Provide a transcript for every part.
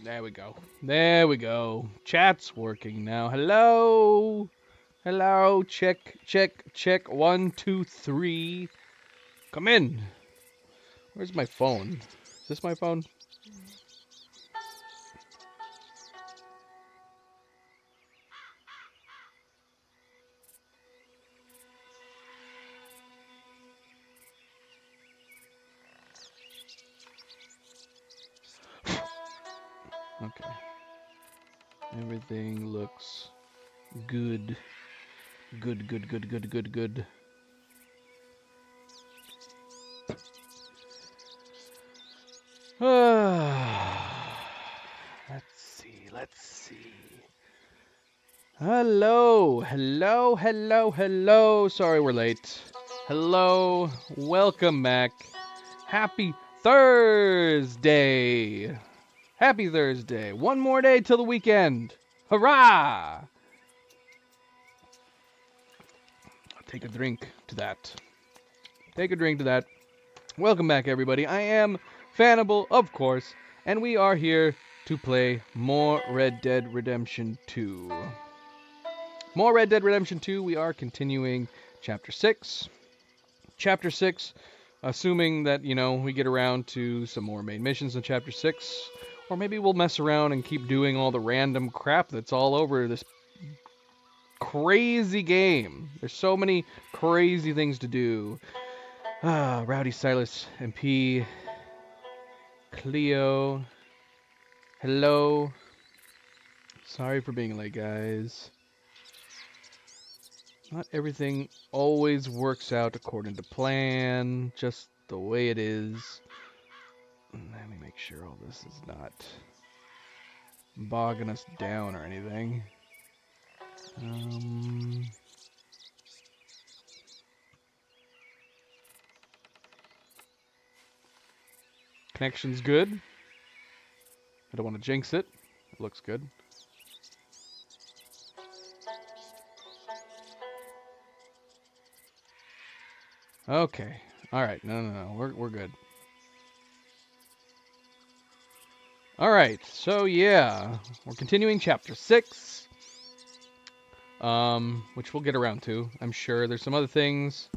There we go. There we go. Chat's working now. Hello. Hello. Check, check, check. 1, 2, 3. Come in. Where's my phone? Is this my phone? Okay. Everything looks good. Good, good, good, good, good, good. Let's see, let's see. Hello, hello, hello, hello. Sorry we're late. Hello, welcome back. Happy Thursday. Happy Thursday. One more day till the weekend. Hurrah! Take a drink to that. Take a drink to that. Welcome back, everybody. I am Fanable, of course, and we are here to play more Red Dead Redemption 2. More Red Dead Redemption 2. We are continuing Chapter 6. Chapter 6, assuming that, we get around to some more main missions in Chapter 6. Or maybe we'll mess around and keep doing all the random crap that's all over this crazy game. There's so many crazy things to do. Rowdy Silas MP. Cleo. Hello. Sorry for being late, guys. Not everything always works out according to plan, just the way it is. Let me make sure all this is not bogging us down or anything. Connection's good. I don't want to jinx it. It looks good. Okay. Alright. No. We're good. Alright. So, yeah. We're continuing Chapter 6. Which we'll get around to, I'm sure. There's some other things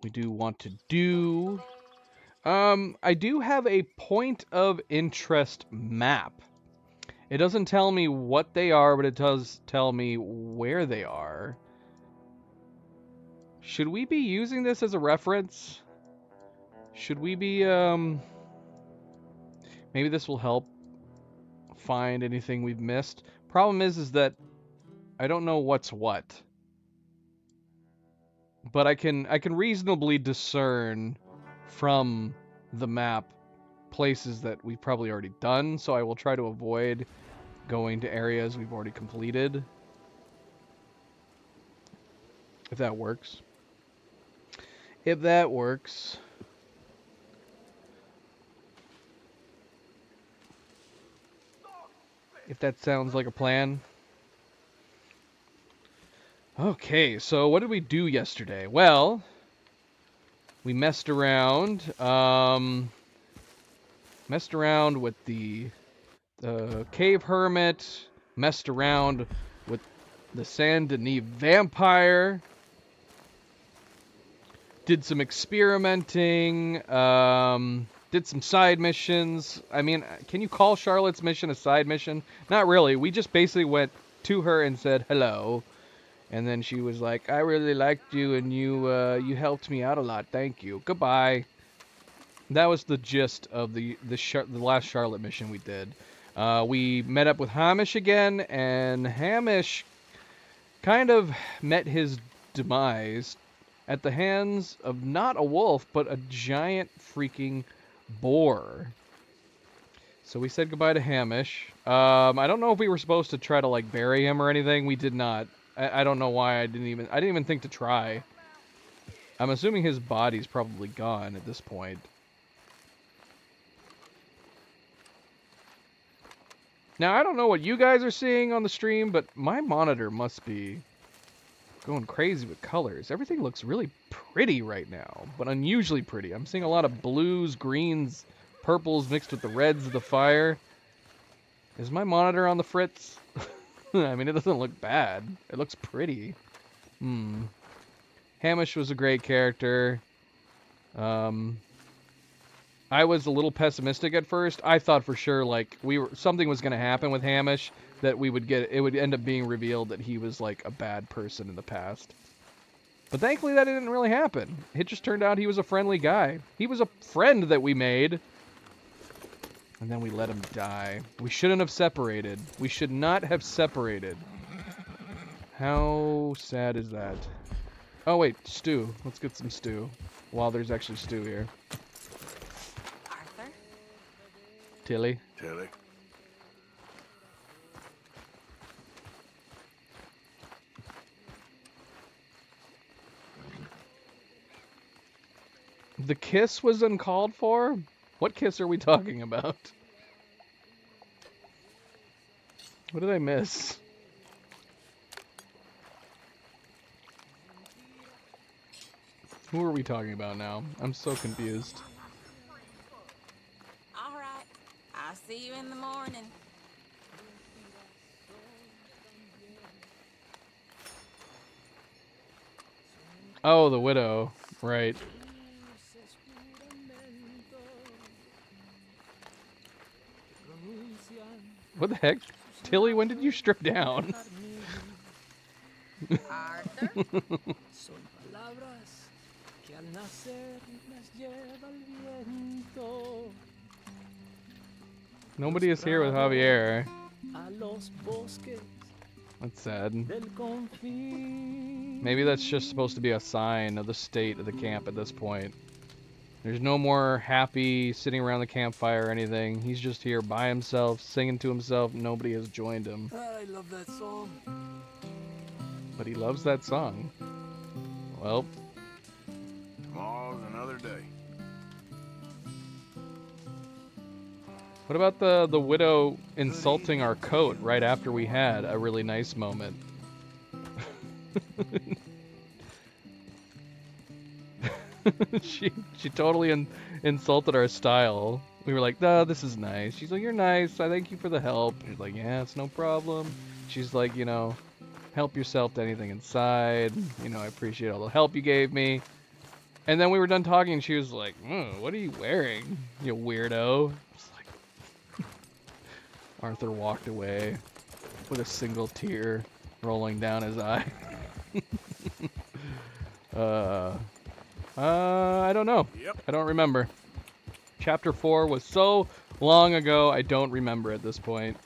we do want to do. I do have a point of interest map. It doesn't tell me what they are, but it does tell me where they are. Should we be using this as a reference? Should we be, maybe this will help find anything we've missed. Problem is that I don't know what's what. But I can reasonably discern from the map places that we've probably already done, so I will try to avoid going to areas we've already completed. If that works. If that works. If that sounds like a plan. Okay, so what did we do yesterday? Well, we messed around. Messed around with the cave hermit. Messed around with the Saint Denis vampire. Did some experimenting. Did some side missions. I mean, can you call Charlotte's mission a side mission? Not really. We just basically went to her and said hello. And then she was like, I really liked you and you helped me out a lot. Thank you. Goodbye. That was the gist of the last Charlotte mission we did. We met up with Hamish again, and Hamish kind of met his demise at the hands of not a wolf, but a giant freaking boar. So we said goodbye to Hamish. I don't know if we were supposed to try to like bury him or anything. We did not. I don't know why I didn't even think to try. I'm assuming his body's probably gone at this point. Now, I don't know what you guys are seeing on the stream, but my monitor must be going crazy with colors. Everything looks really pretty right now, but unusually pretty. I'm seeing a lot of blues, greens, purples mixed with the reds of the fire. Is my monitor on the fritz? I mean, it doesn't look bad. It looks pretty. Hamish was a great character. I was a little pessimistic at first. I thought for sure like something was gonna happen with Hamish, that it would end up being revealed that he was like a bad person in the past. But thankfully that didn't really happen. It just turned out he was a friendly guy. He was a friend that we made. And then we let him die. We shouldn't have separated. We should not have separated. How sad is that? Oh wait, stew. Let's get some stew. While there's actually stew here. Arthur? Tilly. The kiss was uncalled for? What kiss are we talking about? What did I miss? Who are we talking about now? I'm so confused. All right. I'll see you in the morning. Oh, the widow. Right. What the heck? Tilly, when did you strip down? Arthur? Son palabras que al nacer las lleva el viento. Nobody is here with Javier. A los bosques That's sad. del confín. Maybe that's just supposed to be a sign of the state of the camp at this point. There's no more happy sitting around the campfire or anything. He's just here by himself, singing to himself. Nobody has joined him. I love that song. But he loves that song. Well, Tomorrow's another day. what about the widow insulting our coat right after we had a really nice moment? she totally insulted our style. We were like, "No, this is nice." She's like, "You're nice. I thank you for the help." He's like, "Yeah, it's no problem." She's like, you know, help yourself to anything inside. You know, I appreciate all the help you gave me. And then we were done talking, and she was like, "What are you wearing, you weirdo?" It's like Arthur walked away with a single tear rolling down his eye. I don't know. Yep. I don't remember. Chapter 4 was so long ago, I don't remember at this point.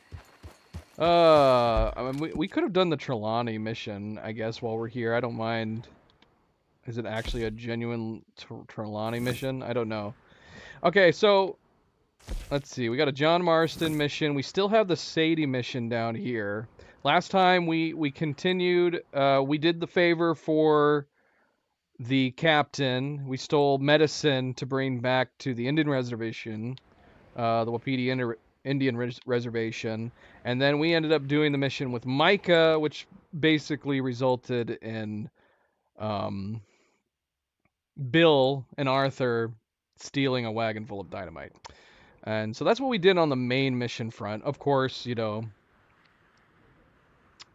I mean, we could have done the Trelawney mission, I guess, while we're here. I don't mind. Is it actually a genuine Trelawney mission? I don't know. Okay, so let's see. We got a John Marston mission. We still have the Sadie mission down here. Last time we continued. We did the favor for the captain. We stole medicine to bring back to the Indian reservation, the Wapiti Indian reservation, and then we ended up doing the mission with Micah, which basically resulted in Bill and Arthur stealing a wagon full of dynamite. And so that's what we did on the main mission front. Of course, you know,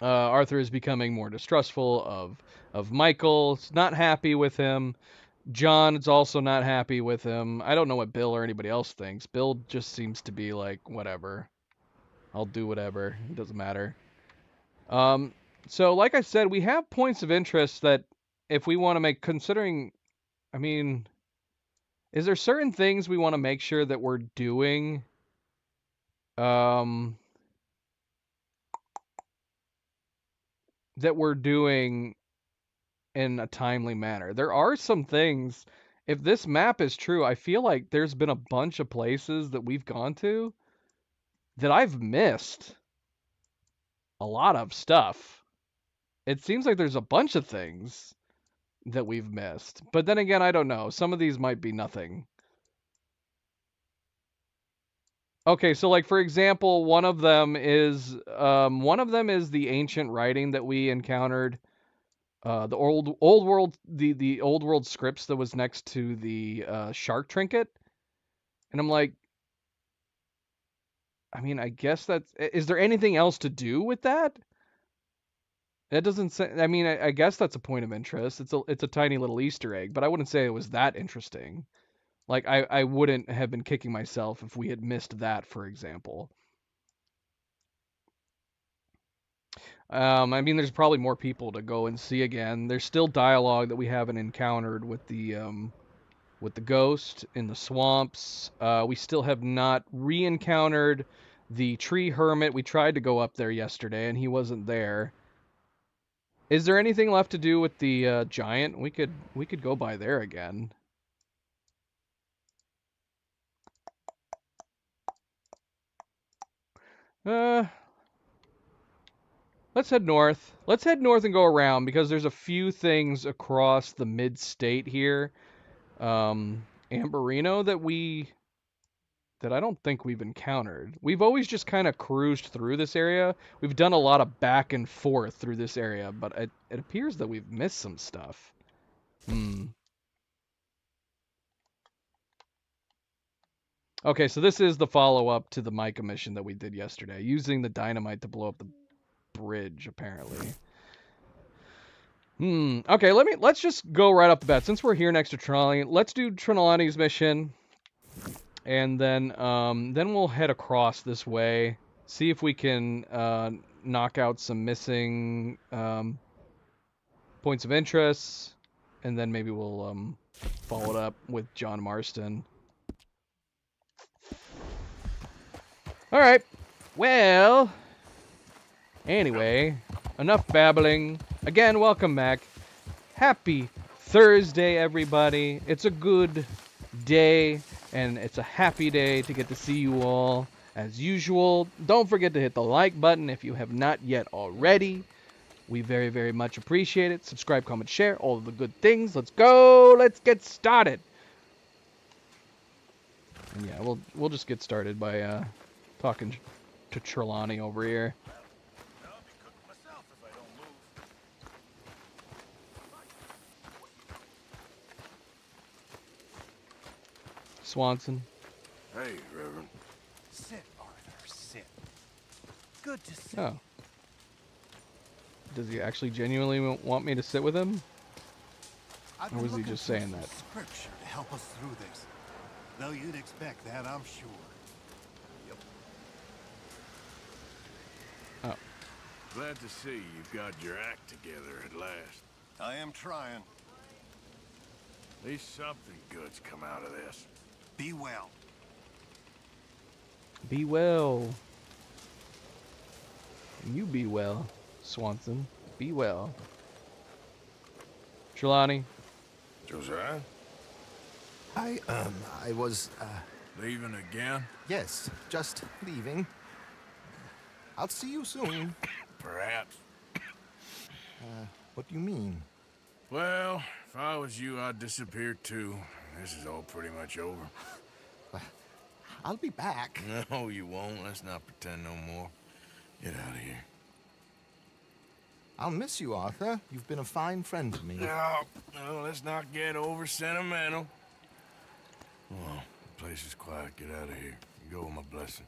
Arthur is becoming more distrustful of Michael. He's not happy with him. John is also not happy with him. I don't know what Bill or anybody else thinks. Bill just seems to be like, whatever. I'll do whatever. It doesn't matter. So like I said, we have points of interest that if we want to make, considering, I mean, is there certain things we want to make sure that we're doing? That we're doing in a timely manner. There are some things, if this map is true, I feel like there's been a bunch of places that we've gone to that I've missed a lot of stuff. It seems like there's a bunch of things that we've missed. But then again, I don't know. Some of these might be nothing. Okay, so like for example, one of them is the ancient writing that we encountered. The old world, the old world scripts that was next to the shark trinket, and I'm like, I mean, I guess that's. Is there anything else to do with that? That doesn't say. I mean, I guess that's a point of interest. It's a tiny little Easter egg, but I wouldn't say it was that interesting. Like I wouldn't have been kicking myself if we had missed that, for example. I mean, there's probably more people to go and see again. There's still dialogue that we haven't encountered with the ghost in the swamps. We still have not re-encountered the tree hermit. We tried to go up there yesterday, and he wasn't there. Is there anything left to do with the giant? We could go by there again. Let's head north. Let's head north and go around because there's a few things across the mid-state here, Amberino, that I don't think we've encountered. We've always just kind of cruised through this area. We've done a lot of back and forth through this area, but it appears that we've missed some stuff. Okay, so this is the follow-up to the Micah mission that we did yesterday, using the dynamite to blow up the bridge, apparently. Okay, let's just go right off the bat. Since we're here next to Trelawney, let's do Trelawney's mission. And then we'll head across this way, see if we can knock out some missing points of interest, and then maybe we'll follow it up with John Marston. All right. Well, anyway, enough babbling. Again, welcome back. Happy Thursday, everybody. It's a good day, and it's a happy day to get to see you all as usual. Don't forget to hit the like button if you have not yet already. We very, very much appreciate it. Subscribe, comment, share, all of the good things. Let's go. Let's get started. And yeah, we'll just get started by talking to Trelawney over here. I'll be cooking myself if I don't move. Swanson. Hey, Reverend. Sit, Arthur, sit. Good to see Oh. Does he actually genuinely want me to sit with him? I've Or been was he looking just through saying some that? Scripture to help us through this. Though you'd expect that, I'm sure. Yep. Oh. Glad to see you've got your act together at last. I am trying. At least something good's come out of this. Be well. Be well. You be well, Swanson. Be well. Trelawney. Josiah? I was, Leaving again? yes, just leaving. I'll see you soon. Perhaps. What do you mean? Well, if I was you, I'd disappear too. This is all pretty much over. I'll be back. No, you won't. Let's not pretend no more. Get out of here. I'll miss you, Arthur. You've been a fine friend to me. No, let's not get over sentimental. Well, the place is quiet. Get out of here. You go with my blessing.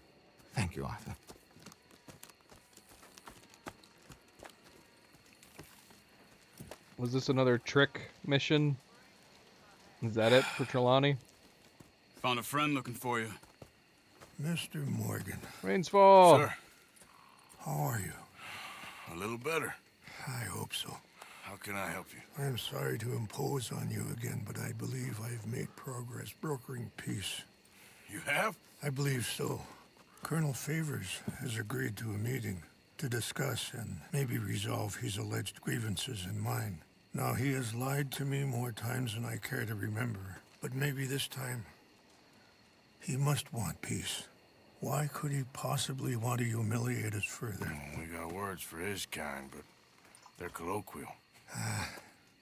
Thank you, Arthur. Was this another trick mission? Is that it for Trelawney? Found a friend looking for you. Mr. Morgan, Rainsfall. Sir, how are you? a little better. I hope so. How can I help you? I'm sorry to impose on you again, but I believe I've made progress brokering peace. You have? I believe so. Colonel Favors has agreed to a meeting to discuss and maybe resolve his alleged grievances and mine. Now, he has lied to me more times than I care to remember, but maybe this time he must want peace. Why could he possibly want to humiliate us further? We got words for his kind, but they're colloquial.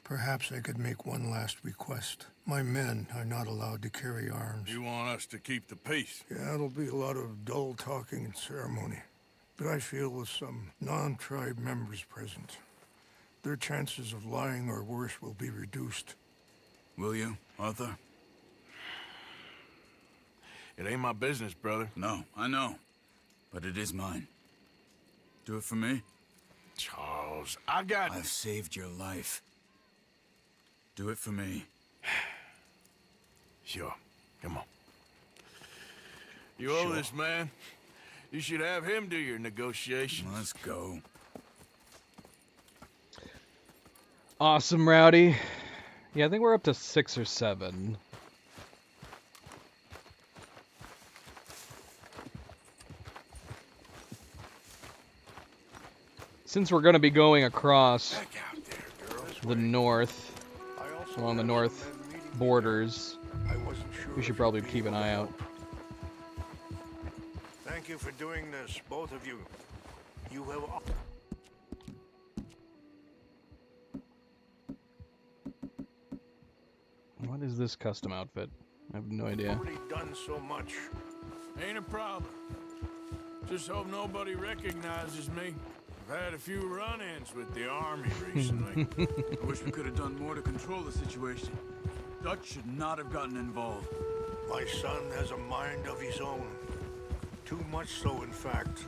Perhaps I could make one last request. My men are not allowed to carry arms. You want us to keep the peace? Yeah, it'll be a lot of dull talking and ceremony. But I feel with some non-tribe members present, their chances of lying or worse will be reduced. Will you, Arthur? It ain't my business, brother. No, I know. but it is mine. Do it for me? Charles, I got... I've saved your life. Do it for me. Sure. Come on. You owe this man. You should have him do your negotiations. Let's go. Awesome, Rowdy. Yeah, I think we're up to 6 or 7. Since we're going to be going across Back out there, girl. the north, I also along the have north some men meeting borders, I wasn't sure we if should you'd probably be keep an able to eye out. help. Thank you for doing this, both of you. You have What is this custom outfit? I have no idea. already done so much. Ain't a problem. Just hope nobody recognizes me. I've had a few run-ins with the army recently. I wish we could have done more to control the situation. Dutch should not have gotten involved. My son has a mind of his own. Too much so, in fact.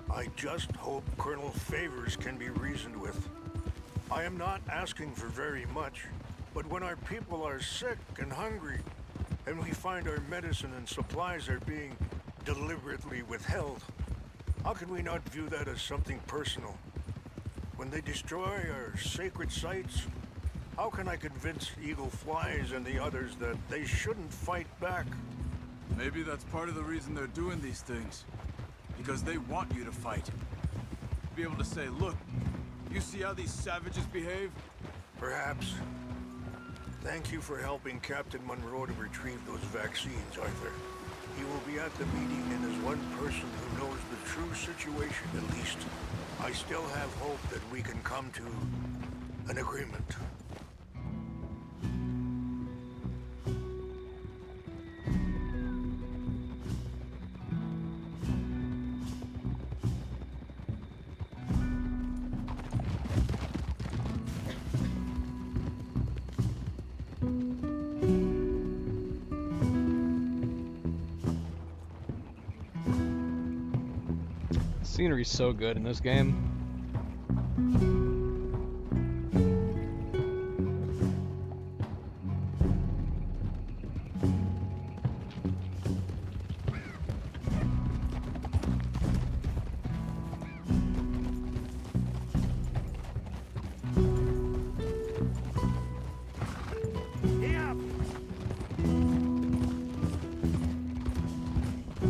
I just hope Colonel Favors can be reasoned with. I am not asking for very much, but when our people are sick and hungry, and we find our medicine and supplies are being deliberately withheld, how can we not view that as something personal? When they destroy our sacred sites, how can I convince Eagle Flies and the others that they shouldn't fight back? Maybe that's part of the reason they're doing these things. Because they want you to fight. Be able to say, look, you see how these savages behave? Perhaps. Thank you for helping Captain Monroe to retrieve those vaccines, Arthur. He will be at the meeting and is one person who knows the true situation, at least. I still have hope that we can come to an agreement. Scenery's so good in this game.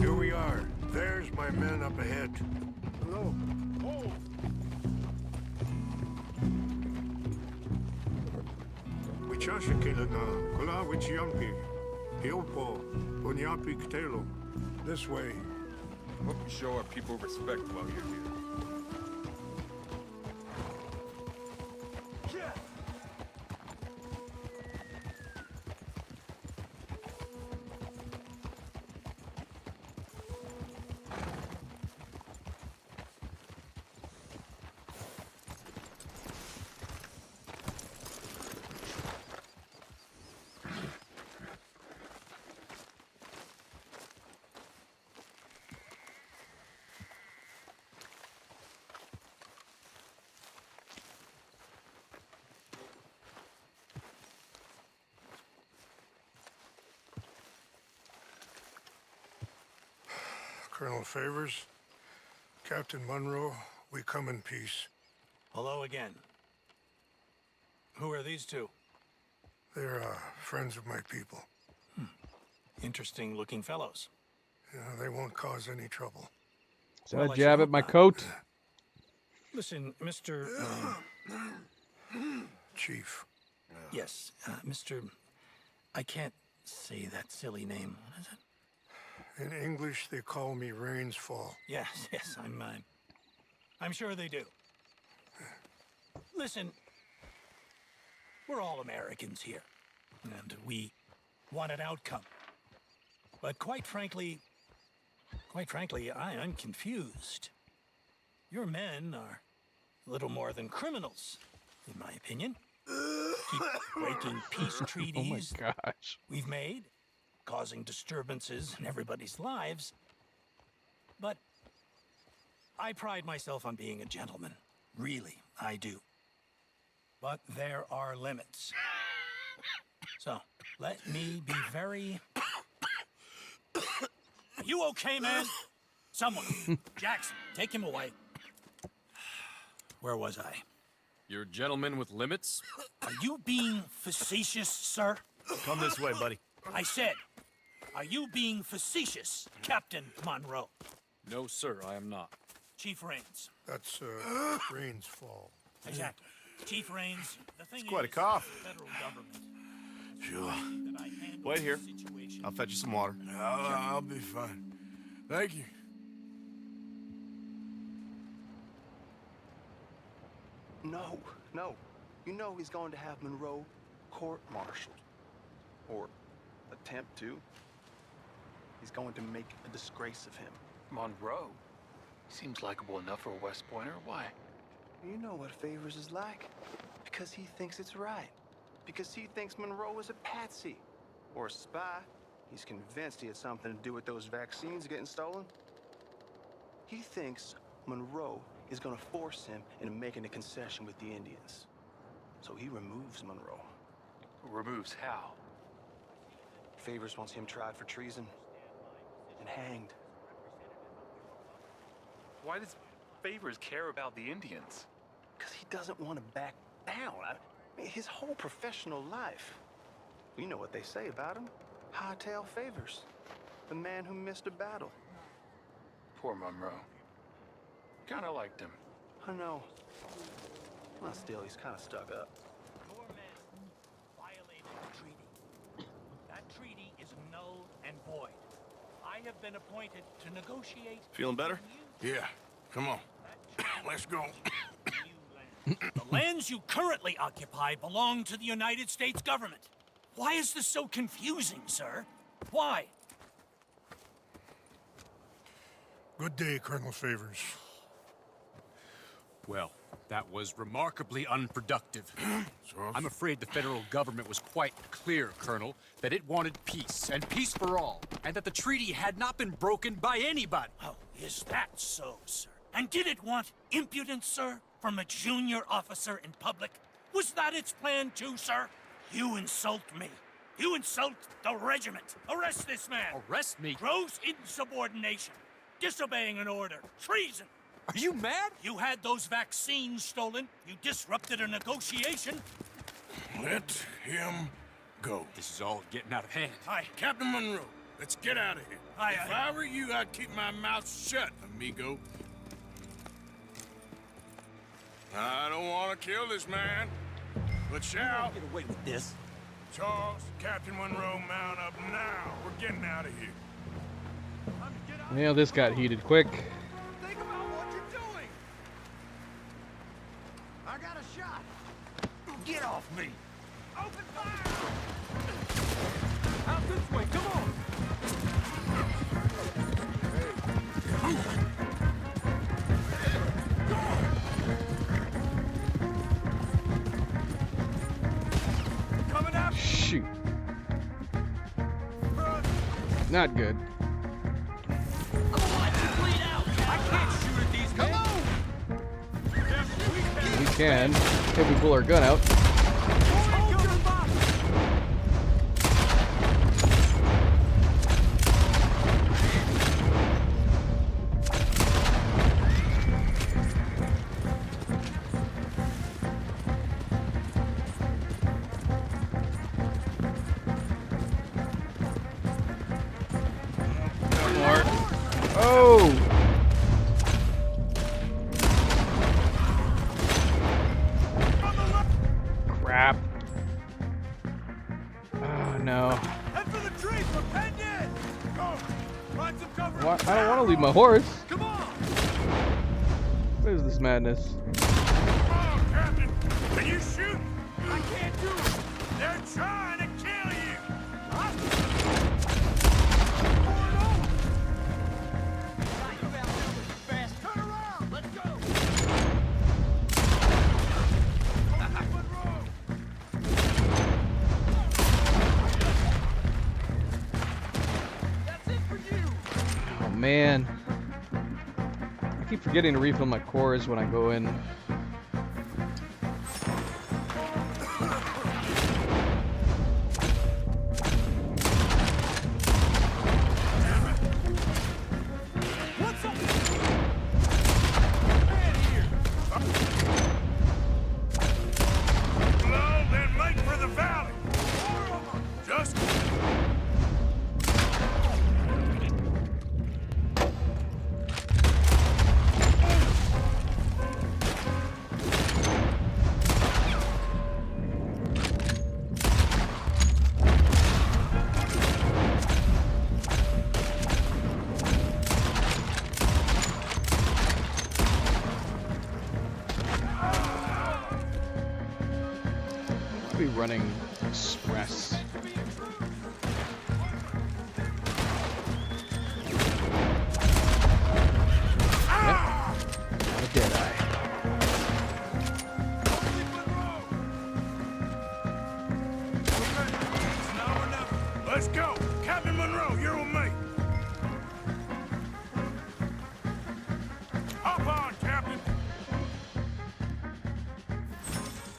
Here we are. There's my men up ahead. Hello. Wichashakila na kula wichiampi. Hiopo, bunyapi ktelo. This way. Hope you show our people respect while you're here. Colonel Favors, Captain Monroe, we come in peace. Hello again. Who are these two? They're friends of my people. Interesting looking fellows. Yeah, they won't cause any trouble. Is that a jab at my coat? Listen, Mr. Chief. Yes, Mr. I can't say that silly name. What is it? In English, they call me Rains Fall. Yes, I'm sure they do. Listen, we're all Americans here, and we want an outcome. But quite frankly, I'm confused. Your men are little more than criminals, in my opinion. Keep breaking peace treaties Oh my gosh. we've made, causing disturbances in everybody's lives. But I pride myself on being a gentleman. Really, I do. But there are limits. So, let me be very... Are you okay, man? Someone. Jackson, take him away. Where was I? You're a gentleman with limits? Are you being facetious, sir? Come this way, buddy. I said, are you being facetious, Captain Monroe? No, sir, I am not. Chief Rains. That's, Rain's fault. Exactly. Chief Rains, the thing quite a is, cough. the federal government. Sure. that I handle Wait here. the situation. I'll fetch you some water. I'll be fine. Thank you. No, no. You know he's going to have Monroe court-martialed. Or attempt to. He's going to make a disgrace of him. Monroe? Seems likable enough for a West Pointer. Why? You know what Favors is like. Because he thinks it's right. Because he thinks Monroe is a patsy. Or a spy. He's convinced he had something to do with those vaccines getting stolen. He thinks Monroe is gonna force him into making a concession with the Indians. So he removes Monroe. Removes how? Favors wants him tried for treason and hanged. Why does Favors care about the Indians? Because he doesn't want to back down. I mean, his whole professional life. You know what they say about him. Hightail Favors. The man who missed a battle. Poor Monroe. Kinda liked him. I know. Well, still, he's kind of stuck up. Your men violated the treaty. That treaty is null and void. I have been appointed to negotiate... Feeling better? Yeah, come on. Let's go. The lands you currently occupy belong to the United States government. Why is this so confusing, sir? Why? Good day, Colonel Favors. Well, that was remarkably unproductive. So, I'm afraid the federal government was quite clear, Colonel, that it wanted peace, and peace for all, and that the treaty had not been broken by anybody. Oh, is that so, sir? And did it want impudence, sir, from a junior officer in public? Was that its plan too, sir? You insult me. You insult the regiment. Arrest this man. Arrest me? Gross insubordination. Disobeying an order. Treason. Are you mad? You had those vaccines stolen. You disrupted a negotiation. let him go. This is all getting out of hand. Hi. Captain Monroe, let's get out of here. If I were you, I'd keep my mouth shut, amigo. I don't want to kill this man, but shall. Get away with this. Charles, Captain Monroe, mount up now. We're getting out of here. Yeah, this got heated quick. Think about what you're doing! I got a shot! Get off me! Open fire! Out this way, come on! Coming up! Shoot. Not good. We can if we pull our gun out. Oh! Crap. Oh, no. Head for the trees, we're penned in! Go! Find some cover! What? I don't want to leave my horse. Come on! What is this madness? Come on, Captain! Can you shoot? I can't do it! They're trying to kill you! Turn around! Let's go! Oh, man. keep forgetting to refill my cores when I go in. Blow, then make for the valley. Just I'll be running express. A dead eye. let's go. Captain Monroe, you're with me. Hop on, Captain.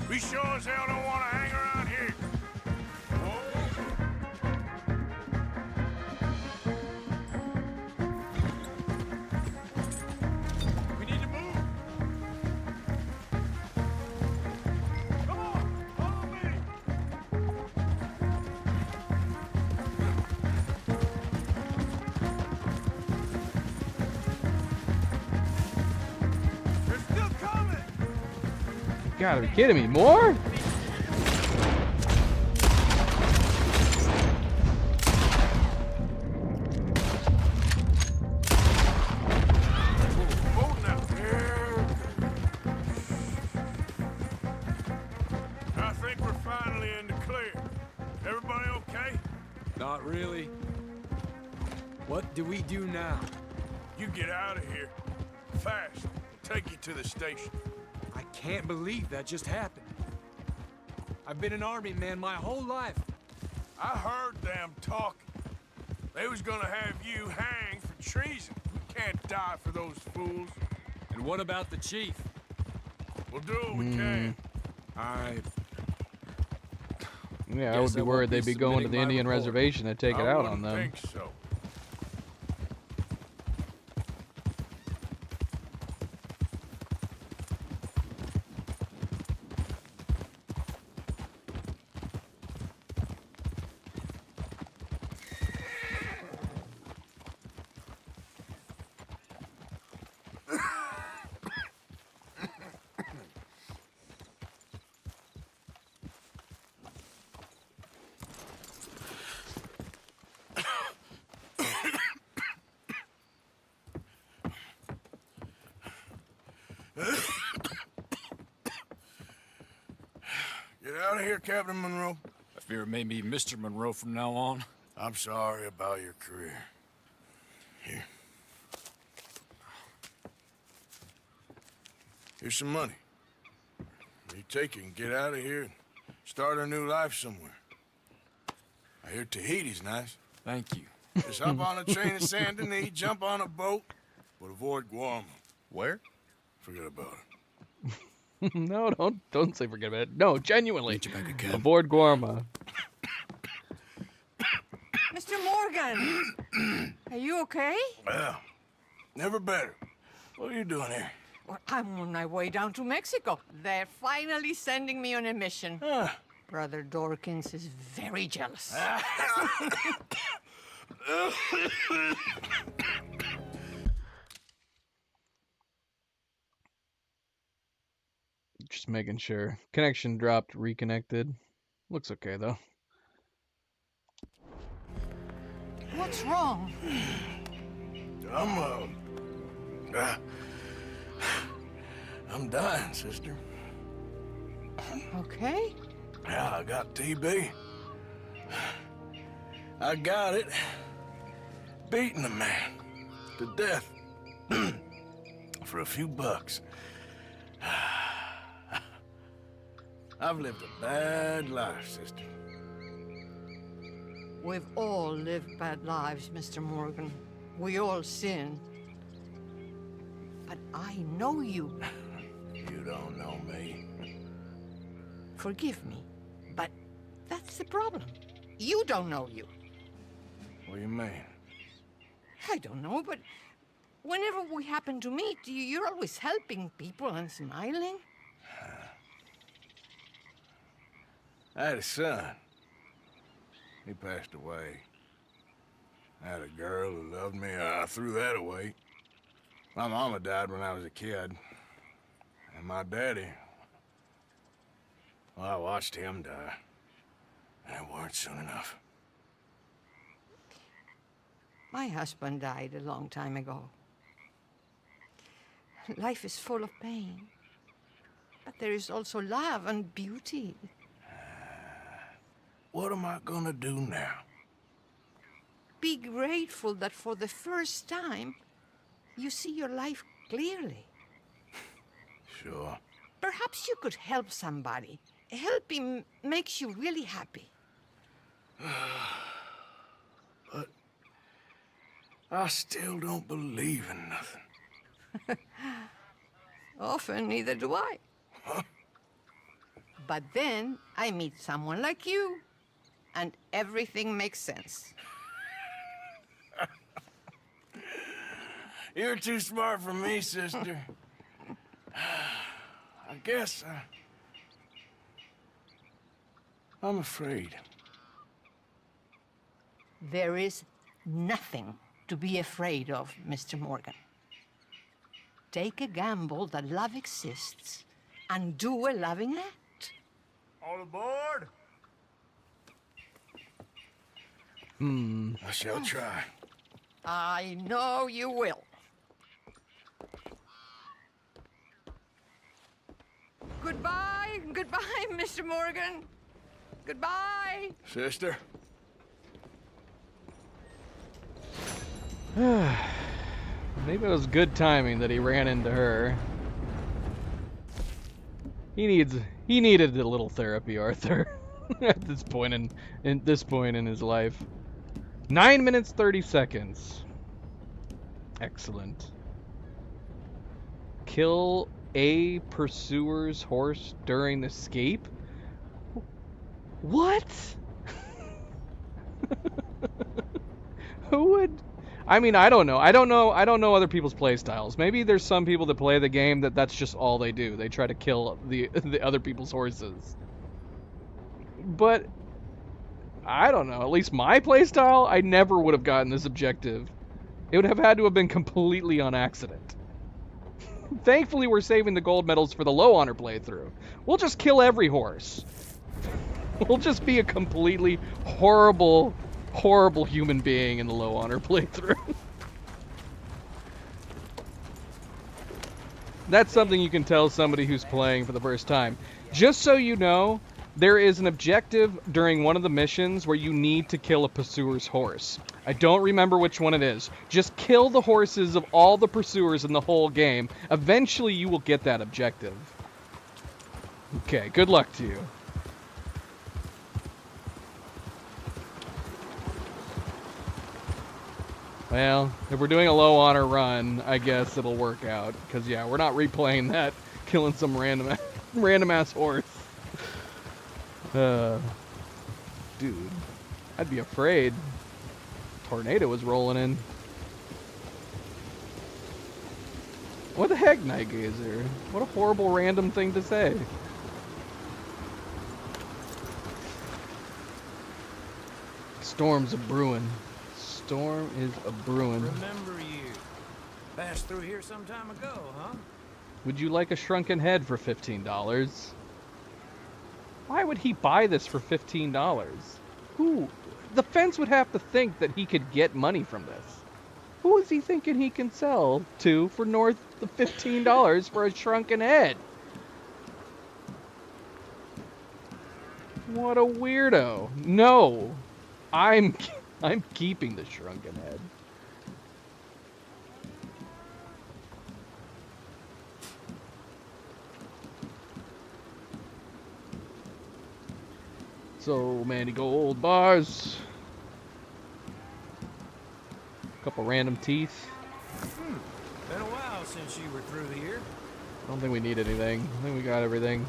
We sure as hell don't want to hang around here. We need to move. Come on, follow me. They're still coming. You gotta be kidding me. More? Oh, now. I think we're finally in the clear. Everybody okay? Not really. What do we do now? You get out of here. Fast. Take you to the station. I can't believe that just happened. I've been an army man my whole life. I heard them talking. They was gonna have you hanged for treason. We can't die for those fools. And what about the chief? We'll do what we can. I Yeah, I would Guess be I won't worried be they'd be going to submitting the my Indian report. reservation to take it I out on wouldn't them. think so. Get out of here, Captain Monroe. I fear it may be Mr. Monroe from now on. I'm sorry about your career. Here. Here's some money. You take it and get out of here and start a new life somewhere. I hear Tahiti's nice. Thank you. Just hop on a train to Saint Denis, jump on a boat, but avoid Guam. Where? Forget about it. No, don't say forget about it. No, genuinely. Aboard Guarma. Mr. Morgan, are you okay? Well, never better. What are you doing here? Well, I'm on my way down to Mexico. They're finally sending me on a mission. Brother Dorkins is very jealous. Just making sure. Connection dropped, reconnected. Looks okay though. What's wrong? I'm dying, sister. Okay. Yeah, I got TB. I got it. Beating a man to death for a few bucks. I've lived a bad life, sister. We've all lived bad lives, Mr. Morgan. We all sin. But I know you. You don't know me. Forgive me, but that's the problem. You don't know you. What do you mean? I don't know, but whenever we happen to meet, you're always helping people and smiling. I had a son. He passed away. I had a girl who loved me. I threw that away. My mama died when I was a kid. And my daddy... well, I watched him die. And it weren't soon enough. My husband died a long time ago. Life is full of pain. But there is also love and beauty. What am I gonna do now? Be grateful that for the first time, you see your life clearly. Sure. Perhaps you could help somebody. Helping makes you really happy. But I still don't believe in nothing. Often, neither do I. But then I meet someone like you, and everything makes sense. You're too smart for me, sister. I guess I'm afraid. There is nothing to be afraid of, Mr. Morgan. Take a gamble that love exists and do a loving act. All aboard? I shall try. I know you will. Goodbye, goodbye, Mr. Morgan. Goodbye. Sister? Maybe it was good timing that he ran into her. He needed a little therapy, Arthur. At this point in his life. 9 minutes 30 seconds. Excellent. Kill a pursuer's horse during escape? What? Who would? I mean, I don't know. I don't know other people's play styles. Maybe there's some people that play the game that's just all they do. They try to kill the other people's horses. But I don't know. At least my play style, I never would have gotten this objective. It would have had to have been completely on accident. Thankfully, we're saving the gold medals for the low honor playthrough. We'll just kill every horse. We'll just be a completely horrible human being in the low honor playthrough. That's something you can tell somebody who's playing for the first time. Just so you know, there is an objective during one of the missions where you need to kill a pursuer's horse. I don't remember which one it is. Just kill the horses of all the pursuers in the whole game. Eventually you will get that objective. Okay, good luck to you. Well, if we're doing a low honor run, I guess it'll work out. Because, yeah, we're not replaying that, killing some random ass horse. Dude, I'd be afraid. Tornado was rolling in. What the heck, Night Gazer? What a horrible random thing to say. Storm's a brewing. Storm is a brewing. Remember you. Passed through here some time ago, huh? Would you like a shrunken head for $15? Why would he buy this for $15? Who? The fence would have to think that he could get money from this. Who is he thinking he can sell to for north of $15 for a shrunken head? What a weirdo. No. I'm keeping the shrunken head. So many gold bars. Couple random teeth. Been a while since you were through here. I don't think we need anything. I think we got everything.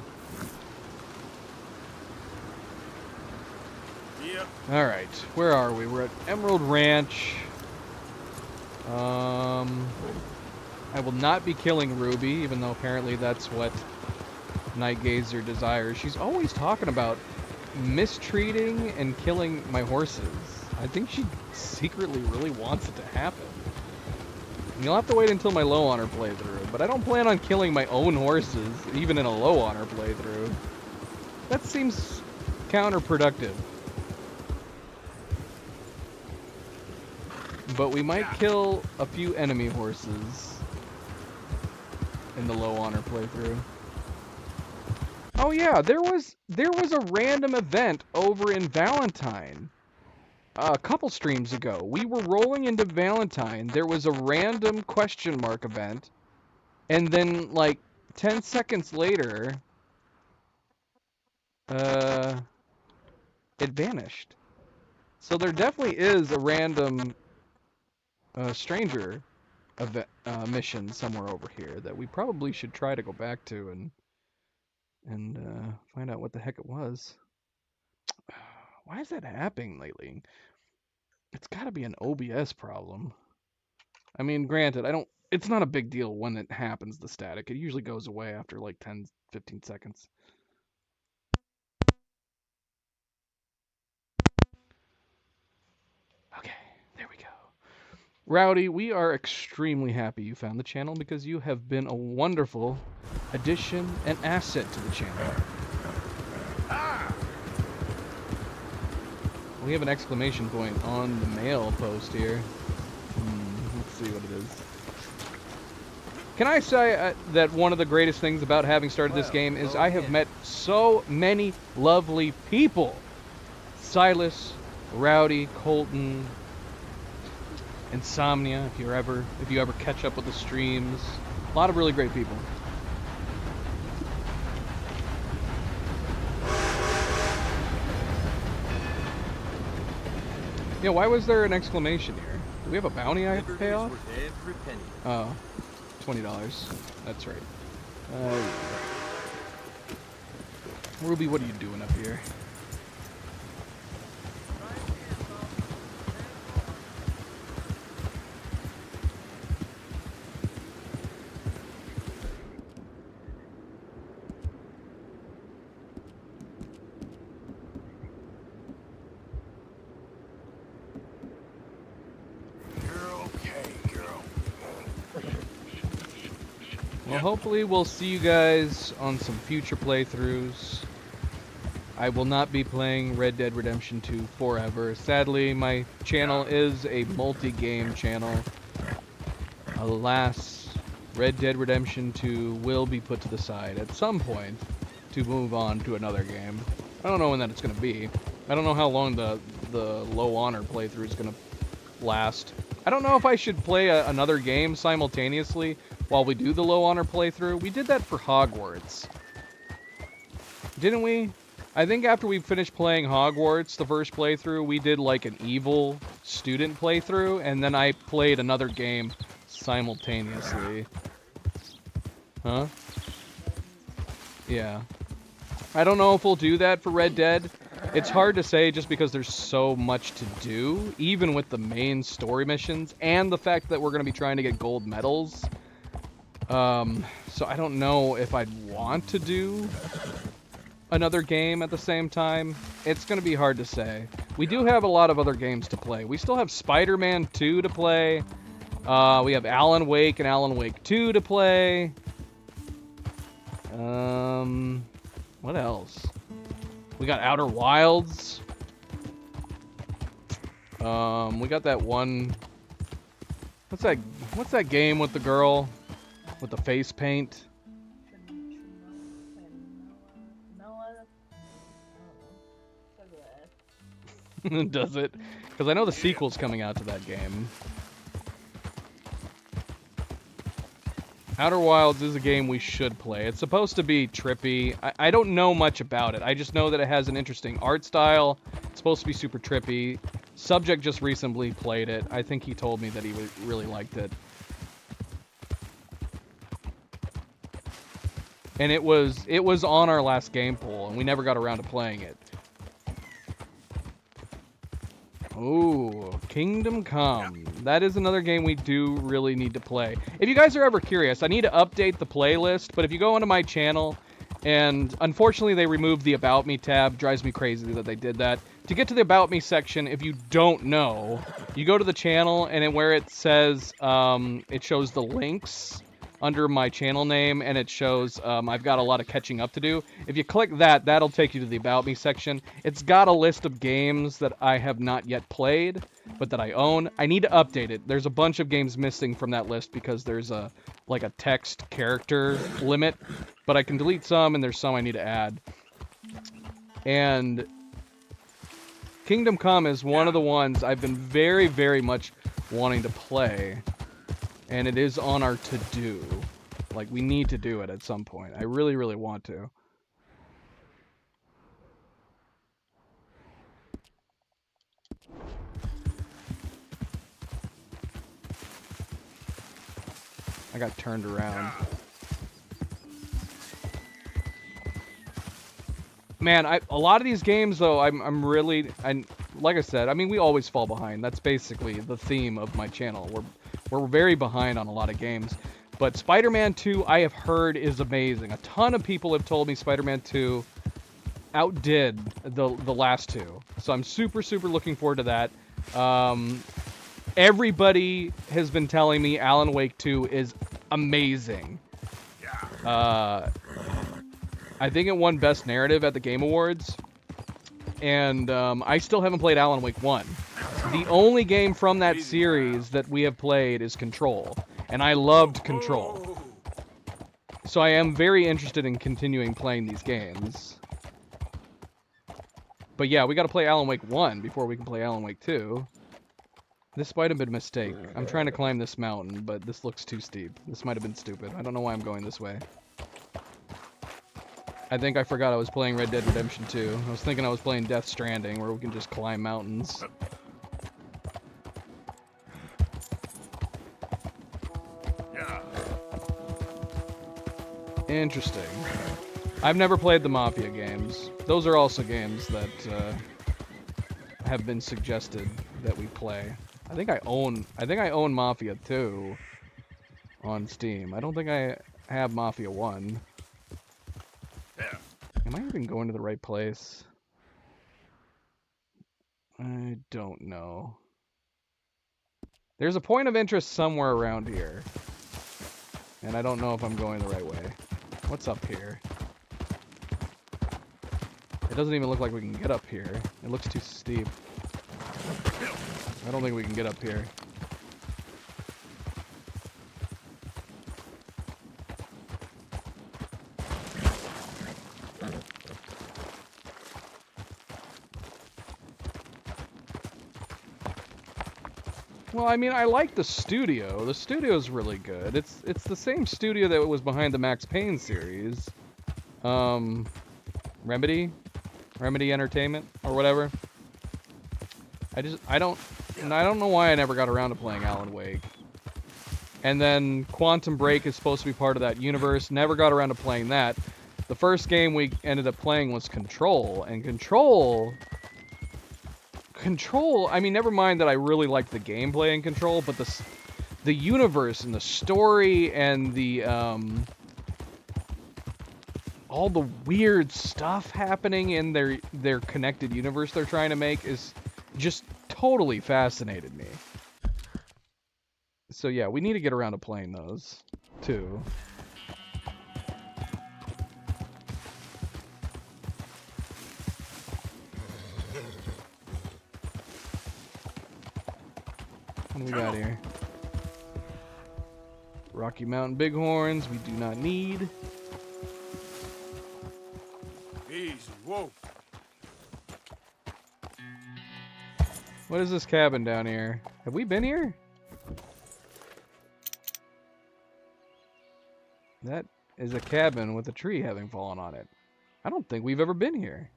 Yep. All right, where are we? We're at Emerald Ranch. I will not be killing Ruby, even though apparently that's what Nightgazer desires. She's always talking about mistreating and killing my horses. I think she secretly really wants it to happen. You'll have to wait until my low honor playthrough, but I don't plan on killing my own horses, even in a low honor playthrough. That seems counterproductive. But we might kill a few enemy horses in the low honor playthrough. Oh yeah, there was a random event over in Valentine a couple streams ago. We were rolling into Valentine. There was a random question mark event, and then like 10 seconds later, it vanished. So there definitely is a random stranger event mission somewhere over here that we probably should try to go back to and find out what the heck it was. Why is that happening lately? It's got to be an OBS problem. I mean, granted, it's not a big deal when it happens, the static. It usually goes away after like 10, 15 seconds. Okay, there we go. Rowdy, we are extremely happy you found the channel because you have been a wonderful addition and asset to the channel. We have an exclamation point on the mail post here. Let's see what it is. Can I say that one of the greatest things about having started this game is I have met so many lovely people. Silas, Rowdy, Colton, Insomnia, if you ever catch up with the streams. A lot of really great people. Yeah, why was there an exclamation here? Do we have a bounty I have to pay off? Oh, $20. That's right. Ruby, what are you doing up here? Well, hopefully we'll see you guys on some future playthroughs. I will not be playing Red Dead Redemption 2 forever. Sadly, my channel is a multi-game channel. Alas, Red Dead Redemption 2 will be put to the side at some point to move on to another game. I don't know when that it's going to be. I don't know how long the low honor playthrough is going to last. I don't know if I should play another game simultaneously while we do the low honor playthrough. We did that for Hogwarts. Didn't we? I think after we finished playing Hogwarts, the first playthrough, we did like an evil student playthrough, and then I played another game simultaneously. Huh? Yeah. I don't know if we'll do that for Red Dead. It's hard to say just because there's so much to do, even with the main story missions, and the fact that we're going to be trying to get gold medals. So I don't know if I'd want to do another game at the same time. It's going to be hard to say. We do have a lot of other games to play. We still have Spider-Man 2 to play. We have Alan Wake and Alan Wake 2 to play. What else? We got Outer Wilds. We got that one. What's that game with the girl with the face paint? Does it? Because I know the sequel's coming out to that game. Outer Wilds is a game we should play. It's supposed to be trippy. I don't know much about it. I just know that it has an interesting art style. It's supposed to be super trippy. Subject just recently played it. I think he told me that he really liked it. and it was on our last game pool, and we never got around to playing it. Ooh, Kingdom Come. That is another game we do really need to play. If you guys are ever curious, I need to update the playlist, but if you go onto my channel, and unfortunately they removed the About Me tab, drives me crazy that they did that. To get to the About Me section, if you don't know, you go to the channel, and where it says, it shows the links under my channel name, and it shows I've got a lot of catching up to do. If you click that, that'll take you to the About Me section. It's got a list of games that I have not yet played, but that I own. I need to update it. There's a bunch of games missing from that list because there's a text character limit, but I can delete some, and there's some I need to add. And Kingdom Come is one of the ones I've been very, very much wanting to play. And it is on our to-do. Like, we need to do it at some point. I really, really want to. I got turned around. Man, a lot of these games, though, I'm really... like I said, I mean, we always fall behind. That's basically the theme of my channel. We're very behind on a lot of games. But Spider-Man 2, I have heard, is amazing. A ton of people have told me Spider-Man 2 outdid the last two. So I'm super, super looking forward to that. Everybody has been telling me Alan Wake 2 is amazing. I think it won Best Narrative at the Game Awards. And I still haven't played Alan Wake 1. The only game from that series that we have played is Control, and I loved Control. So I am very interested in continuing playing these games. But yeah, we gotta play Alan Wake 1 before we can play Alan Wake 2. This might have been a mistake. I'm trying to climb this mountain, but this looks too steep. This might have been stupid. I don't know why I'm going this way. I think I forgot I was playing Red Dead Redemption 2. I was thinking I was playing Death Stranding, where we can just climb mountains. Interesting. I've never played the Mafia games. Those are also games that have been suggested that we play. I think I own Mafia 2 on Steam. I don't think I have Mafia 1. Am I even going to the right place? I don't know. There's a point of interest somewhere around here. And I don't know if I'm going the right way. What's up here? It doesn't even look like we can get up here. It looks too steep. I don't think we can get up here. Well, I mean, I like the studio. The studio's really good. It's the same studio that was behind the Max Payne series. Remedy Entertainment or whatever. I don't know why I never got around to playing Alan Wake. And then Quantum Break is supposed to be part of that universe. Never got around to playing that. The first game we ended up playing was Control, and Control, I mean, never mind that I really liked the gameplay in Control, but the universe and the story and the all the weird stuff happening in their connected universe they're trying to make is just totally fascinated me. So yeah, we need to get around to playing those too. What do we got here? Rocky Mountain Bighorns, we do not need. Easy, whoa. What is this cabin down here? Have we been here? That is a cabin with a tree having fallen on it. I don't think we've ever been here.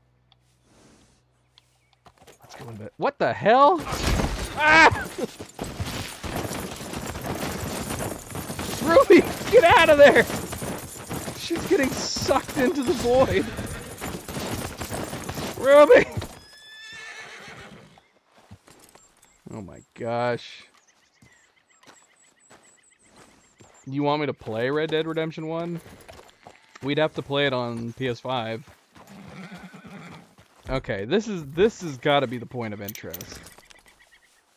Let's go in bed. What the hell? Ah! Ruby, get out of there! She's getting sucked into the void. Ruby! Oh my gosh. You want me to play Red Dead Redemption 1? We'd have to play it on PS5. Okay, this has got to be the point of interest.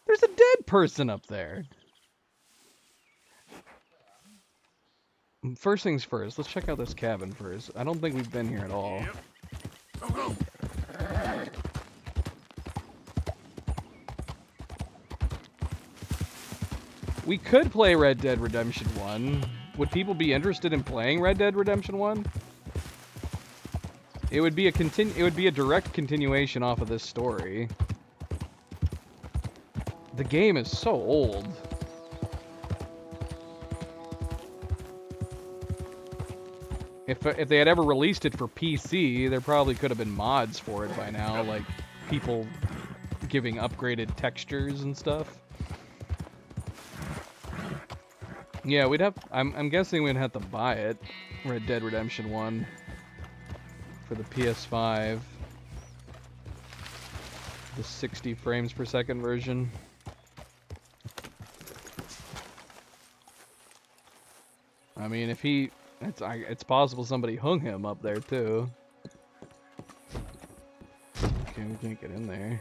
There's a dead person up there. First things first, let's check out this cabin first. I don't think we've been here at all. Go, go. We could play Red Dead Redemption 1. Would people be interested in playing Red Dead Redemption 1? It would be a direct continuation off of this story. The game is so old. If they had ever released it for PC, there probably could have been mods for it by now, like people giving upgraded textures and stuff. Yeah, we'd have. I'm guessing we'd have to buy it, Red Dead Redemption 1, for the PS5, the 60 frames per second version. I mean, if he, it's possible somebody hung him up there too. Okay, we can't get in there.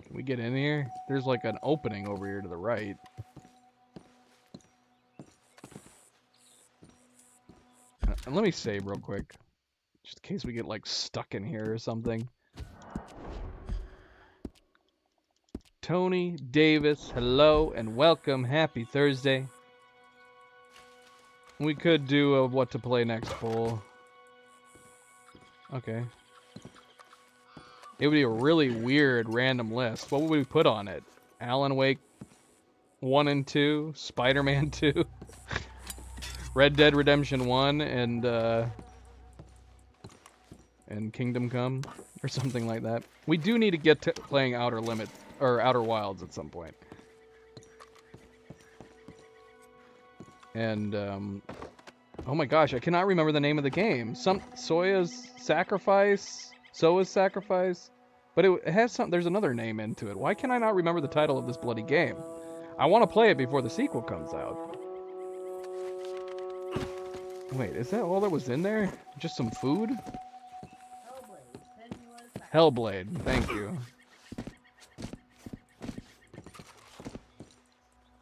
Can we get in here? There's like an opening over here to the right. And let me save real quick, just in case we get like stuck in here or something. Tony Davis, hello and welcome. Happy Thursday. We could do a what to play next poll. Okay. It would be a really weird random list. What would we put on it? Alan Wake 1 and 2, Spider-Man 2, Red Dead Redemption 1, and Kingdom Come, or something like that. We do need to get to playing Outer Limits, or Outer Wilds at some point. And, oh my gosh, I cannot remember the name of the game. Soa's Sacrifice? Soa's Sacrifice? But it has some, there's another name into it. Why can I not remember the title of this bloody game? I want to play it before the sequel comes out. Wait, is that all that was in there? Just some food? Hellblade, thank you.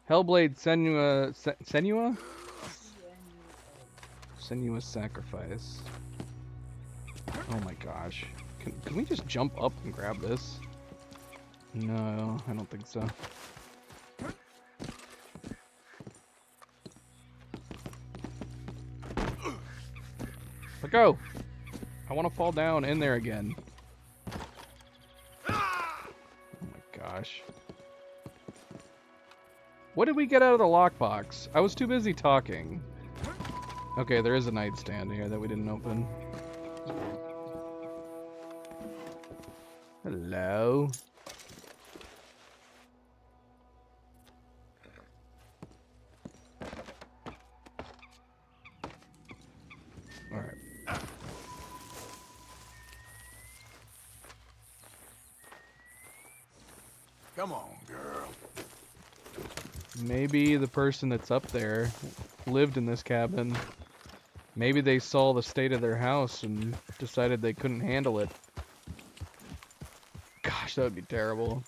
Hellblade Senua? Senua's Sacrifice. Oh my gosh. Can we just jump up and grab this? No, I don't think so. Let go! I want to fall down in there again. Oh my gosh. What did we get out of the lockbox? I was too busy talking. Okay, there is a nightstand here that we didn't open. Hello. All right. Come on, girl. Maybe the person that's up there lived in this cabin. Maybe they saw the state of their house and decided they couldn't handle it. Gosh, that would be terrible.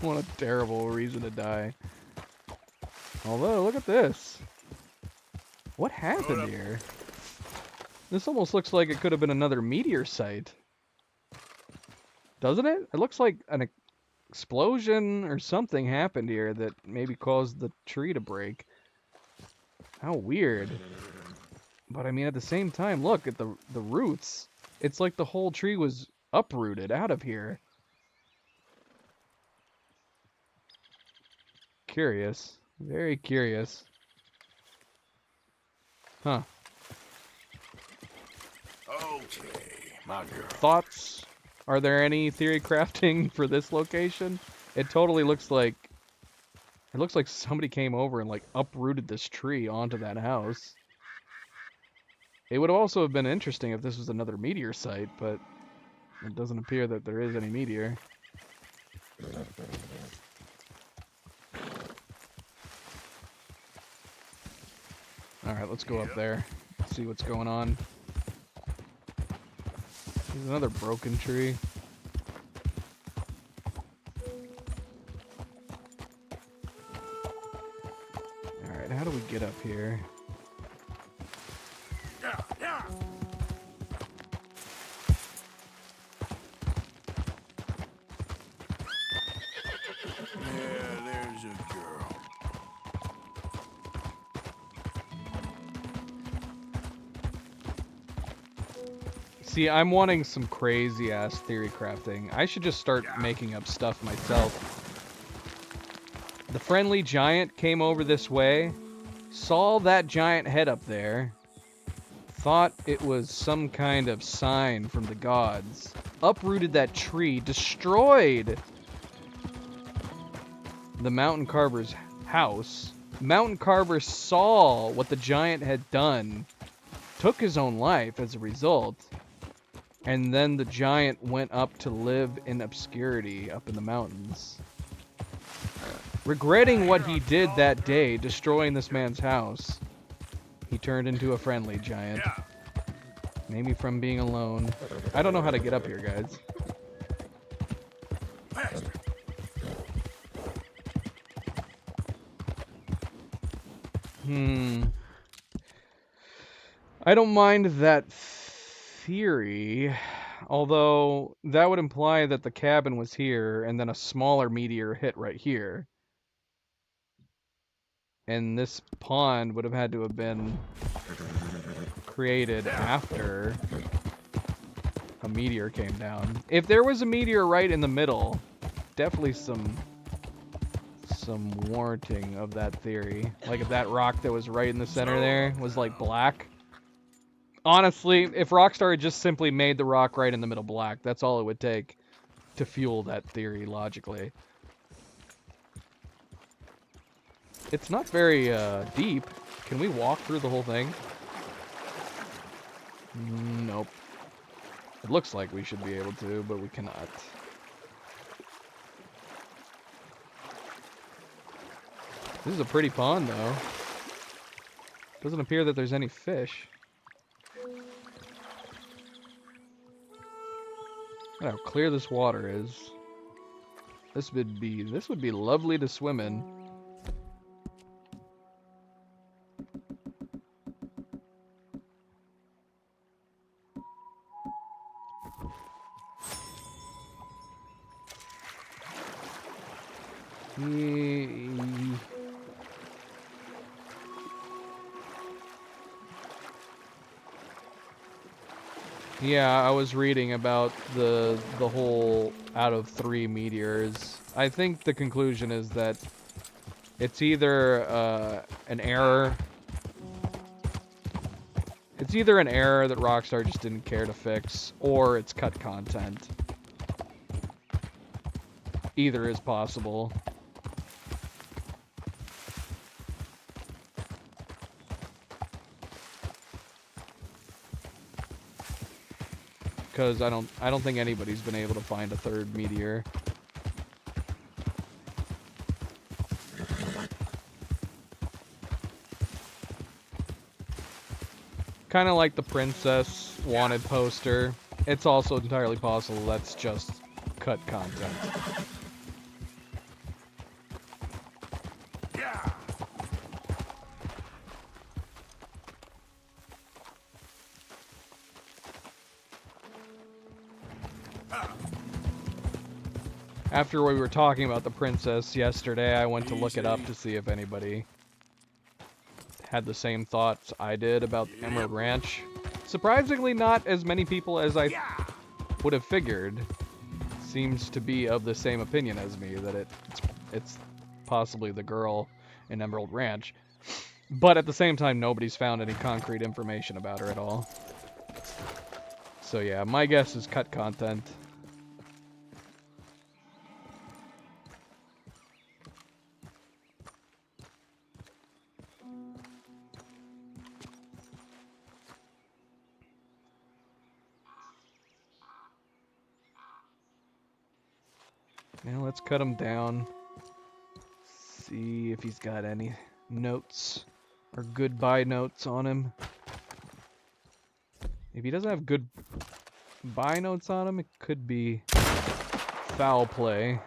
What a terrible reason to die. Although, look at this. What happened here? This almost looks like it could have been another meteor site. Doesn't it? It looks like an explosion or something happened here that maybe caused the tree to break. How weird. But I mean, at the same time, look at the roots. It's like the whole tree was uprooted out of here. Curious. Very curious. Huh. Oh, my girl. Thoughts? Are there any theory crafting for this location? It totally looks like... It looks like somebody came over and, like, uprooted this tree onto that house. It would also have been interesting if this was another meteor site, but it doesn't appear that there is any meteor. Alright, let's go up there. See what's going on. There's another broken tree. Alright, how do we get up here? Yeah, there's a girl. See, I'm wanting some crazy-ass theory crafting. I should just start making up stuff myself. The friendly giant came over this way, saw that giant head up there, thought it was some kind of sign from the gods, uprooted that tree, destroyed the mountain carver's house. Mountain carver saw what the giant had done, took his own life as a result, and then the giant went up to live in obscurity up in the mountains. Regretting what he did that day, destroying this man's house, he turned into a friendly giant. Maybe from being alone. I don't know how to get up here, guys. I don't mind that theory, although that would imply that the cabin was here and then a smaller meteor hit right here. And this pond would have had to have been created after a meteor came down. If there was a meteor right in the middle, definitely some warranting of that theory. Like if that rock that was right in the center there was like black. Honestly, if Rockstar had just simply made the rock right in the middle black, that's all it would take to fuel that theory logically. It's not very deep. Can we walk through the whole thing? Nope. It looks like we should be able to, but we cannot. This is a pretty pond, though. Doesn't appear that there's any fish. Look how clear this water is. This would be lovely to swim in. Yeah, I was reading about the whole out of 3 meteors. I think the conclusion is that it's either an error. It's either an error that Rockstar just didn't care to fix, or it's cut content. Either is possible. Because I don't think anybody's been able to find a 3rd meteor. Kind of like the Princess Wanted poster. It's also entirely possible that's just cut content. After we were talking about the princess yesterday, I went to look it up to see if anybody had the same thoughts I did about Emerald Ranch. Surprisingly, not as many people as I would have figured seems to be of the same opinion as me, that it's possibly the girl in Emerald Ranch. But at the same time, nobody's found any concrete information about her at all. So yeah, my guess is cut content. Now let's cut him down. See if he's got any notes or goodbye notes on him. If he doesn't have goodbye notes on him, it could be foul play.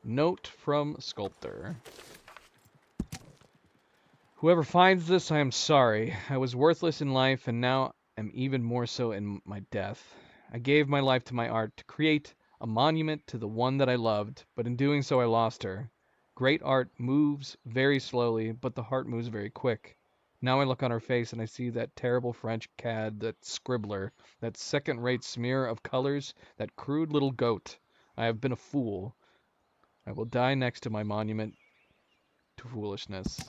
Note from Sculptor. Whoever finds this, I am sorry. I was worthless in life, and now am even more so in my death. I gave my life to my art to create a monument to the one that I loved, but in doing so I lost her. Great art moves very slowly, but the heart moves very quick. Now I look on her face and I see that terrible French cad, that scribbler, that second-rate smear of colors, that crude little goat. I have been a fool. I will die next to my monument to foolishness.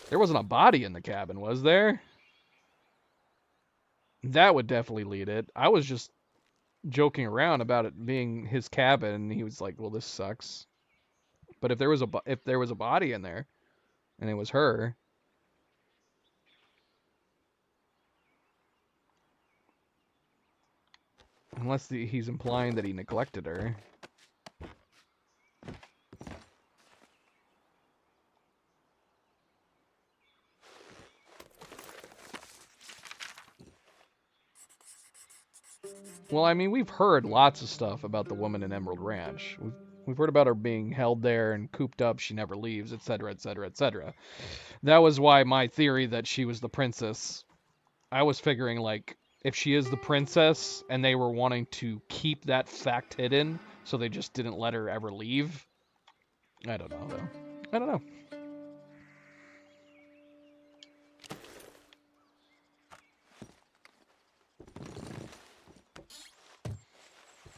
There wasn't a body in the cabin, was there? That would definitely lead it. I was just joking around about it being his cabin, and he was like, "Well, this sucks." But if there was a body in there, and it was her, unless he's implying that he neglected her. Well, I mean, we've heard lots of stuff about the woman in Emerald Ranch. We've heard about her being held there and cooped up, she never leaves, etc., etc., etc. That was why my theory that she was the princess. I was figuring, like, if she is the princess and they were wanting to keep that fact hidden, so they just didn't let her ever leave. I don't know, though. I don't know.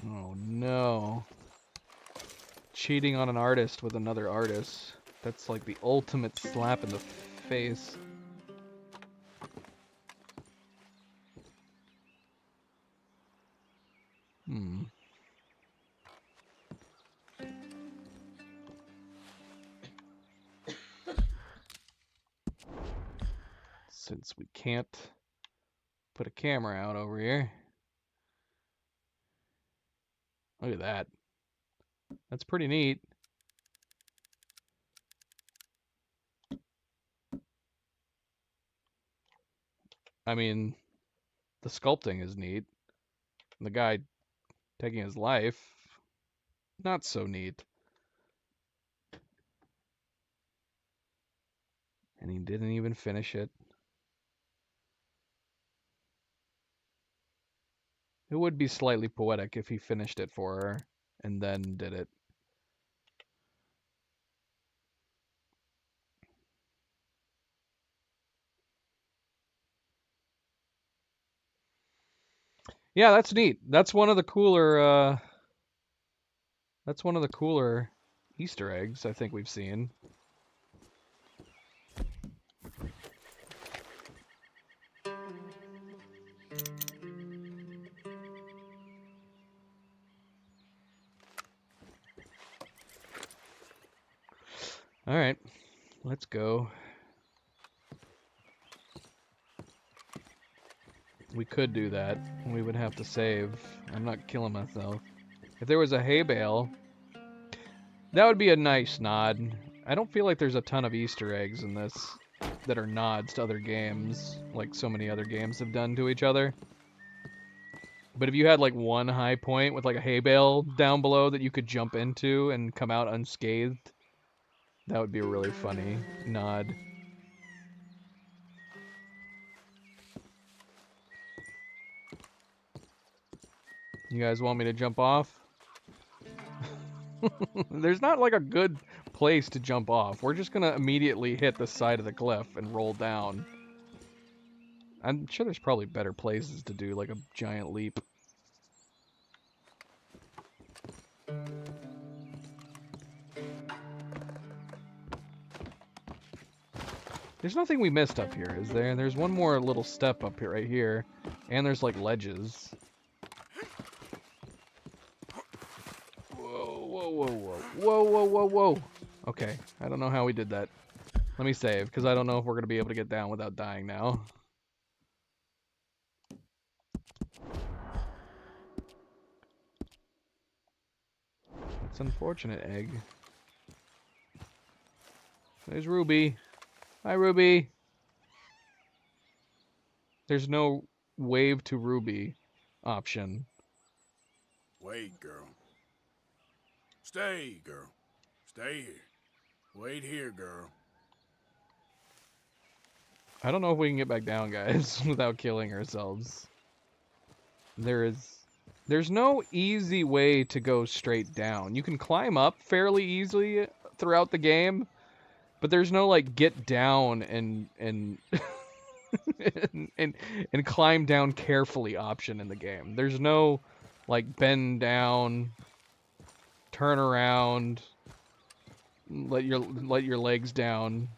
Oh no. Cheating on an artist with another artist. That's like the ultimate slap in the face. Since we can't put a camera out over here. Look at that. That's pretty neat. I mean, the sculpting is neat. The guy taking his life, not so neat. And he didn't even finish it. It would be slightly poetic if he finished it for her and then did it. Yeah, that's neat. That's one of the cooler Easter eggs I think we've seen. All right, let's go. We could do that. We would have to save. I'm not killing myself. If there was a hay bale, that would be a nice nod. I don't feel like there's a ton of Easter eggs in this that are nods to other games, like so many other games have done to each other. But if you had like one high point with like a hay bale down below that you could jump into and come out unscathed, that would be a really funny nod. You guys want me to jump off? There's not like a good place to jump off. We're just gonna immediately hit the side of the cliff and roll down. I'm sure there's probably better places to do like a giant leap. There's nothing we missed up here, is there? There's one more little step up here, right here. And there's like ledges. Whoa, whoa, whoa, whoa. Whoa, whoa, whoa, whoa. Okay, I don't know how we did that. Let me save, because I don't know if we're going to be able to get down without dying now. It's unfortunate, Egg. There's Ruby. Hi, Ruby. There's no wave to Ruby option. Wait, girl. Stay, girl. Stay here. Wait here, girl. I don't know if we can get back down, guys, without killing ourselves. There's no easy way to go straight down. You can climb up fairly easily throughout the game, but there's no like get down and and climb down carefully option in the game. There's no like bend down, turn around, let your legs down.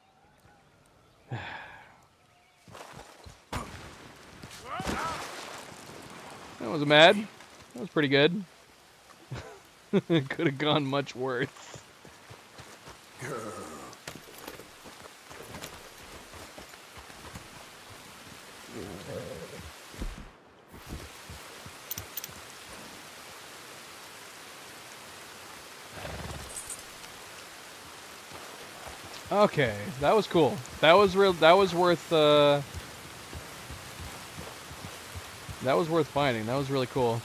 That wasn't bad. That was pretty good. It could have gone much worse. Okay, that was cool. That was real. That was worth. That was worth finding. That was really cool.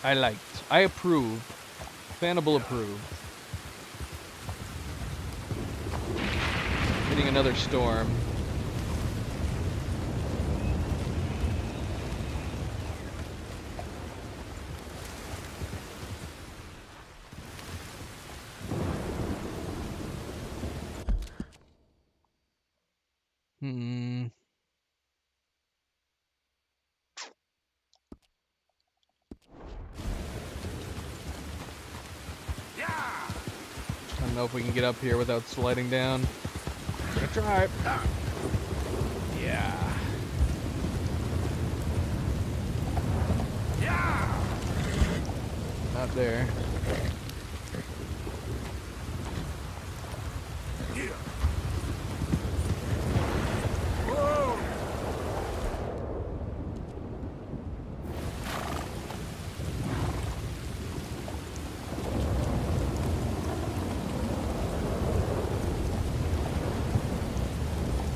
I liked. I approve. Fanable approved. Hitting another storm. I don't know if we can get up here without sliding down. Gonna try. Yeah. Not there.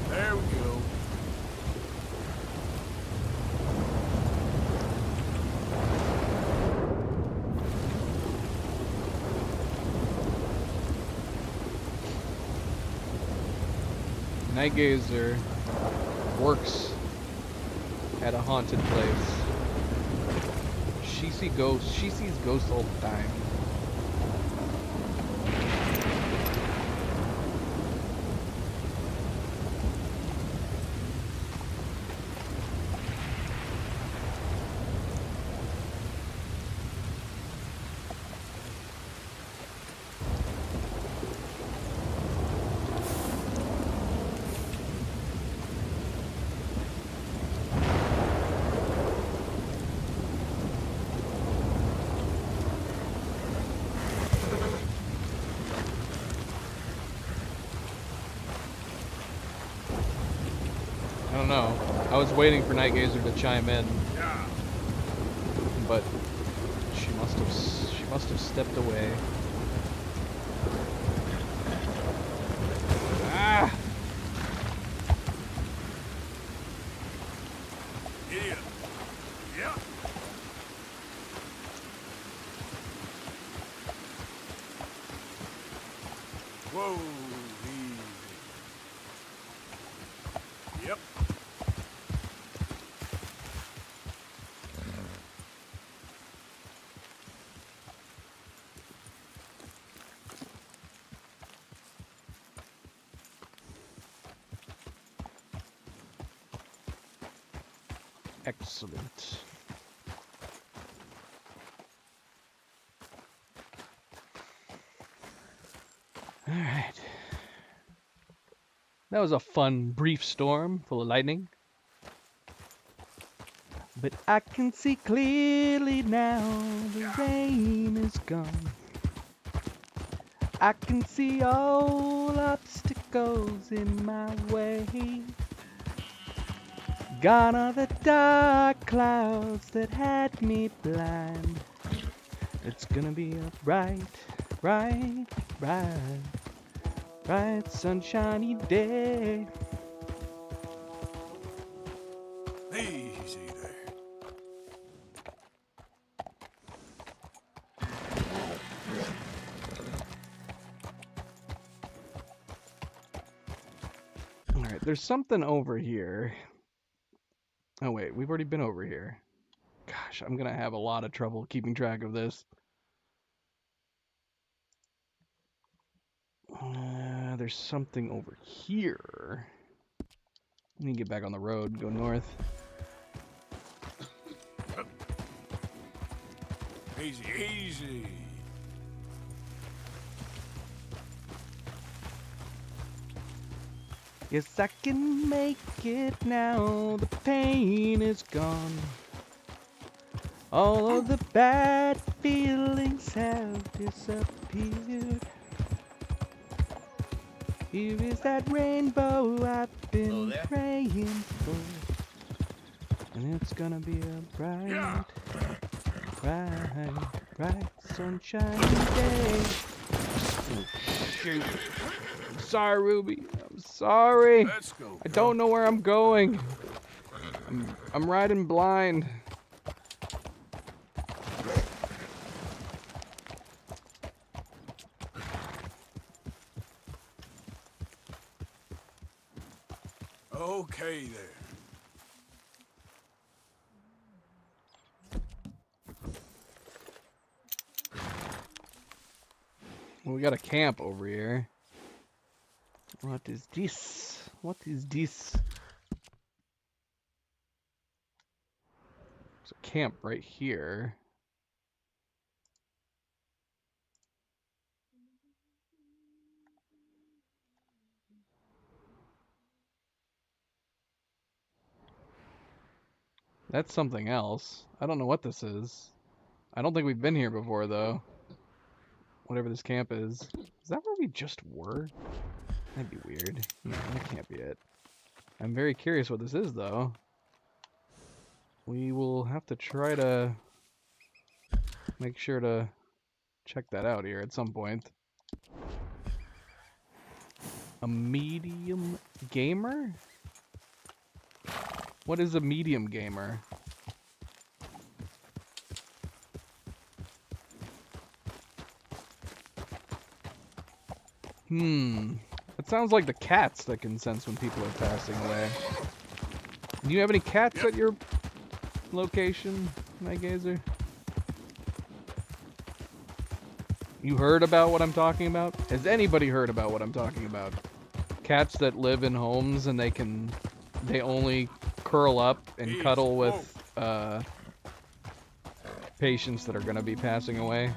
There we go. Night Gazer works at a haunted place. She sees ghosts all the time. I don't know. I was waiting for Night Gazer to chime in, but she must have stepped away. Ah! Yeah. Yeah. Whoa. Easy. Yep. Excellent. All right. That was a fun, brief storm full of lightning. But I can see clearly now the rain is gone. I can see all obstacles in my way. Gone are the dark clouds that had me blind. It's gonna be a bright, bright, bright, bright sunshiny day. Easy there. Alright, there's something over here. Oh wait, we've already been over here. Gosh, I'm gonna have a lot of trouble keeping track of this. There's something over here. Let me get back on the road and go north. Easy, easy. Yes, I can make it now. The pain is gone. All of the bad feelings have disappeared. Here is that rainbow I've been praying for. And it's gonna be a bright, bright, bright sunshiny day. Oh, shoot. I'm sorry, Ruby. I'm sorry. Let's go. I don't know where I'm going. I'm riding blind. Okay there. Well, we got a camp over here. What is this? What is this? There's a camp right here. That's something else. I don't know what this is. I don't think we've been here before, though. Whatever this camp is. Is that where we just were? That'd be weird. No, that can't be it. I'm very curious what this is, though. We will have to try to make sure to check that out here at some point. A medium gamer? What is a medium gamer? It sounds like the cats that can sense when people are passing away. Do you have any cats at your location, Night Gazer? You heard about what I'm talking about? Has anybody heard about what I'm talking about? Cats that live in homes and they only curl up and cuddle with patients that are gonna be passing away.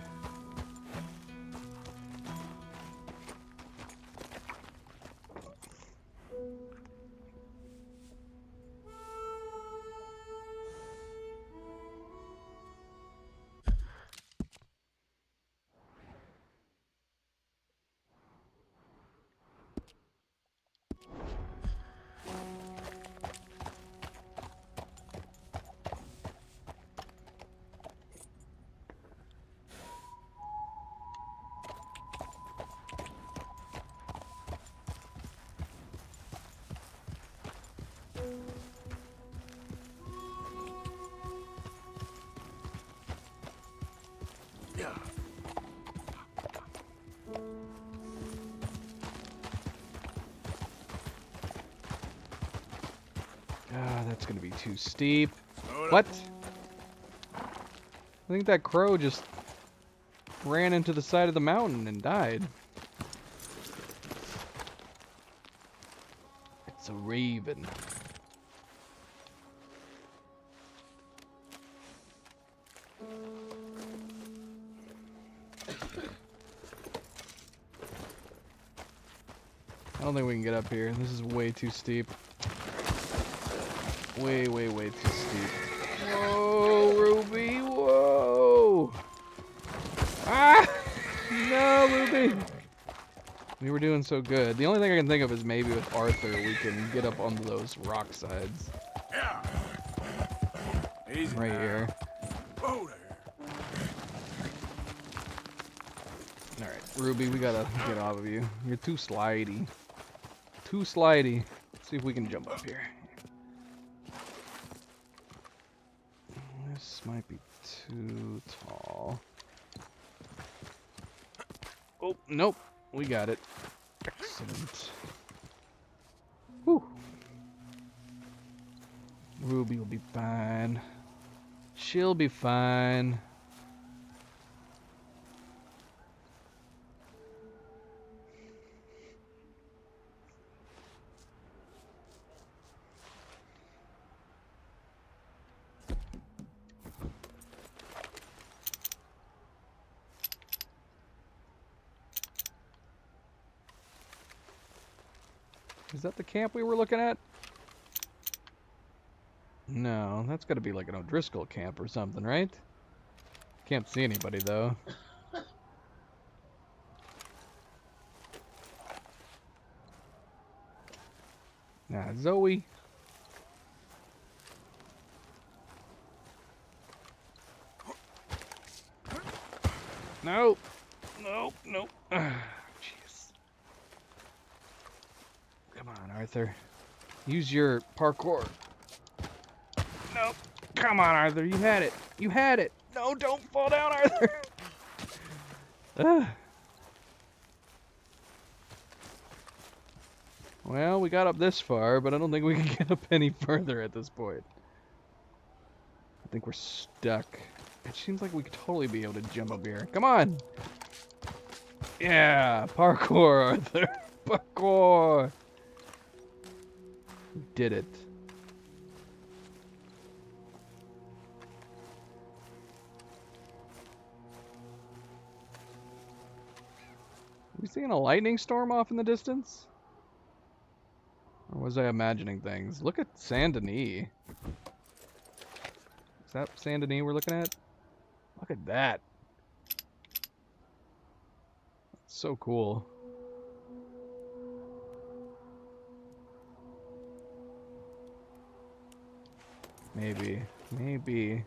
Ah, that's gonna be too steep. What? I think that crow just ran into the side of the mountain and died. It's a raven. I don't think we can get up here. This is way too steep. Way too steep. Whoa, Ruby, whoa! Ah! No, Ruby! We were doing so good. The only thing I can think of is maybe with Arthur we can get up onto those rock sides. Yeah. Easy right now. here. Whoa there. Alright, Ruby, we gotta get off of you. You're too slidey. Too slidey. Let's see if we can jump up here. This might be too tall. Oh, nope. We got it. Excellent. Whew. Ruby will be fine. She'll be fine. Is that the camp we were looking at? No, that's gotta be like an O'Driscoll camp or something, right? Can't see anybody though. Nah, Zoe. Nope. Nope. Nope. Jeez. Come on, Arthur. Use your parkour. Nope. Come on, Arthur. You had it. You had it. No, don't fall down, Arthur. Well, we got up this far, but I don't think we can get up any further at this point. I think we're stuck. It seems like we could totally be able to jump up here. Come on! Yeah! Parkour, Arthur! Parkour! We did it. Are we seeing a lightning storm off in the distance? Or was I imagining things? Look at Saint Denis. Is that Saint Denis we're looking at? Look at that. That's so cool. Maybe. Maybe.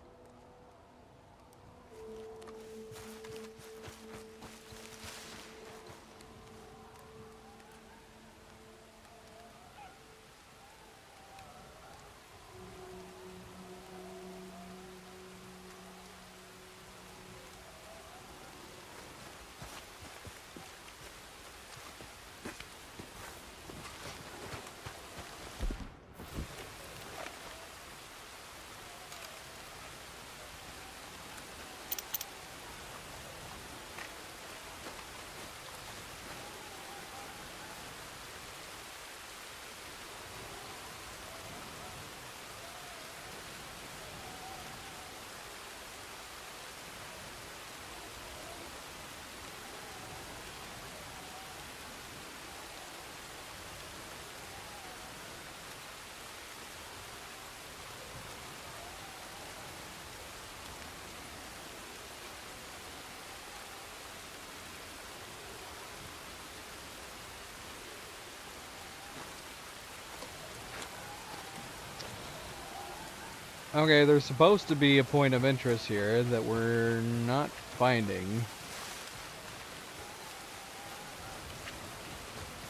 Okay, there's supposed to be a point of interest here that we're not finding.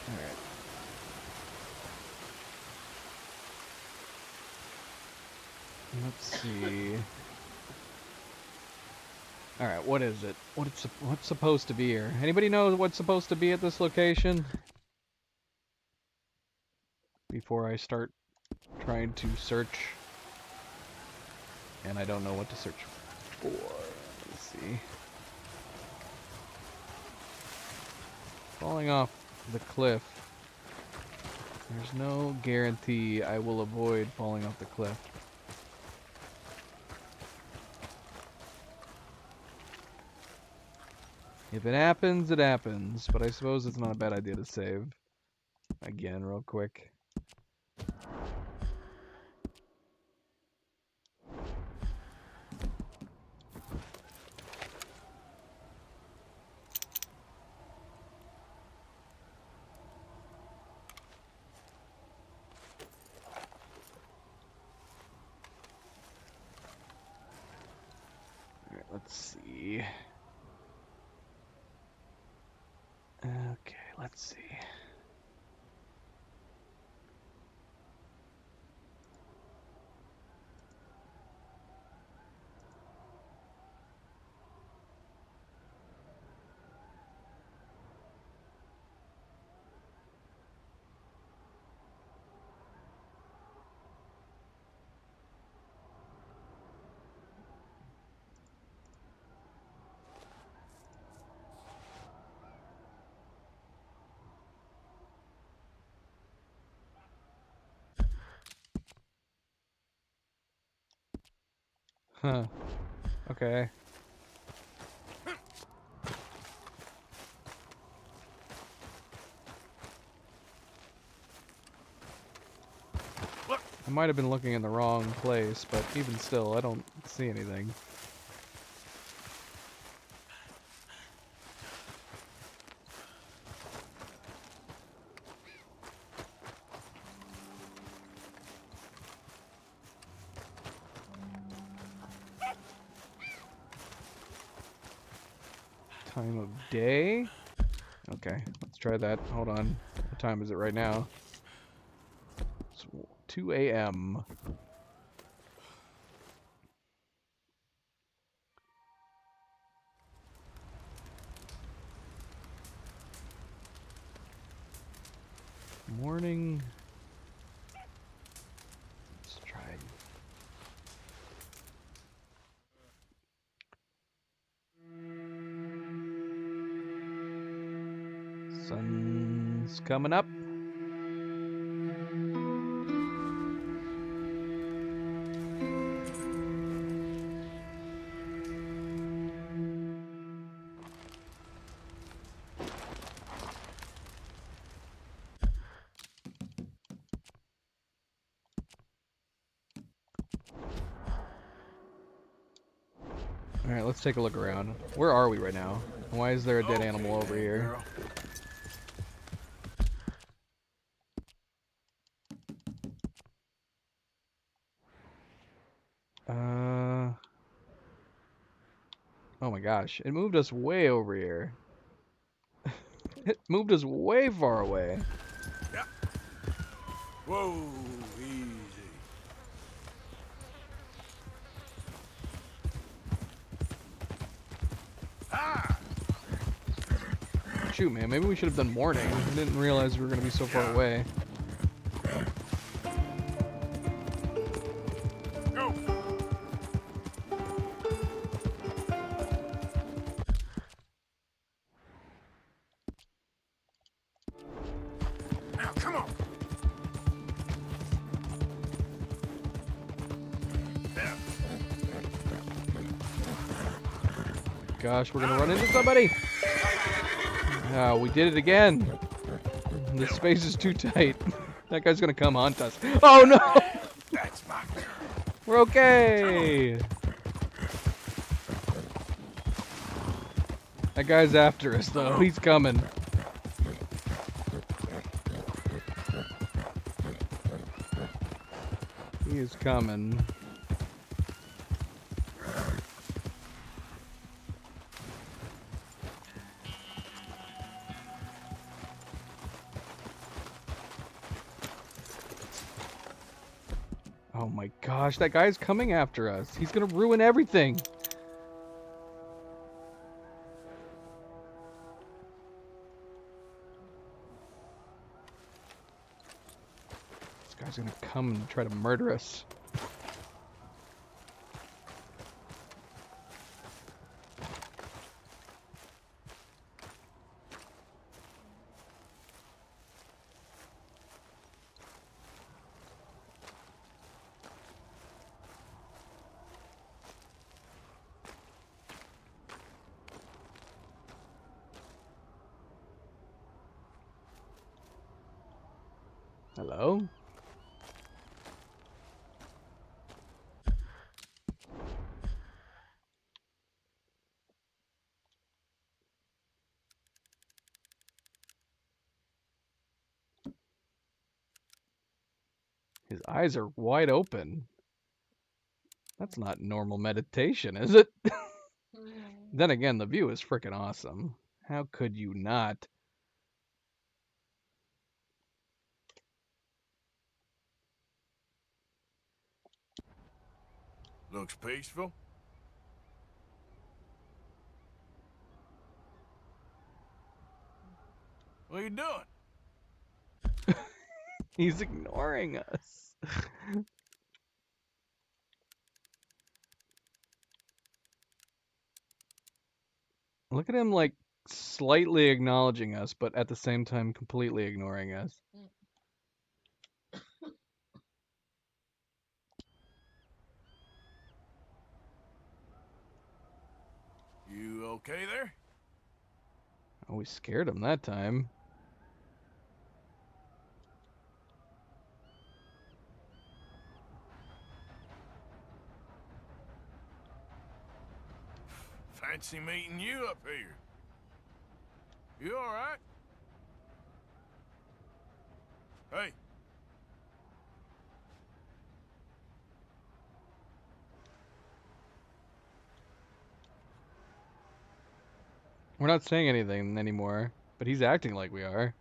Alright. Let's see. Alright, what is it? What's supposed to be here? Anybody know what's supposed to be at this location? Before I start trying to search. And I don't know what to search for. Let's see. Falling off the cliff. There's no guarantee I will avoid falling off the cliff. If it happens, it happens. But I suppose it's not a bad idea to save. again real quick. Alright, let's see. Okay, let's see. Huh. Okay. I might have been looking in the wrong place, but even still, I don't see anything. Time of day? Okay, let's try that. Hold on. What time is it right now? It's 2 a.m. Morning. Let's try. Sun's coming up. Alright, let's take a look around. Where are we right now? Why is there a dead animal over here? Oh my gosh, it moved us way over here. It moved us way far away. Yeah. Whoa, easy. Ah! Shoot, man, maybe we should have done morning. I didn't realize we were gonna be so far away. Go. Now, come on. There. Gosh, we're gonna run into somebody! Oh, we did it again! The space is too tight. That guy's gonna come hunt us. Oh no! That's my girl. We're okay! That guy's after us though, he's coming. He is coming. Oh my gosh, that guy's coming after us. He's gonna ruin everything. This guy's gonna come and try to murder us. Hello? His eyes are wide open. That's not normal meditation, is it? Then again, the view is freaking awesome. How could you not? Looks peaceful. What are you doing? He's ignoring us. Look at him, like, slightly acknowledging us, but at the same time completely ignoring us. You okay there? Oh, we scared him that time. Fancy meeting you up here. You all right? Hey. We're not saying anything anymore, but he's acting like we are.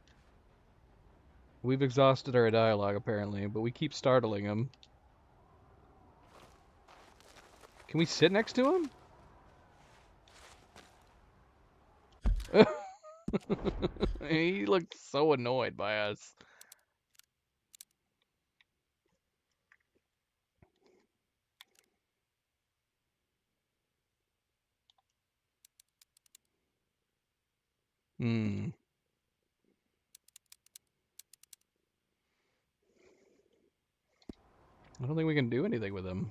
We've exhausted our dialogue, apparently, but we keep startling him. Can we sit next to him? He looked so annoyed by us. Hmm. I don't think we can do anything with him.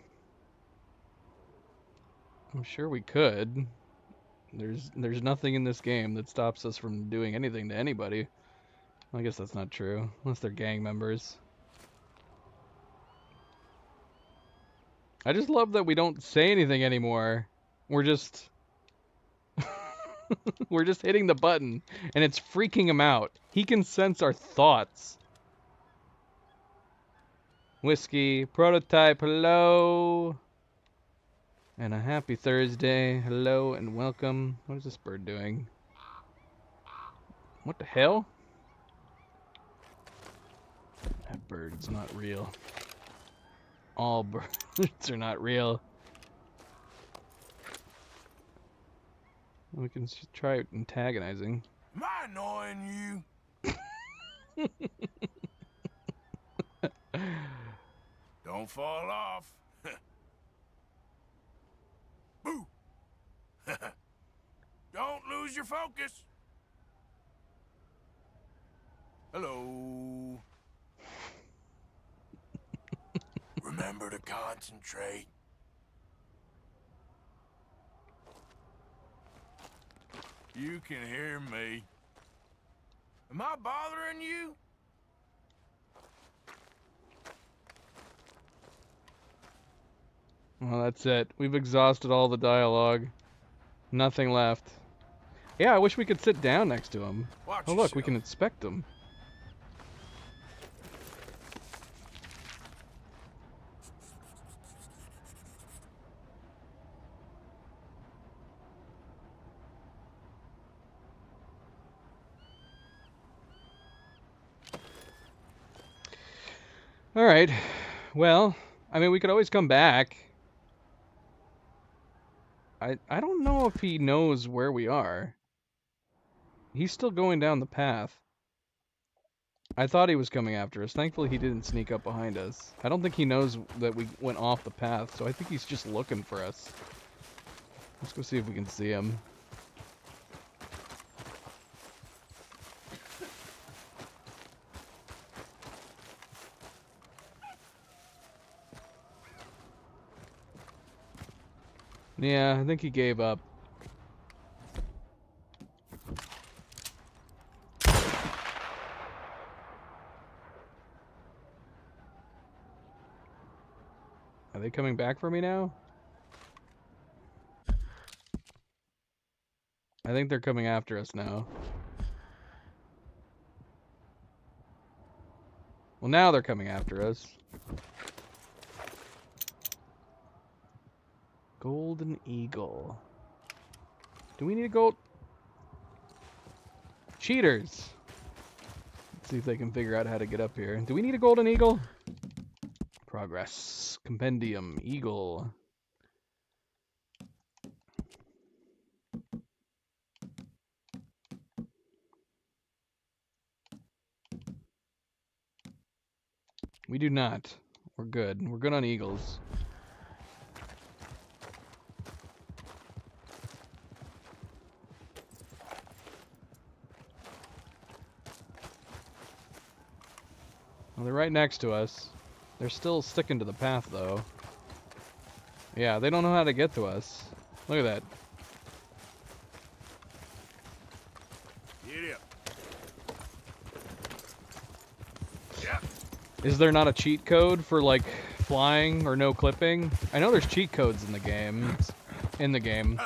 I'm sure we could. There's nothing in this game that stops us from doing anything to anybody. I guess that's not true, unless they're gang members. I just love that we don't say anything anymore. We're just we're just hitting the button and it's freaking him out. He can sense our thoughts. Whiskey, prototype, hello. And a happy Thursday. Hello and welcome. What is this bird doing? What the hell? That bird's not real. All birds are not real. We can try antagonizing. Am I annoying you? Don't fall off. Boo! Don't lose your focus. Hello. Remember to concentrate. You can hear me. Am I bothering you? Well, that's it. We've exhausted all the dialogue. Nothing left. Yeah, I wish we could sit down next to him. Watch Oh, look, we yourself. can inspect him. All right. Well, I mean, we could always come back. I don't know if he knows where we are. He's still going down the path. I thought he was coming after us. Thankfully, he didn't sneak up behind us. I don't think he knows that we went off the path, so I think he's just looking for us. Let's go see if we can see him. Yeah, I think he gave up. Are they coming back for me now? I think they're coming after us now. Well, now they're coming after us. Golden Eagle. Do we need a gold? Cheaters! Let's see if they can figure out how to get up here. Do we need a Golden Eagle? Progress. Compendium. Eagle. We do not. We're good. We're good on eagles. Well, they're right next to us. They're still sticking to the path, though. Yeah, they don't know how to get to us. Look at that. Get up. Is there not a cheat code for, like, flying or no clipping? I know there's cheat codes in the game.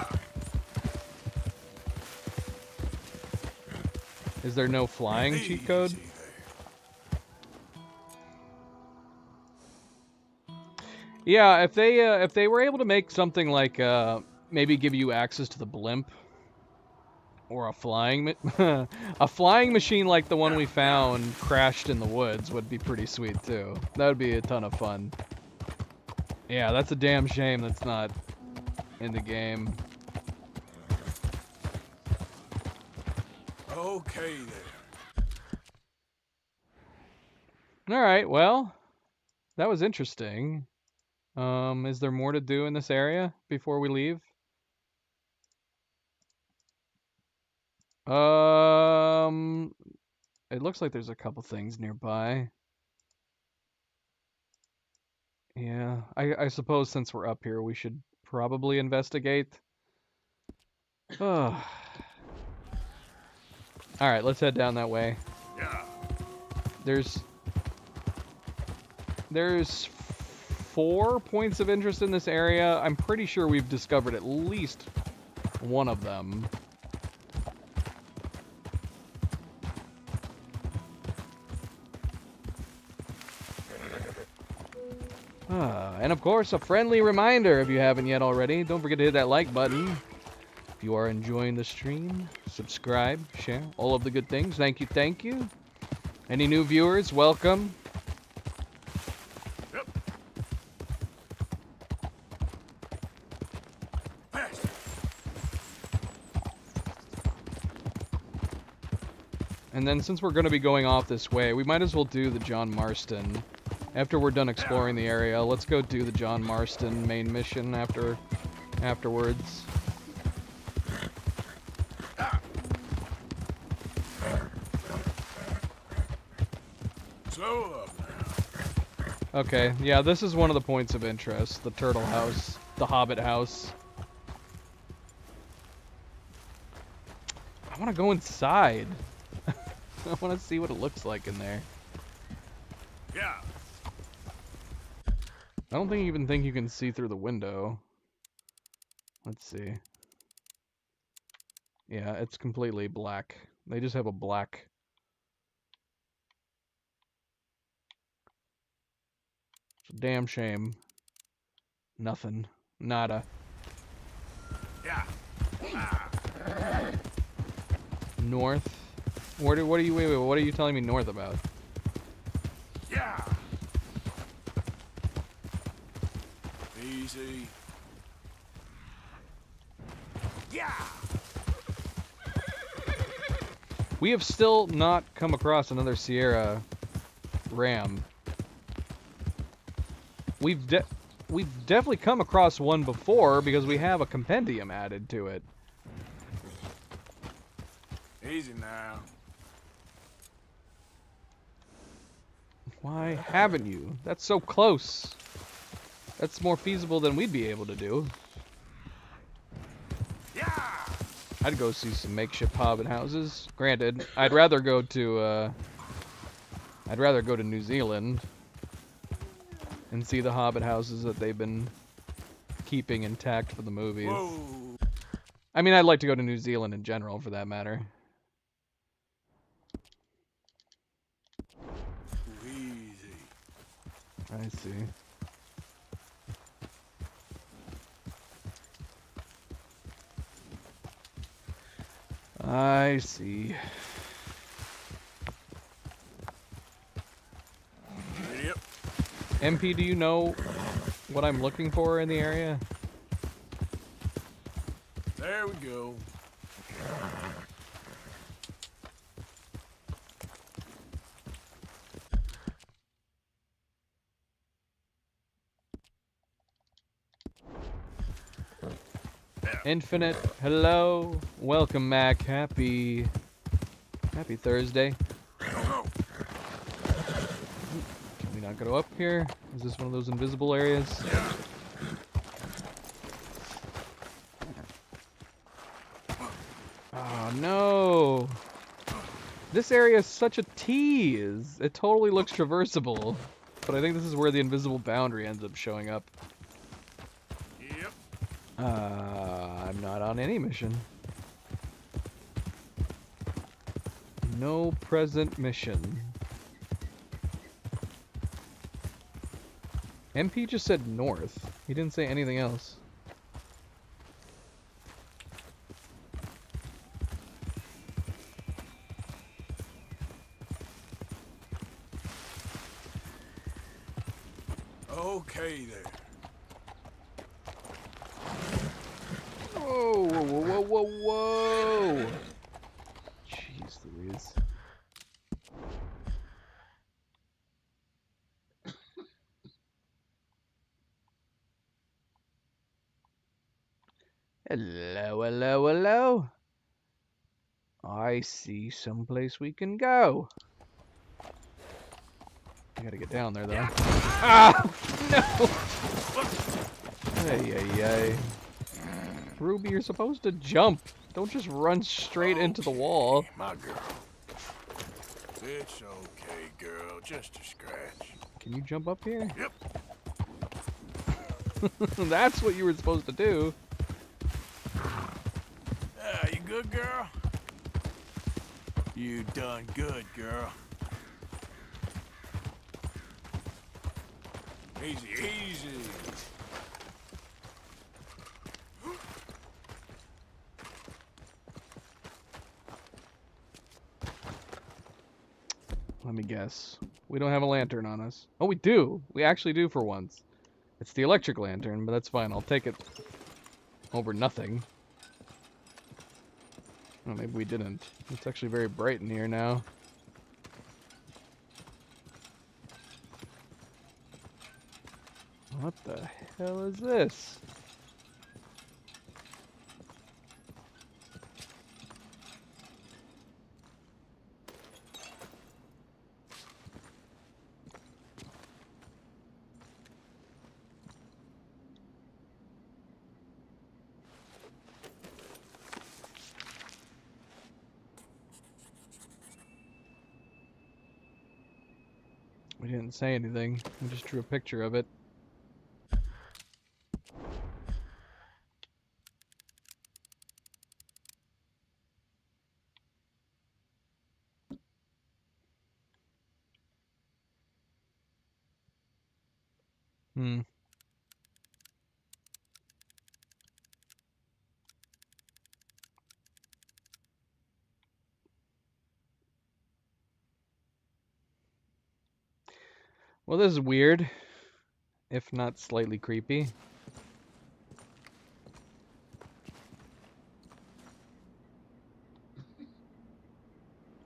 Is there no flying cheat code? Yeah, if they were able to make something like maybe give you access to the blimp or a flying a flying machine like the one we found crashed in the woods would be pretty sweet too. That would be a ton of fun. Yeah, that's a damn shame that's not in the game. Okay then. All right, well, that was interesting. Is there more to do in this area before we leave? It looks like there's a couple things nearby. Yeah, I suppose since we're up here, we should probably investigate. Oh. All right, let's head down that way. Yeah. There's 4 points of interest in this area. I'm pretty sure we've discovered at least one of them. And of course, a friendly reminder, if you haven't yet already, don't forget to hit that like button. If you are enjoying the stream, subscribe, share, all of the good things. Thank you, thank you. Any new viewers, welcome. And then since we're going to be going off this way, we might as well do the John Marston. After we're done exploring the area, let's go do the John Marston main mission afterwards. So Okay, yeah, this is one of the points of interest. The turtle house. The hobbit house. I want to go inside. I want to see what it looks like in there. Yeah. I don't even think you can see through the window. Let's see. Yeah, it's completely black. They just have a black... It's a damn shame. Nothing. Nada. Yeah. North? What are you telling me north about? Yeah. Easy. Yeah. We have still not come across another Sierra Ram. We've definitely come across one before because we have a compendium added to it. Easy now. Why haven't you? That's so close. That's more feasible than we'd be able to do. Yeah. I'd go see some makeshift hobbit houses. Granted, I'd rather go to New Zealand. and see the Hobbit houses that they've been keeping intact for the movies. Whoa. I mean, I'd like to go to New Zealand in general, for that matter. Easy. I see. I see. Yep. MP, do you know what I'm looking for in the area? There we go. Infinite, hello, welcome Mac, happy Thursday. Can we not go up here? Is this one of those invisible areas? Oh no! This area is such a tease. It totally looks traversable, but I think this is where the invisible boundary ends up showing up. Yep. I'm not on any mission. No present mission. MP just said north. He didn't say anything else. Okay there. Whoa, whoa, whoa, whoa, whoa! Jeez Louise. Hello, hello, hello. I see someplace we can go. I gotta get down there, though. Ah! No! Ay, ay, ay. Ruby, you're supposed to jump. Don't just run straight into the wall. My girl. It's okay, girl. Just a scratch. Can you jump up here? Yep. That's what you were supposed to do. You good, girl? You done good, girl. Easy, easy. Let me guess. We don't have a lantern on us. Oh, we do. We actually do for once. It's the electric lantern, but that's fine. I'll take it over nothing. Oh, maybe we didn't. It's actually very bright in here now. What the hell is this? We didn't say anything. We just drew a picture of it. Hmm. Well, this is weird, if not slightly creepy.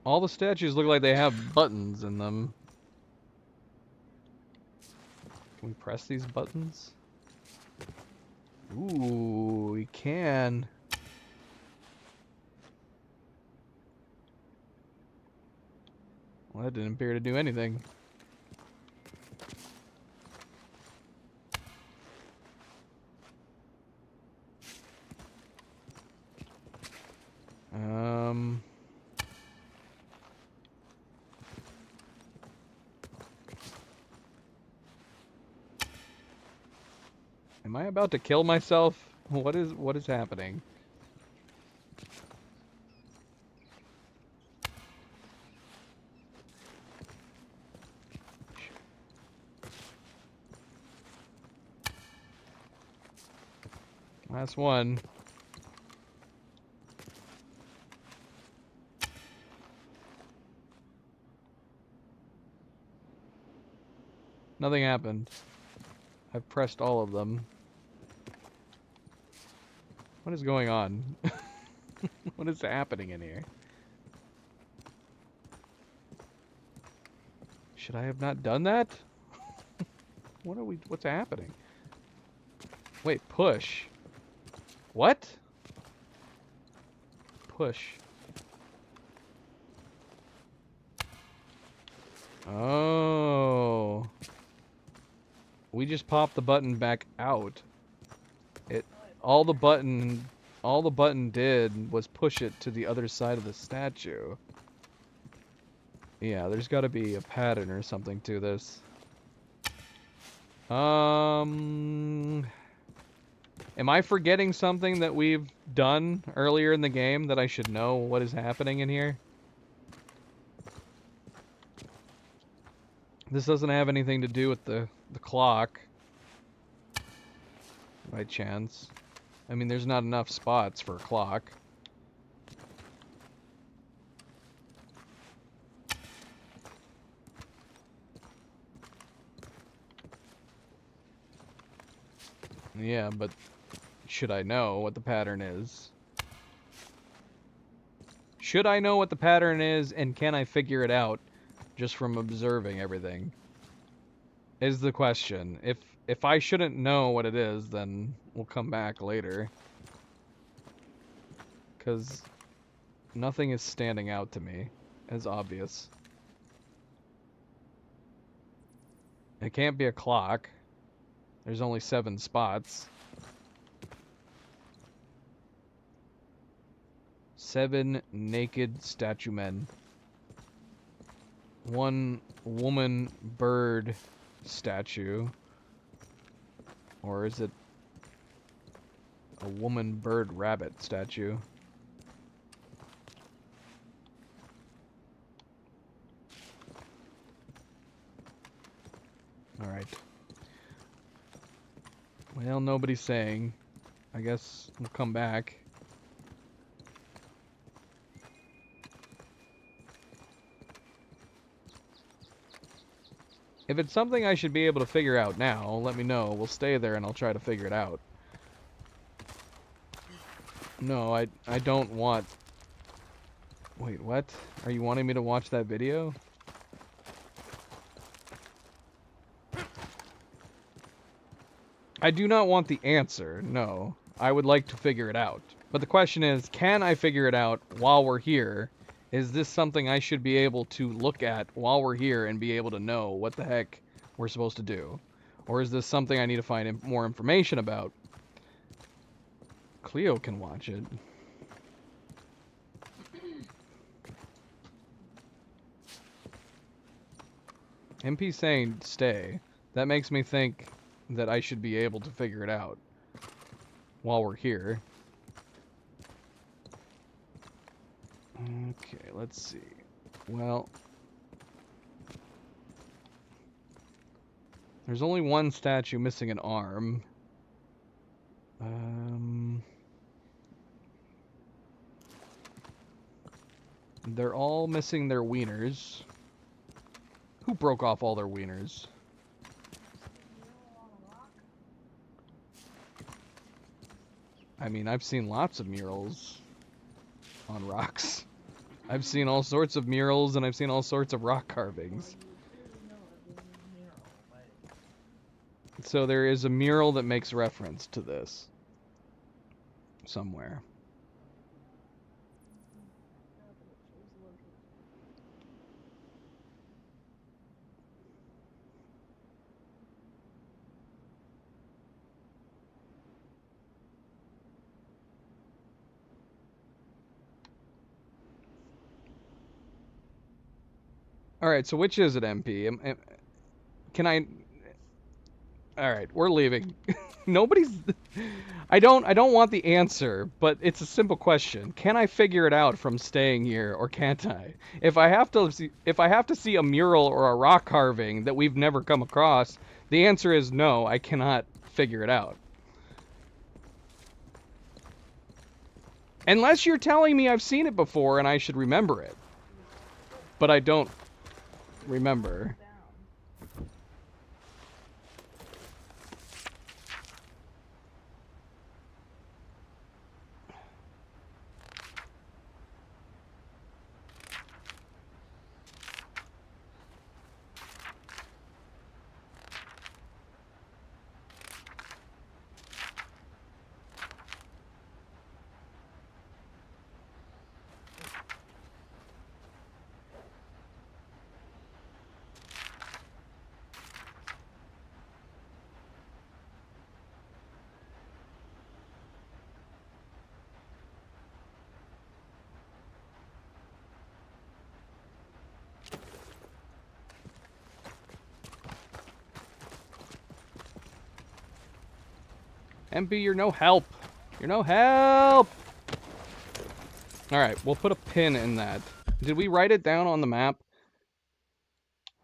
All the statues look like they have buttons in them. Can we press these buttons? Ooh, we can. Well, that didn't appear to do anything. Am I about to kill myself? What is happening? Last one. Nothing happened. I've pressed all of them. What is going on? What is happening in here? Should I have not done that? What's happening? Wait, push. What? Push. Oh. We just popped the button back out. All the button did was push it to the other side of the statue. Yeah, there's got to be a pattern or something to this. Am I forgetting something that we've done earlier in the game that I should know what is happening in here? This doesn't have anything to do with the clock. By chance. I mean, there's not enough spots for a clock. Yeah, but should I know what the pattern is? Should I know what the pattern is, and can I figure it out just from observing everything? Is the question. If I shouldn't know what it is, then we'll come back later. 'Cause nothing is standing out to me as obvious. It can't be a clock. There's only 7 spots. 7 naked statue men. 1 woman bird statue. Or is it a woman bird rabbit statue? Alright. Well, nobody's saying. I guess we'll come back. If it's something I should be able to figure out now, let me know. We'll stay there and I'll try to figure it out. No, I don't want... Wait, what? Are you wanting me to watch that video? I do not want the answer, no. I would like to figure it out. But the question is, can I figure it out while we're here? Is this something I should be able to look at while we're here and be able to know what the heck we're supposed to do? Or is this something I need to find more information about? Cleo can watch it. MP saying stay. That makes me think that I should be able to figure it out while we're here. Okay, let's see. Well, there's only one statue missing an arm. They're all missing their wieners. Who broke off all their wieners? I mean, I've seen lots of murals on rocks. I've seen all sorts of murals and I've seen all sorts of rock carvings. So there is a mural that makes reference to this somewhere. All right, so which is it, MP? Can I... All right, we're leaving. Nobody's. I don't want the answer, but it's a simple question. Can I figure it out from staying here, or can't I? If I have to see a mural or a rock carving that we've never come across, the answer is no. I cannot figure it out. Unless you're telling me I've seen it before and I should remember it. But I don't remember. MP, you're no help. You're no help! Alright, we'll put a pin in that. Did we write it down on the map?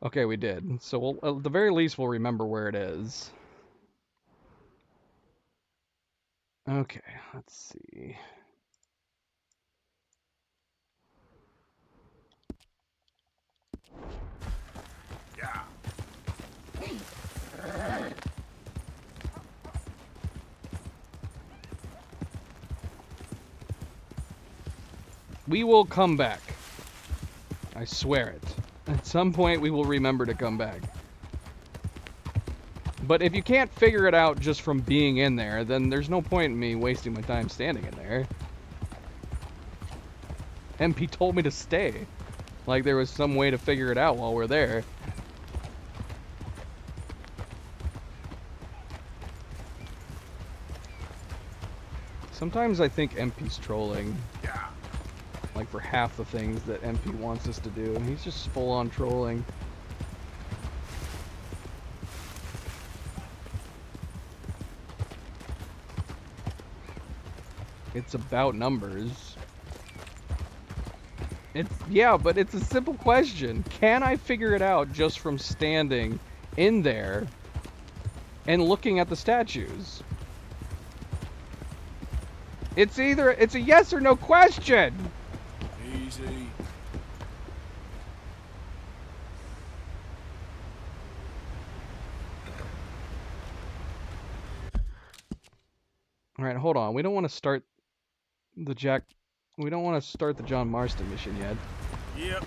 Okay, we did. So we'll, at the very least, we'll remember where it is. Okay, let's see. Yeah. We will come back. I swear it. At some point, we will remember to come back. But if you can't figure it out just from being in there, then there's no point in me wasting my time standing in there. MP told me to stay. Like there was some way to figure it out while we're there. Sometimes I think MP's trolling. Like for half the things that MP wants us to do, and he's just full on trolling. It's about numbers. Yeah, but it's a simple question. Can I figure it out just from standing in there and looking at the statues? It's a yes or no question. Easy. All right, hold on. We don't want to start the John Marston mission yet. Yep.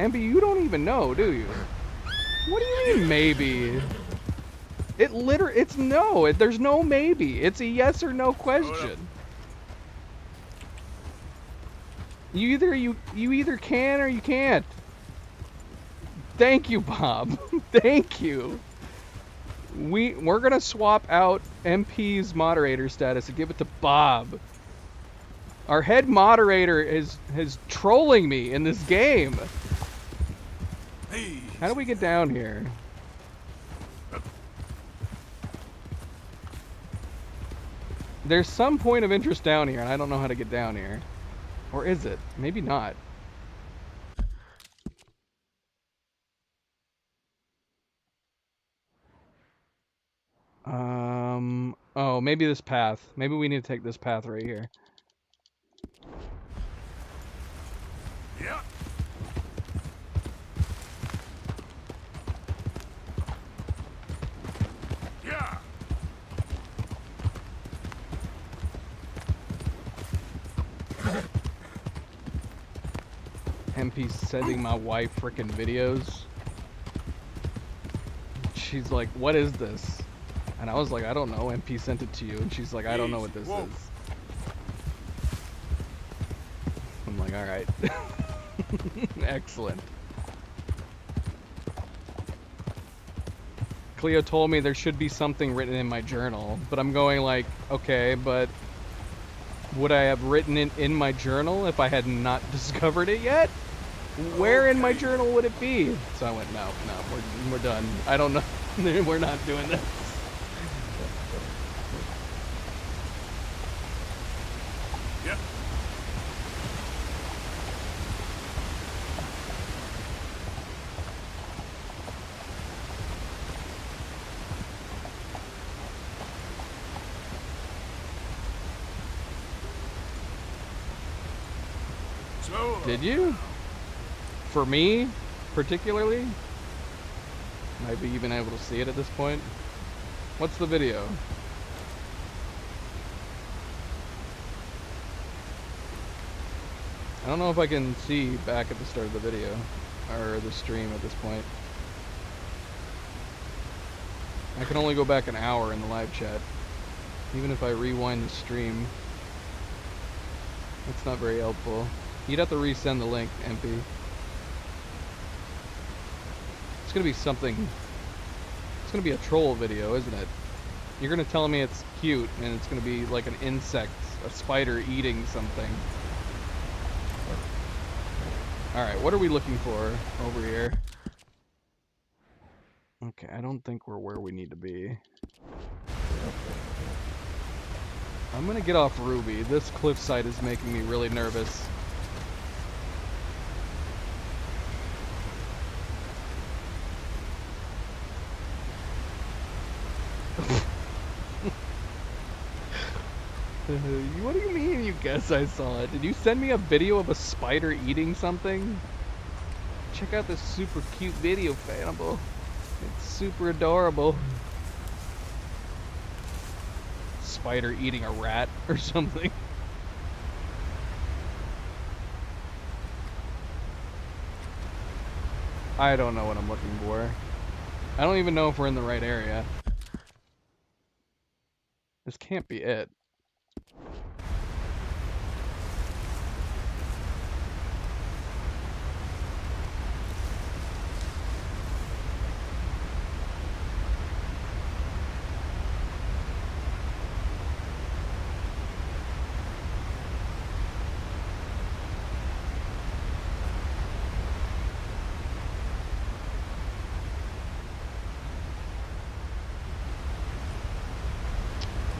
Amber, you don't even know, do you? What do you mean maybe? It's no. There's no maybe. It's a yes or no question. You either can or you can't. Thank you, Bob. Thank you. We're gonna swap out MP's moderator status and give it to Bob. Our head moderator is trolling me in this game. How do we get down here? There's some point of interest down here, and I don't know how to get down here. Or is it? Maybe not. Oh, maybe this path. Maybe we need to take this path right here. Yeah. Yeah. MP's sending my wife frickin' videos. She's like, what is this? And I was like, I don't know. MP sent it to you. And she's like, I don't know what this is. I'm like, alright. Excellent. Cleo told me there should be something written in my journal. But I'm going like, okay, but would I have written it in my journal if I had not discovered it yet? Where in my journal would it be? So I went, no, we're done. I don't know. We're not doing this. Yep. So, Did you? For me, particularly? Might be even able to see it at this point. What's the video? I don't know if I can see back at the start of the video, or the stream at this point. I can only go back an hour in the live chat. Even if I rewind the stream, that's not very helpful. You'd have to resend the link, MP. It's gonna be something. It's gonna be a troll video, isn't it? You're gonna tell me it's cute, and it's gonna be like an insect, a spider eating something. Alright, what are we looking for over here? Okay, I don't think we're where we need to be. I'm gonna get off Ruby. This cliffside is making me really nervous. What do you mean you guess I saw it? Did you send me a video of a spider eating something? Check out this super cute video, Fannibal. It's super adorable. Spider eating a rat or something. I don't know what I'm looking for. I don't even know if we're in the right area. This can't be it.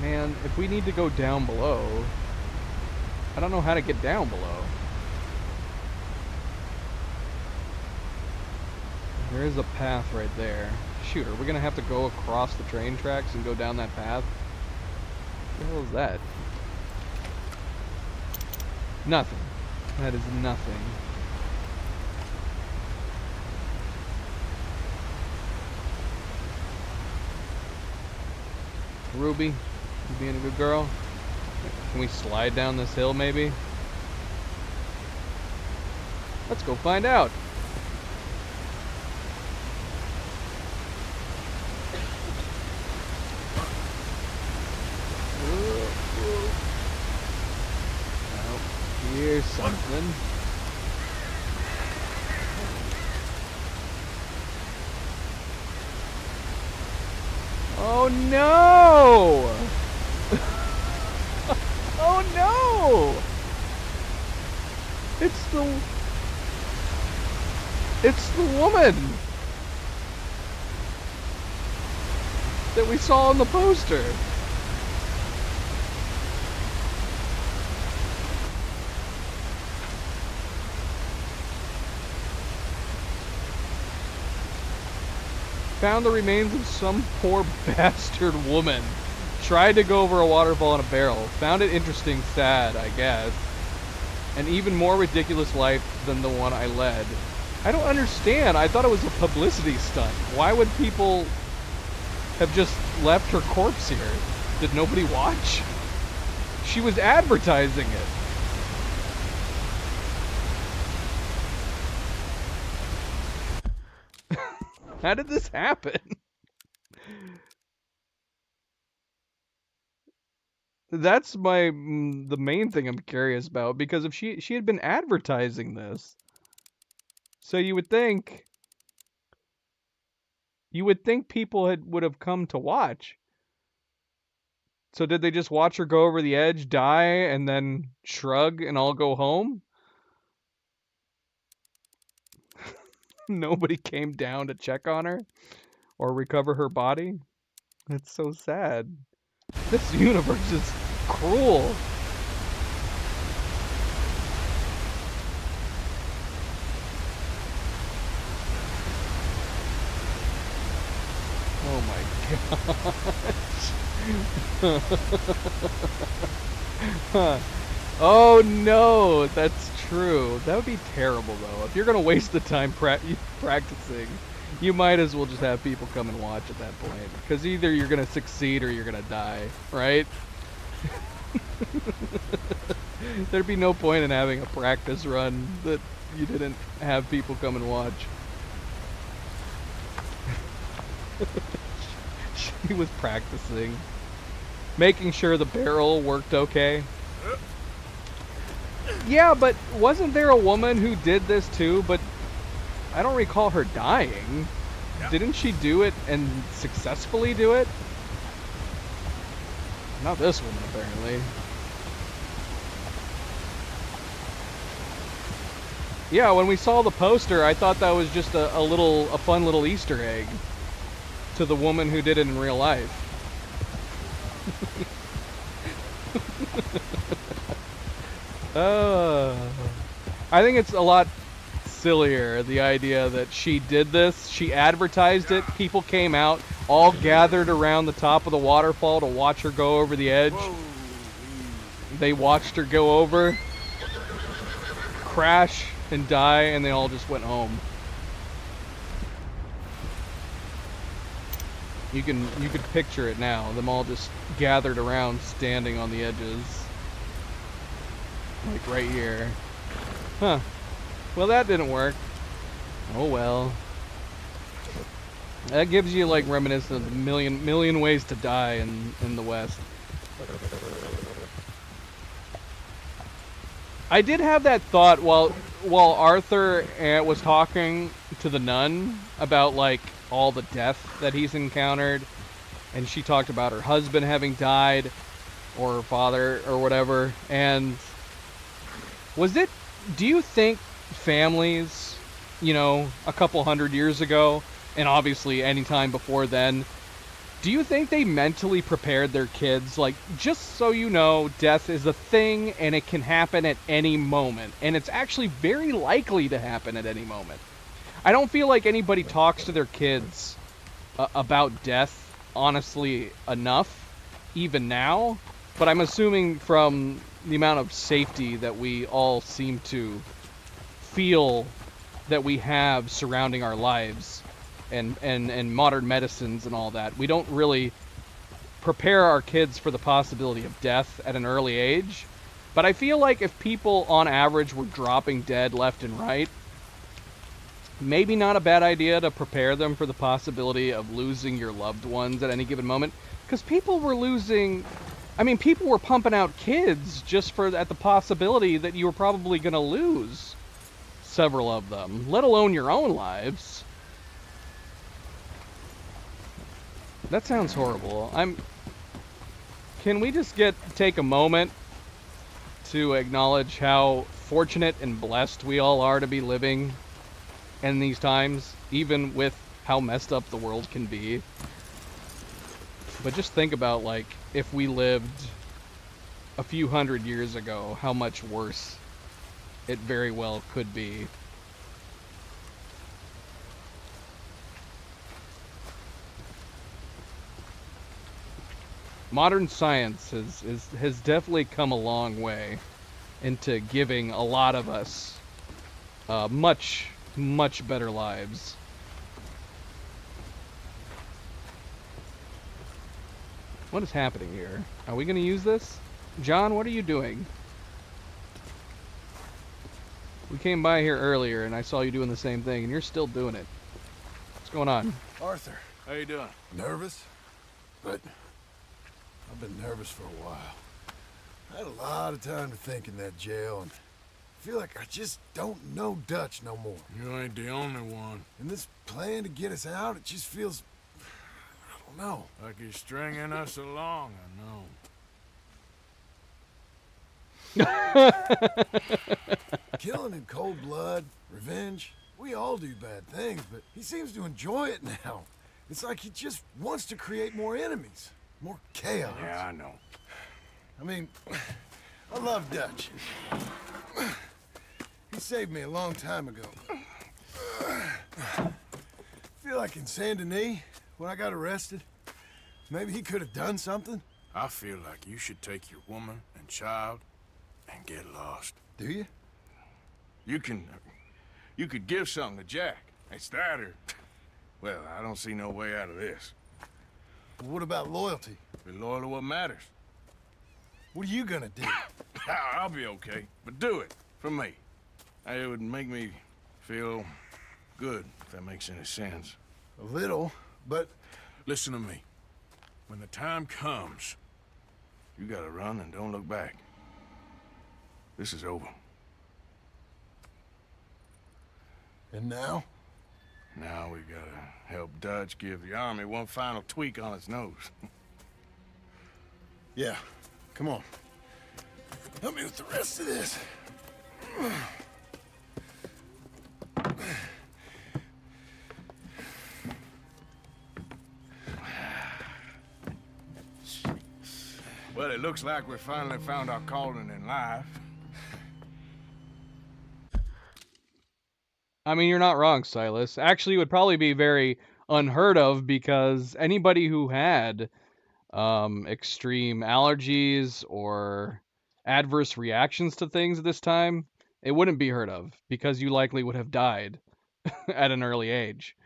Man, if we need to go down below, I don't know how to get down below. There is a path right there. Shoot, are we gonna have to go across the train tracks and go down that path? What the hell is that? Nothing. That is nothing. Ruby, you being a good girl? Can we slide down this hill, maybe? Let's go find out. Oh, here's something. Oh no! Oh no! It's the woman that we saw on the poster. Found the remains of some poor bastard woman. Tried to go over a waterfall in a barrel. Found it interesting, sad, I guess. An even more ridiculous life than the one I led. I don't understand. I thought it was a publicity stunt. Why would people have just left her corpse here? Did nobody watch? She was advertising it. How did this happen? That's the main thing I'm curious about, because if she had been advertising this, so you would think people would have come to watch. So did they just watch her go over the edge, die, and then shrug and all go home? Nobody came down to check on her? or recover her body. It's so sad. This universe is cruel. Oh my gosh. Oh no, that's true. That would be terrible though. If you're gonna waste the time practicing, you might as well just have people come and watch at that point. Because either you're gonna succeed or you're gonna die, right? There'd be no point in having a practice run that you didn't have people come and watch. She was practicing, making sure the barrel worked okay. Yeah, but wasn't there a woman who did this too? But I don't recall her dying. Didn't she do it and successfully do it? Not this woman, apparently. Yeah, when we saw the poster, I thought that was just a fun little Easter egg to the woman who did it in real life. I think it's a lot sillier, the idea that she did this, she advertised it, people came out, all gathered around the top of the waterfall to watch her go over the edge. They watched her go over, crash, and die, and they all just went home. You could picture it now, them all just gathered around, standing on the edges. Like right here. Huh. Well, that didn't work. Oh well. That gives you like reminiscent of the million ways to die in the West. I did have that thought while Arthur was talking to the nun about like all the death that he's encountered, and she talked about her husband having died, or her father, or whatever, and do you think families, you know, a couple hundred years ago, and obviously any time before then, do you think they mentally prepared their kids, like, just so you know, death is a thing and it can happen at any moment, and it's actually very likely to happen at any moment? I don't feel like anybody talks to their kids about death, honestly, enough, even now, but I'm assuming from the amount of safety that we all seem to feel that we have surrounding our lives and modern medicines and all that, we don't really prepare our kids for the possibility of death at an early age. But I feel like if people on average were dropping dead left and right, maybe not a bad idea to prepare them for the possibility of losing your loved ones at any given moment, because people were people were pumping out kids just at the possibility that you were probably going to lose several of them, let alone your own lives. That sounds horrible. Can we just take a moment to acknowledge how fortunate and blessed we all are to be living in these times, even with how messed up the world can be? But just think about, like, if we lived a few hundred years ago, how much worse it very well could be. Modern science has definitely come a long way into giving a lot of us much better lives. What is happening here? Are we going to use this? John, what are you doing? We came by here earlier and I saw you doing the same thing, and you're still doing it. What's going on? Arthur. How you doing? Nervous? But I've been nervous for a while. I had a lot of time to think in that jail, and I feel like I just don't know Dutch no more. You ain't the only one. And this plan to get us out, it just feels... I don't know. Like he's stringing us along, I know. Killing in cold blood, revenge, we all do bad things, but he seems to enjoy it now. It's like he just wants to create more enemies, more chaos. Yeah, I know. I mean, I love Dutch. He saved me a long time ago. Feel like in Saint Denis, when I got arrested, maybe he could have done something. I feel like you should take your woman and child and get lost. Do you? You could give something to Jack. It's that or... Well, I don't see no way out of this. What about loyalty? Be loyal to what matters. What are you gonna do? I'll be okay, but do it for me. It would make me feel good, if that makes any sense. A little, but... Listen to me. When the time comes, you gotta run and don't look back. This is over. And now? Now we gotta help Dutch give the army one final tweak on its nose. Yeah, come on. Help me with the rest of this. Well, it looks like we finally found our calling in life. I mean, you're not wrong, Silas. Actually, it would probably be very unheard of because anybody who had extreme allergies or adverse reactions to things at this time, it wouldn't be heard of because you likely would have died at an early age.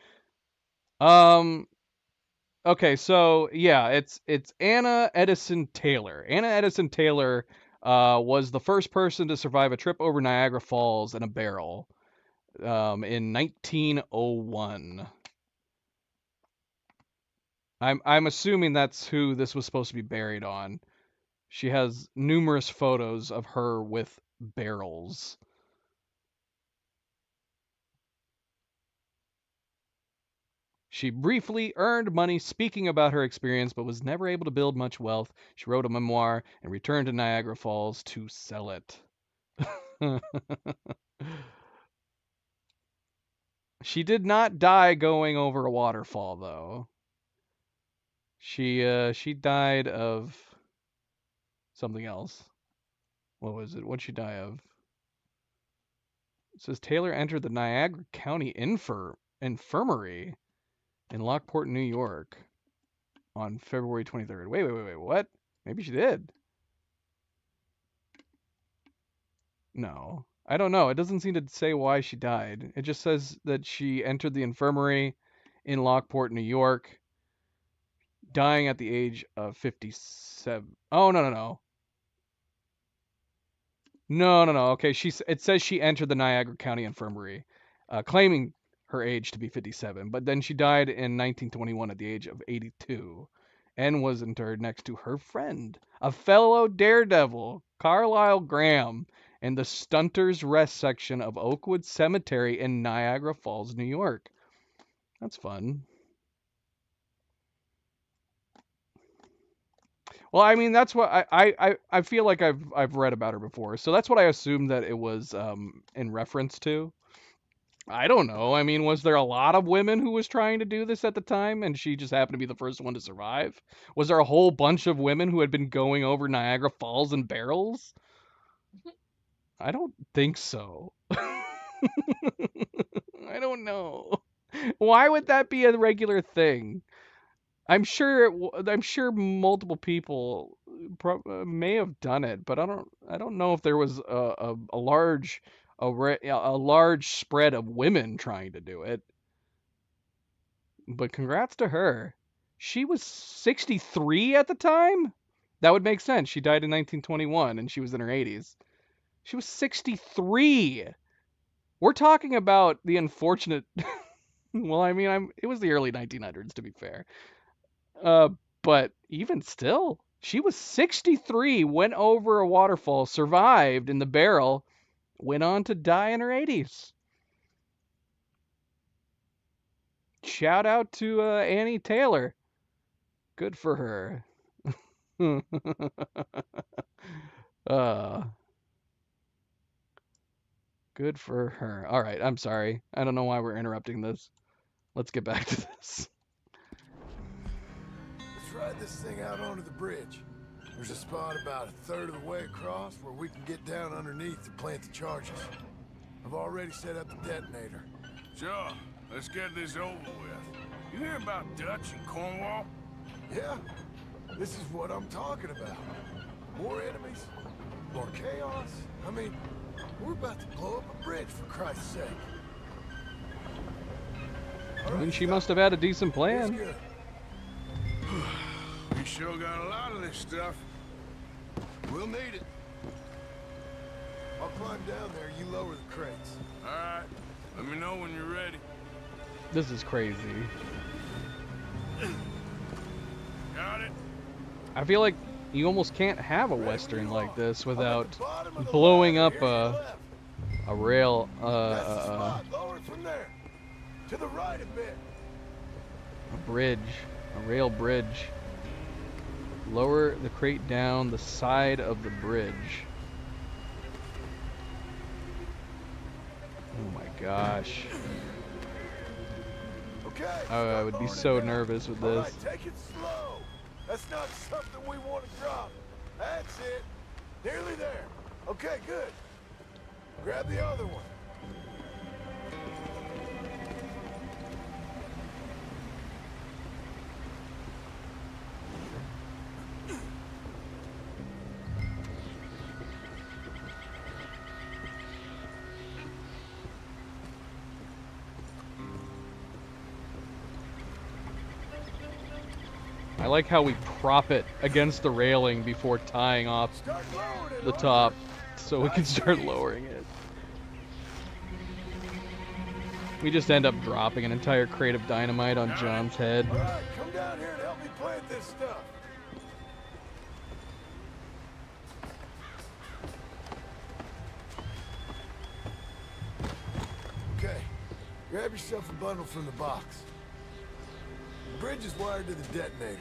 Okay, so yeah, it's Anna Edison Taylor. Anna Edison Taylor was the first person to survive a trip over Niagara Falls in a barrel in 1901. I'm assuming that's who this was supposed to be buried on. She has numerous photos of her with barrels. She briefly earned money speaking about her experience, but was never able to build much wealth. She wrote a memoir and returned to Niagara Falls to sell it. She did not die going over a waterfall, though. She died of something else. What was it? What'd she die of? It says Taylor entered the Niagara County Infirmary in Lockport, New York on February 23rd. Wait, what? Maybe she did. No. I don't know. It doesn't seem to say why she died. It just says that she entered the infirmary in Lockport, New York, dying at the age of 57. Oh, no. No. Okay, it says she entered the Niagara County Infirmary, claiming her age to be 57, but then she died in 1921 at the age of 82 and was interred next to her friend, a fellow daredevil, Carlisle Graham, in the Stunter's Rest section of Oakwood Cemetery in Niagara Falls, New York. That's fun. Well, I mean, that's what I feel like I've read about her before, so that's what I assumed that it was in reference to. I don't know. I mean, was there a lot of women who was trying to do this at the time, and she just happened to be the first one to survive? Was there a whole bunch of women who had been going over Niagara Falls in barrels? I don't think so. I don't know. Why would that be a regular thing? I'm sure multiple people may have done it, but I don't know if there was a large spread of women trying to do it. But congrats to her. She was 63 at the time? That would make sense. She died in 1921 and she was in her 80s. She was 63. We're talking about the unfortunate well, I mean, it was the early 1900s to be fair. But even still, she was 63, went over a waterfall, survived in the barrel, went on to die in her 80s. Shout out to Annie Taylor. Good for her. Good for her. All right, I'm sorry. I don't know why we're interrupting this. Let's get back to this. ride this thing out onto the bridge. There's a spot about a third of the way across where we can get down underneath to plant the charges. I've already set up the detonator. Sure. Let's get this over with. You hear about Dutch and Cornwall? Yeah, this is what I'm talking about. More enemies, more chaos. I mean, we're about to blow up a bridge, for Christ's sake. I mean, she must have had a decent plan. We sure got a lot of this stuff. We'll need it. I'll climb down there, you lower the crates. All right. Let me know when you're ready. This is crazy. Got it? I feel like you almost can't have a Western like this without blowing up a rail, Lower from there. To the right a bit. a bridge, a rail bridge. Lower the crate down the side of the bridge. Oh my gosh. Okay. I would be so nervous with All this. right, take it slow. That's not something we want to drop. That's it. Nearly there. Okay, good. Grab the other one. I like how we prop it against the railing before tying off the top so we can start lowering it. We just end up dropping an entire crate of dynamite on John's head. All right, come down here and help me plant this stuff. Okay, grab yourself a bundle from the box. The bridge is wired to the detonator.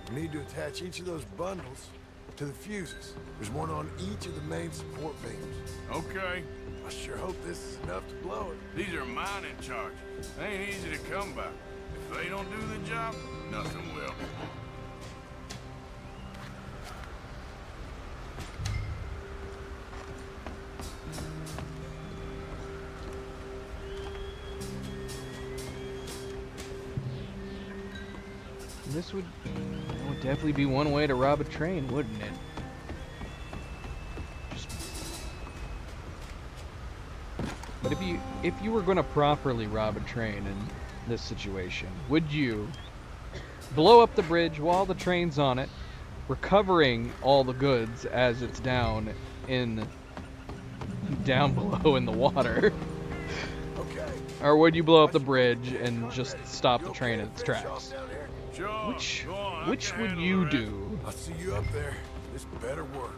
We need to attach each of those bundles to the fuses. There's one on each of the main support beams. Okay. I sure hope this is enough to blow it. These are mining charges. They ain't easy to come by. If they don't do the job, nothing will. This would definitely be one way to rob a train, wouldn't it? But if you were going to properly rob a train in this situation, would you blow up the bridge while the train's on it, recovering all the goods as it's down below in the water? Okay. Or would you blow up the bridge and just stop the train in its tracks? Sure. Which would you do? I'll see you up there. This better work.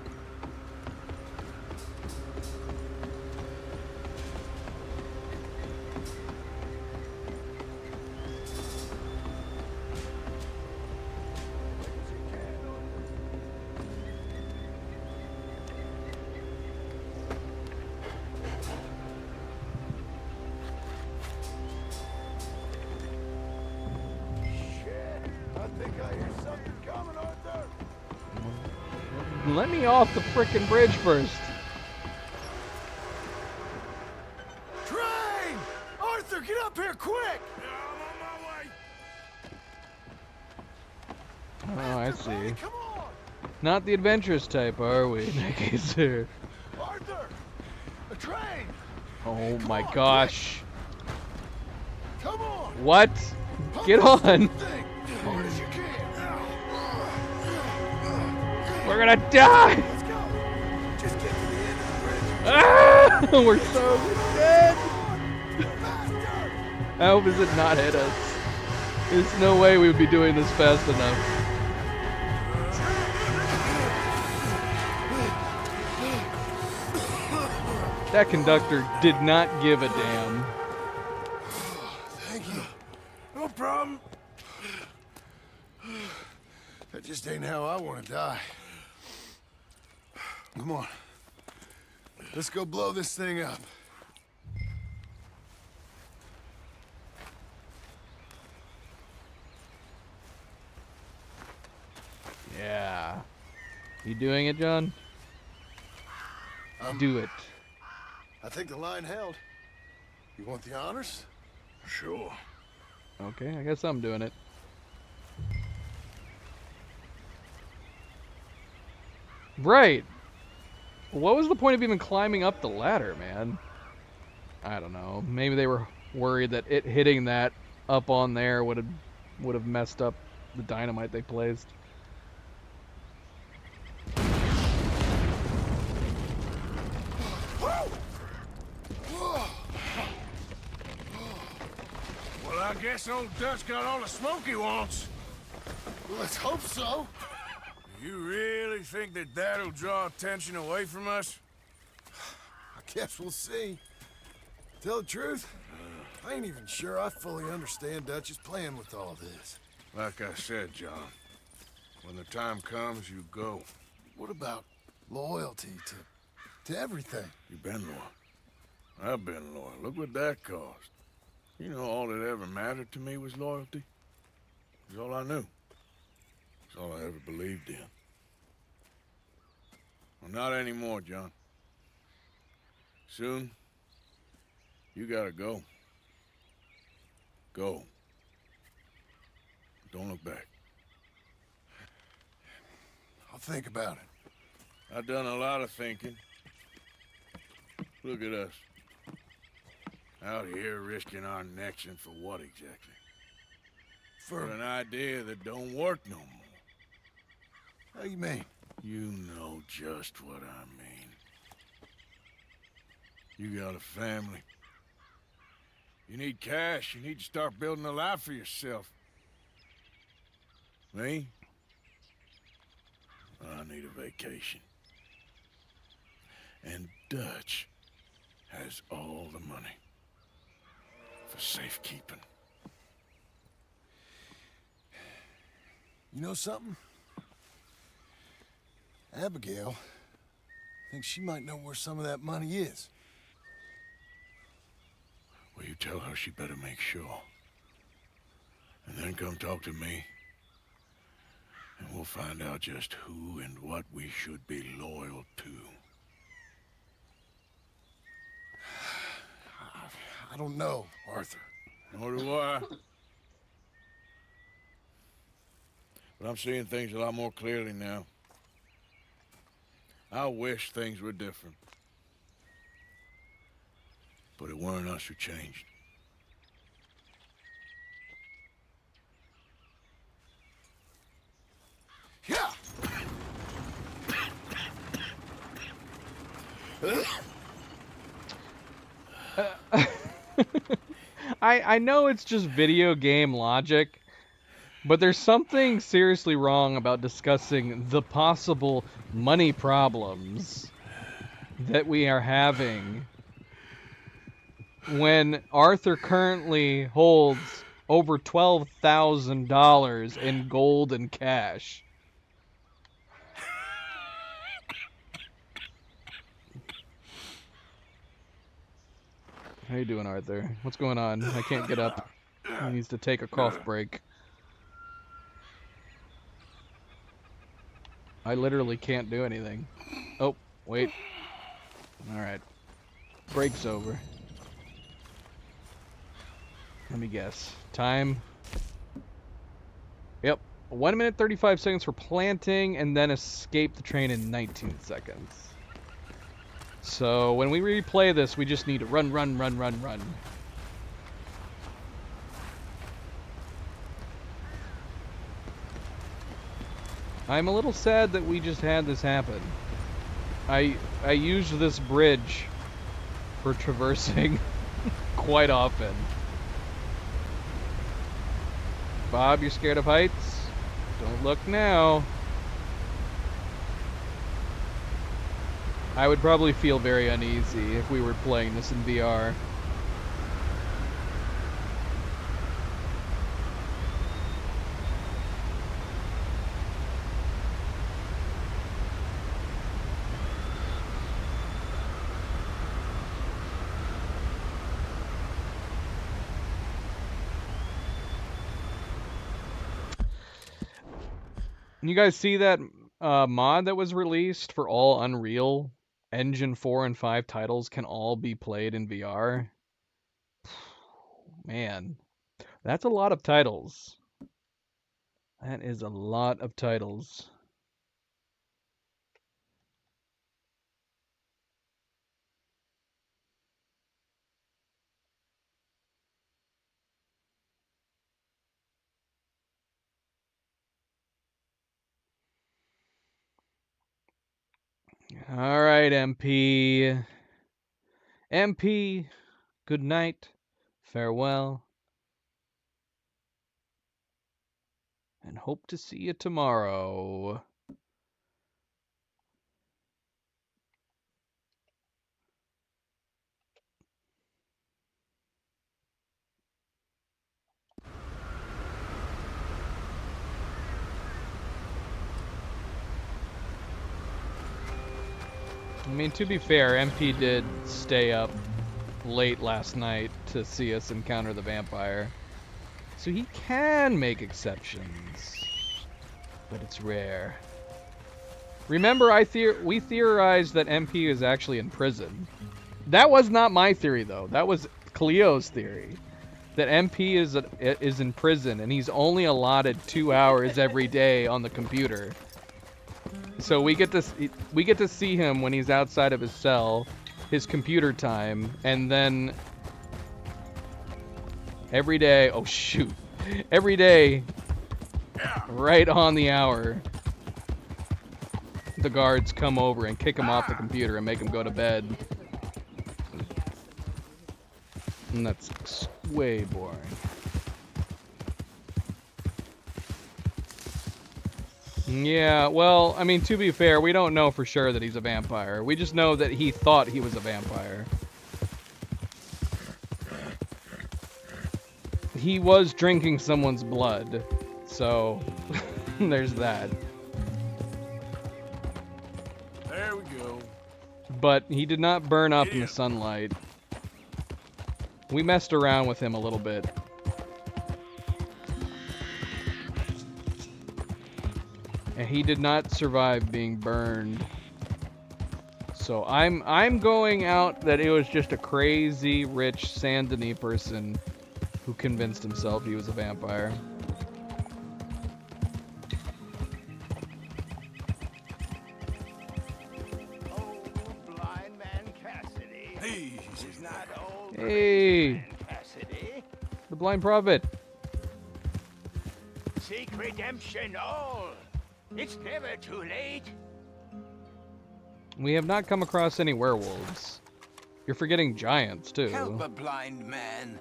Let me off the frickin' bridge first. Train! Arthur, get up here quick! Oh, I see. Not the adventurous type, are we? In that case, sir. Arthur! A train! Oh my gosh. Come on! What? Get on! Hard as you can. We're gonna die! Let's go! Just get to the end of the bridge. Ah! We're so dead! How does it not hit us? There's no way we would be doing this fast enough. That conductor did not give a damn. Thank you. No problem. That just ain't how I want to die. Come on. Let's go blow this thing up. Yeah. You doing it, John? Do it. I think the line held. You want the honors? Sure. Okay, I guess I'm doing it. Right. What was the point of even climbing up the ladder, man? I don't know. Maybe they were worried that it hitting that up on there would have messed up the dynamite they placed. Well, I guess old Dutch got all the smoke he wants. Well, let's hope so. You really think that that'll draw attention away from us? I guess we'll see. Tell the truth, I ain't even sure I fully understand Dutch's plan with all this. Like I said, John, when the time comes, you go. What about loyalty to everything? You've been loyal. I've been loyal. Look what that cost. You know, all that ever mattered to me was loyalty. It was all I knew. It's all I ever believed in. Well, not anymore, John. Soon, you gotta go. Go. Don't look back. I'll think about it. I've done a lot of thinking. Look at us. Out here risking our necks, and for what exactly? For an idea that don't work no more. How you mean? You know just what I mean. You got a family. You need cash. You need to start building a life for yourself. Me? I need a vacation. And Dutch has all the money for safekeeping. You know something? Abigail thinks she might know where some of that money is. Well, you tell her she better make sure. And then come talk to me. And we'll find out just who and what we should be loyal to. I don't know, Arthur. Nor do I. But I'm seeing things a lot more clearly now. I wish things were different. But it weren't us who changed. Yeah! I know it's just video game logic, but there's something seriously wrong about discussing the possible money problems that we are having when Arthur currently holds over $12,000 in gold and cash. How you doing, Arthur? What's going on? I can't get up. He needs to take a cough break. I literally can't do anything. Oh, wait. Alright. Break's over. Let me guess. Time. Yep. 1 minute 35 seconds for planting, and then escape the train in 19 seconds. So when we replay this, we just need to run, run, run, run, run. I'm a little sad that we just had this happen. I used this bridge for traversing quite often. Bob, you're scared of heights? Don't look now. I would probably feel very uneasy if we were playing this in VR. You guys see that mod that was released for all Unreal Engine 4 and 5 titles can all be played in VR? Man, that's a lot of titles. That is a lot of titles. All right, MP. MP, good night, farewell, and hope to see you tomorrow. I mean, to be fair, MP did stay up late last night to see us encounter the vampire. So he can make exceptions. But it's rare. Remember, we theorized that MP is actually in prison. That was not my theory, though. That was Cleo's theory. That MP is in prison, and he's only allotted 2 hours every day on the computer. So we get to see him when he's outside of his cell, his computer time, and then every day, oh shoot, every day, right on the hour, the guards come over and kick him off the computer and make him go to bed. And that's way boring. Yeah, well, I mean, to be fair, we don't know for sure that he's a vampire. We just know that he thought he was a vampire. He was drinking someone's blood, so there's that. There we go. But he did not burn up in the sunlight. We messed around with him a little bit. And he did not survive being burned. So I'm going out that it was just a crazy rich Saint Denis person who convinced himself he was a vampire. Old blind man Cassidy. He's not old. Hey, Cassidy. the blind prophet. Seek redemption, all. It's never too late. We have not come across any werewolves. You're forgetting giants, too. Help a blind man.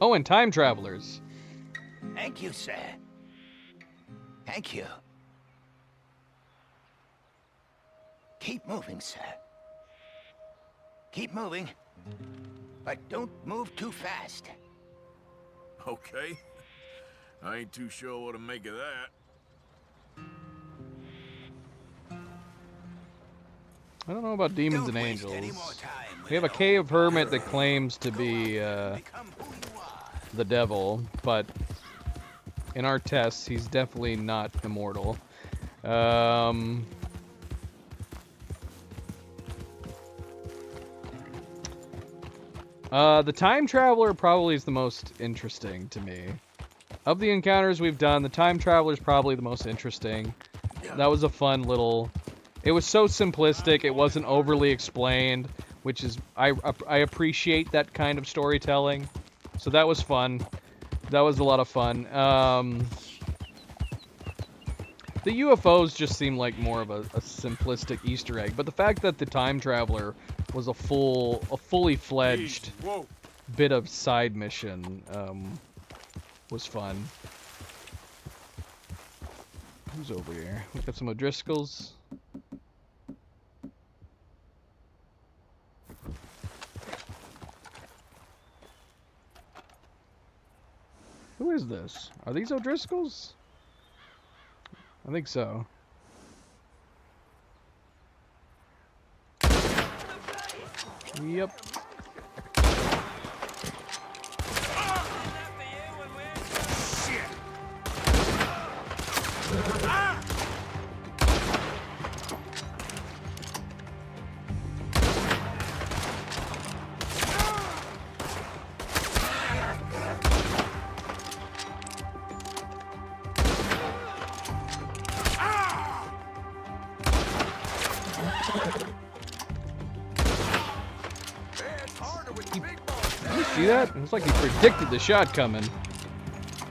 Oh, and time travelers. Thank you, sir. Thank you. Keep moving, sir. Keep moving, but don't move too fast. Okay. I ain't too sure what to make of that. I don't know about demons and angels. We have a cave hermit that claims to be the devil, but in our tests, he's definitely not immortal. The time traveler probably is the most interesting to me. Of the encounters we've done, the time traveler is probably the most interesting. That was a fun little... It was so simplistic, it wasn't overly explained, which is... I appreciate that kind of storytelling. So that was fun. That was a lot of fun. The UFOs just seem like more of a simplistic Easter egg, but the fact that the time traveler was a fully fledged bit of side mission was fun. Who's over here? We got some O'Driscolls. Who is this? Are these O'Driscolls? I think so. Yep. Did you see that? It was like he predicted the shot coming.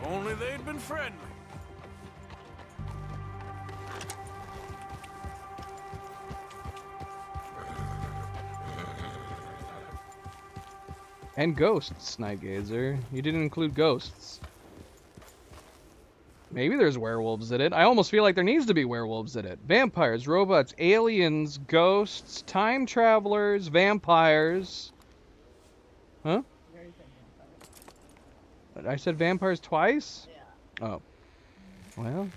Only they'd been friendly. And ghosts, Nightgazer. You didn't include ghosts. Maybe there's werewolves in it. I almost feel like there needs to be werewolves in it. Vampires, robots, aliens, ghosts, time travelers, vampires. Huh? I said vampires twice? Yeah. Oh. Well.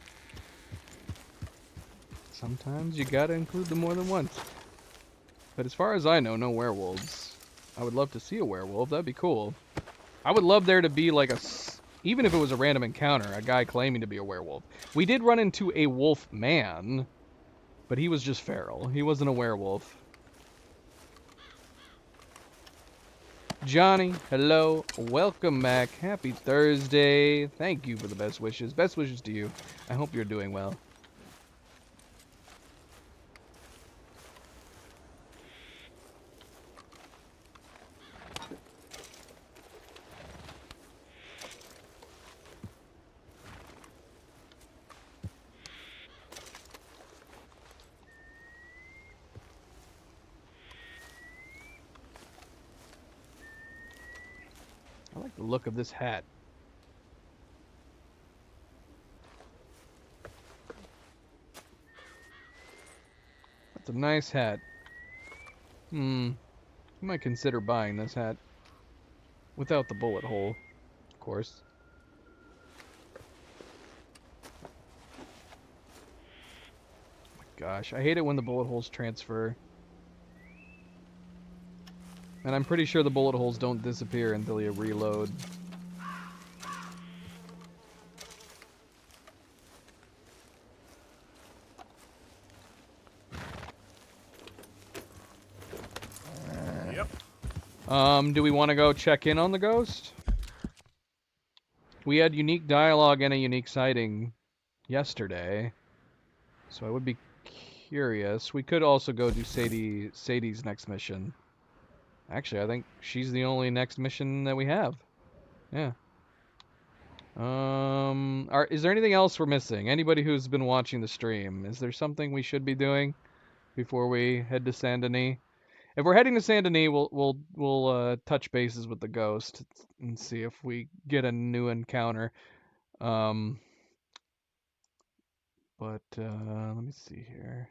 Sometimes you gotta include them more than once. But as far as I know, no werewolves. I would love to see a werewolf. That'd be cool. I would love there to be like even if it was a random encounter, a guy claiming to be a werewolf. We did run into a wolf man, but he was just feral. He wasn't a werewolf. Johnny, hello. Welcome back. Happy Thursday. Thank you for the best wishes. Best wishes to you. I hope you're doing well. I like the look of this hat. That's a nice hat. I might consider buying this hat. Without the bullet hole, of course. Oh my gosh, I hate it when the bullet holes transfer. And I'm pretty sure the bullet holes don't disappear until you reload. Yep. Do we want to go check in on the ghost? We had unique dialogue and a unique sighting yesterday. So I would be curious. We could also go do Sadie's next mission. Actually, I think she's the only next mission that we have. Yeah. Is there anything else we're missing? Anybody who's been watching the stream, is there something we should be doing before we head to Saint Denis? If we're heading to Saint Denis, we'll touch bases with the ghost and see if we get a new encounter. But let me see here.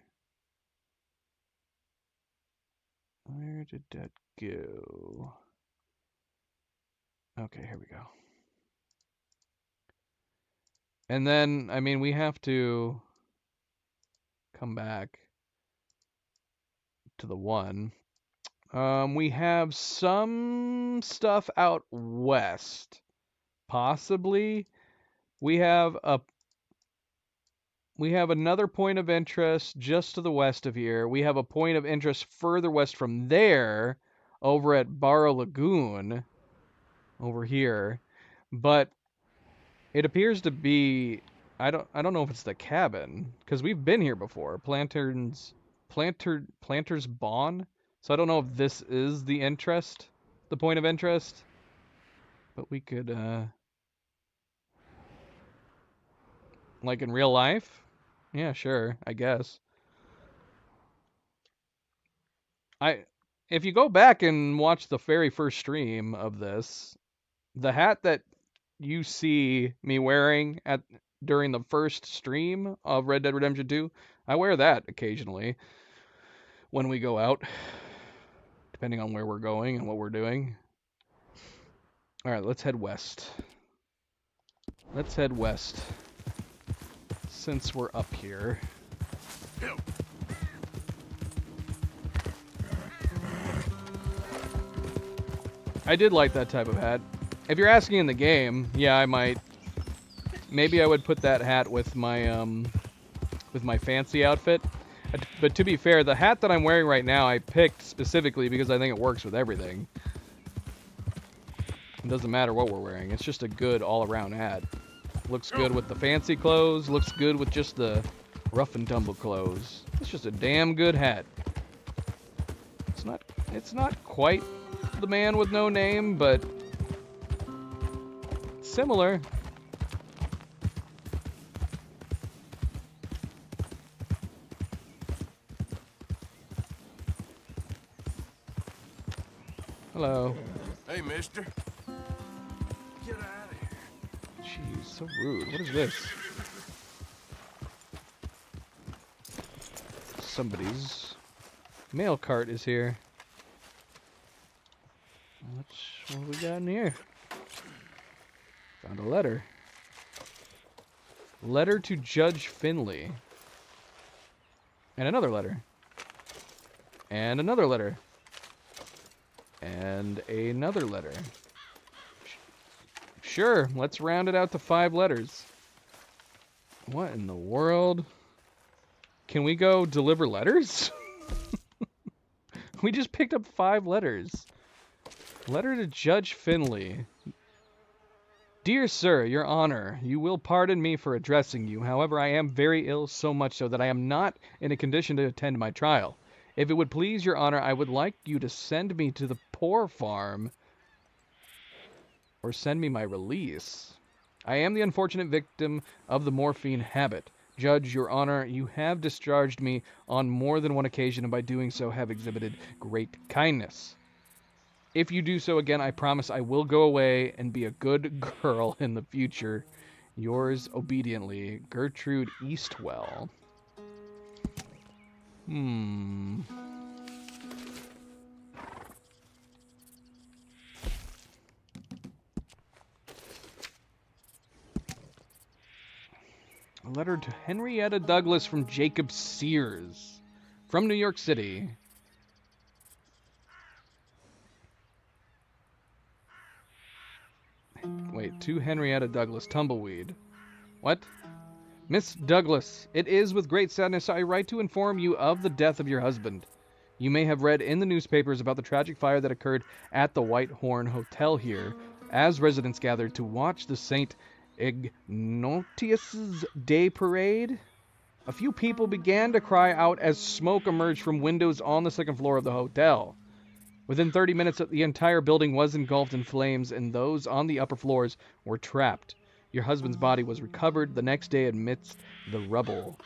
Where did that go? Okay, here we go. And then, I mean, we have to come back to the one. We have some stuff out west. Possibly. We have another point of interest just to the west of here. We have a point of interest further west from there, over at Barrow Lagoon, over here. But it appears to be, I don't know if it's the cabin, because we've been here before. Planter's Bawn. So I don't know if this is the point of interest. But we could, like in real life? Yeah, sure, I guess. If you go back and watch the very first stream of this, the hat that you see me wearing during the first stream of Red Dead Redemption 2, I wear that occasionally when we go out, depending on where we're going and what we're doing. Alright, let's head west. Let's head west, since we're up here. I did like that type of hat. If you're asking in the game, yeah, I might. Maybe I would put that hat with my fancy outfit. But to be fair, the hat that I'm wearing right now, I picked specifically because I think it works with everything. It doesn't matter what we're wearing. It's just a good all-around hat. Looks good with the fancy clothes. Looks good with just the rough and tumble clothes. It's just a damn good hat. It's not quite the man with no name, but similar. Hello. Hey, mister. Get out of here. Jeez, so rude. What is this? Somebody's mail cart is here. What do we got in here? Found a letter. Letter to Judge Finley. And another letter. And another letter. And another letter. Sure, let's round it out to 5 letters. What in the world? Can we go deliver letters? We just picked up 5 letters. Letter to Judge Finley. Dear Sir, Your Honor, you will pardon me for addressing you. However, I am very ill, so much so that I am not in a condition to attend my trial. If it would please Your Honor, I would like you to send me to the poor farm or send me my release. I am the unfortunate victim of the morphine habit. Judge, Your Honor, you have discharged me on more than one occasion, and by doing so have exhibited great kindness. If you do so again, I promise I will go away and be a good girl in the future. Yours obediently, Gertrude Eastwell. A letter to Henrietta Douglas from Jacob Sears. From New York City. Wait, to Henrietta Douglas, Tumbleweed. What? Miss Douglas, it is with great sadness I write to inform you of the death of your husband. You may have read in the newspapers about the tragic fire that occurred at the White Horn Hotel here, as residents gathered to watch the St. Ignatius's Day Parade. A few people began to cry out as smoke emerged from windows on the second floor of the hotel. Within 30 minutes, the entire building was engulfed in flames, and those on the upper floors were trapped. Your husband's body was recovered the next day amidst the rubble.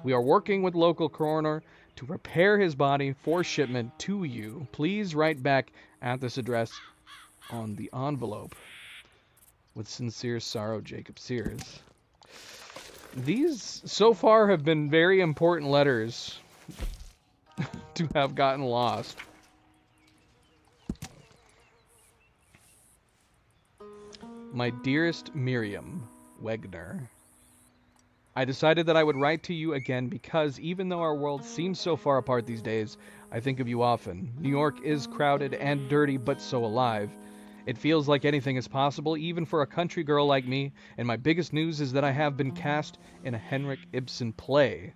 We are working with local coroner to prepare his body for shipment to you. Please write back at this address on the envelope. With sincere sorrow, Jacob Sears. These, so far, have been very important letters to have gotten lost. My dearest Miriam Wegner, I decided that I would write to you again because even though our world seems so far apart these days, I think of you often. New York is crowded and dirty, but so alive. It feels like anything is possible, even for a country girl like me, and my biggest news is that I have been cast in a Henrik Ibsen play.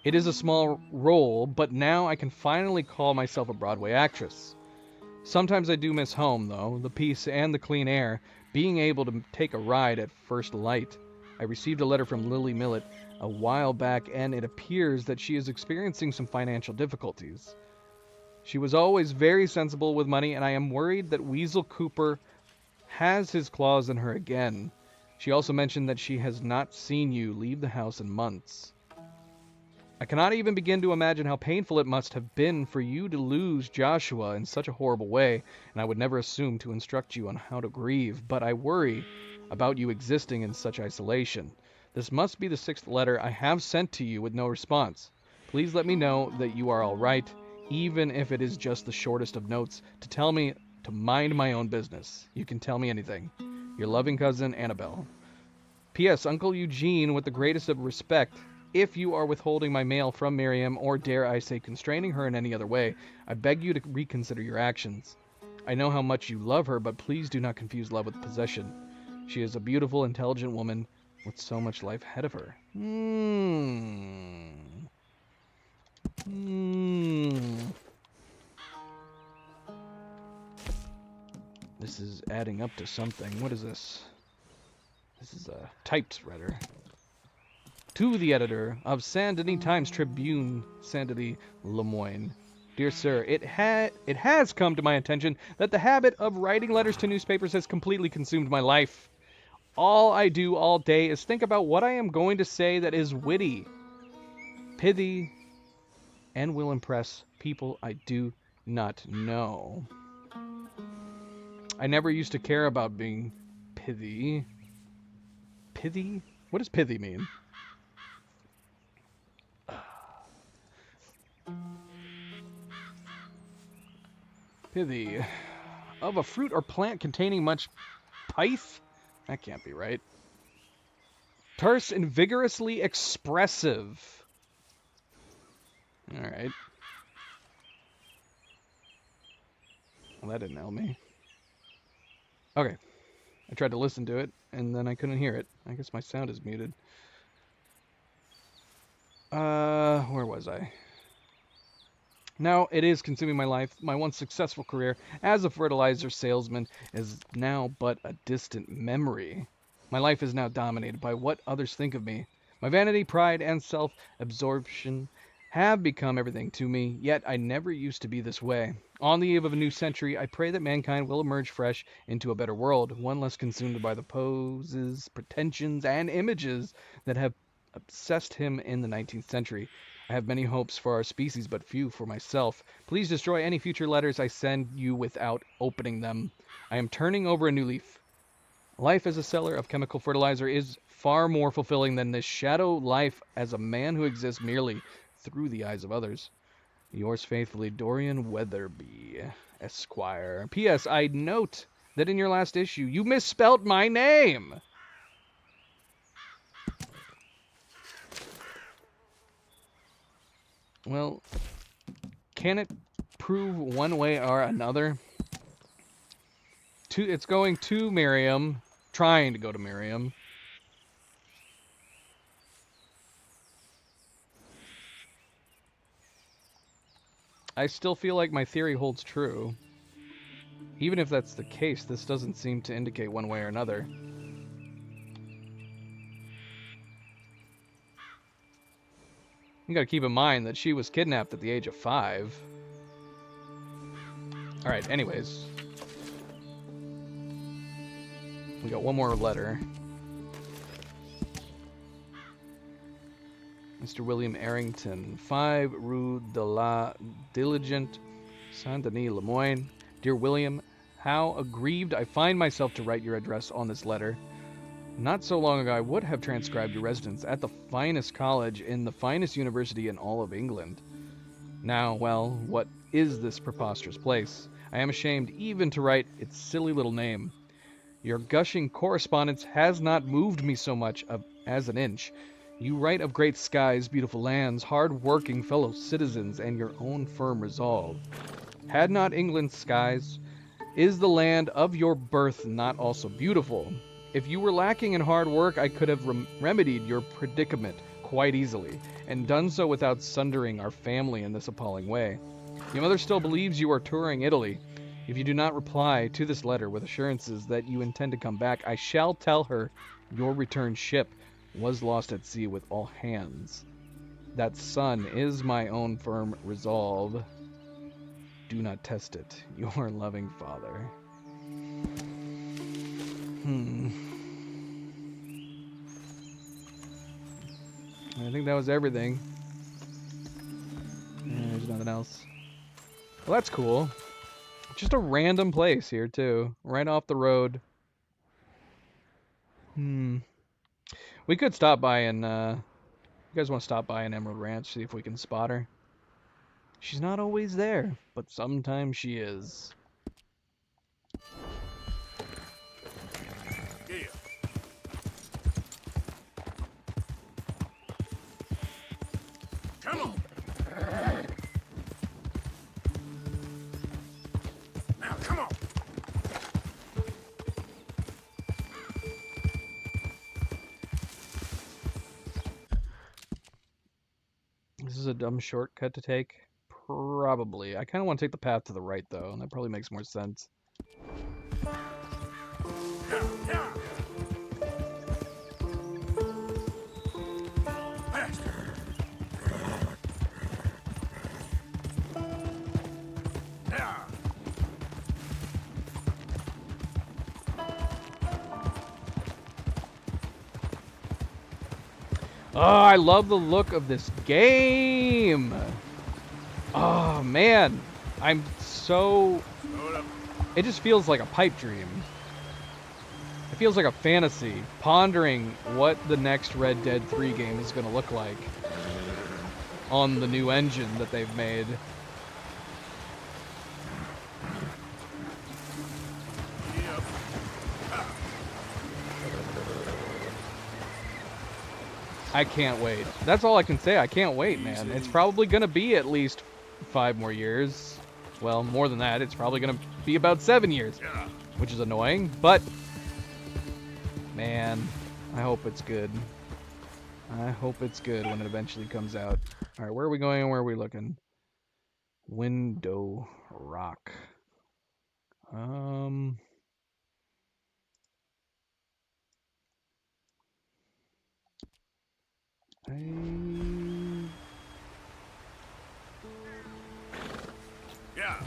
It is a small role, but now I can finally call myself a Broadway actress. Sometimes I do miss home, though, the peace and the clean air, being able to take a ride at first light. I received a letter from Lily Millet a while back, and it appears that she is experiencing some financial difficulties. She was always very sensible with money, and I am worried that Weasel Cooper has his claws in her again. She also mentioned that she has not seen you leave the house in months. I cannot even begin to imagine how painful it must have been for you to lose Joshua in such a horrible way, and I would never assume to instruct you on how to grieve, but I worry about you existing in such isolation. This must be the 6th letter I have sent to you with no response. Please let me know that you are all right, even if it is just the shortest of notes, to tell me to mind my own business. You can tell me anything. Your loving cousin, Annabelle. P.S. Uncle Eugene, with the greatest of respect, if you are withholding my mail from Miriam, or dare I say constraining her in any other way, I beg you to reconsider your actions. I know how much you love her, but please do not confuse love with possession. She is a beautiful, intelligent woman with so much life ahead of her. This is adding up to something. What is this? This is a typed letter. To the editor of Saint Denis Times Tribune, Saint Denis, Lemoyne. Dear sir, it has come to my attention that the habit of writing letters to newspapers has completely consumed my life. All I do all day is think about what I am going to say that is witty, pithy, and will impress people I do not know. I never used to care about being pithy. Pithy? What does pithy mean? Pithy. Of a fruit or plant containing much pith? That can't be right. Terse and vigorously expressive. Alright. Well, that didn't help me. Okay. I tried to listen to it, and then I couldn't hear it. I guess my sound is muted. Where was I? Now it is consuming my life. My once successful career as a fertilizer salesman is now but a distant memory. My life is now dominated by what others think of me. My vanity, pride, and self-absorption have become everything to me, yet I never used to be this way. On the eve of a new century, I pray that mankind will emerge fresh into a better world, one less consumed by the poses, pretensions, and images that have obsessed him in the 19th century. I have many hopes for our species, but few for myself. Please destroy any future letters I send you without opening them. I am turning over a new leaf. Life as a seller of chemical fertilizer is far more fulfilling than this shadow life as a man who exists merely through the eyes of others. Yours faithfully, Dorian Weatherby, Esquire. P.S. I note that in your last issue, you misspelt my name. Well, can it prove one way or another? It's going to Miriam, trying to go to Miriam. I still feel like my theory holds true. Even if that's the case, this doesn't seem to indicate one way or another. You gotta keep in mind that she was kidnapped at the age of 5. Alright, anyways. We got one more letter. Mr. William Arrington, 5 Rue de la Diligente, Saint-Denis, Lemoyne. Dear William, how aggrieved I find myself to write your address on this letter. Not so long ago, I would have transcribed your residence at the finest college in the finest university in all of England. Now, well, what is this preposterous place? I am ashamed even to write its silly little name. Your gushing correspondence has not moved me so much as an inch. You write of great skies, beautiful lands, hard-working fellow citizens, and your own firm resolve. Had not England's skies? Is the land of your birth not also beautiful? If you were lacking in hard work, I could have remedied your predicament quite easily, and done so without sundering our family in this appalling way. Your mother still believes you are touring Italy. If you do not reply to this letter with assurances that you intend to come back, I shall tell her your return ship was lost at sea with all hands. That son is my own firm resolve. Do not test it. Your loving father. I think that was everything. There's nothing else. Well, that's cool. Just a random place here, too. Right off the road. We could stop by and, you guys want to stop by an Emerald Ranch, see if we can spot her? She's not always there, but sometimes she is. Yeah. Come on. Now, come on. This is a dumb shortcut to take? Probably. I kind of want to take the path to the right, though, and that probably makes more sense. Oh, I love the look of this game. Oh, man. I'm so... It just feels like a pipe dream. It feels like a fantasy, pondering what the next Red Dead 3 game is going to look like on the new engine that they've made. I can't wait. That's all I can say. I can't wait, man. It's probably going to be at least 5 more years. Well, more than that. It's probably going to be about 7 years, which is annoying, but man, I hope it's good. I hope it's good when it eventually comes out. All right, where are we going and where are we looking? Window Rock. I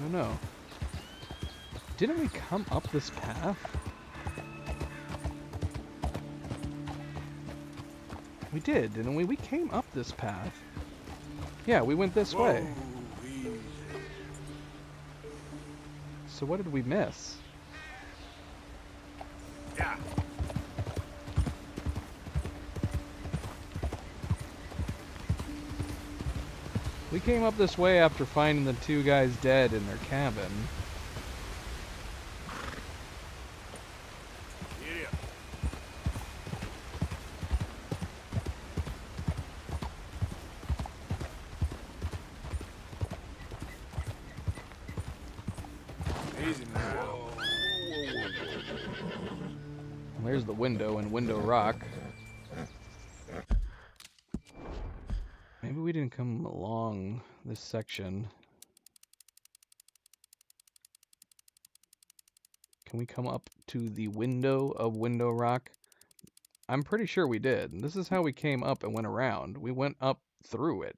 don't know. Didn't we come up this path? We did, didn't we? We came up this path. Yeah, we went this way. So what did we miss? Yeah. We came up this way after finding the 2 guys dead in their cabin. Easy now. There's the window in Window Rock. Maybe we didn't come along this section. Can we come up to the window of Window Rock? I'm pretty sure we did. This is how we came up and went around. We went up through it.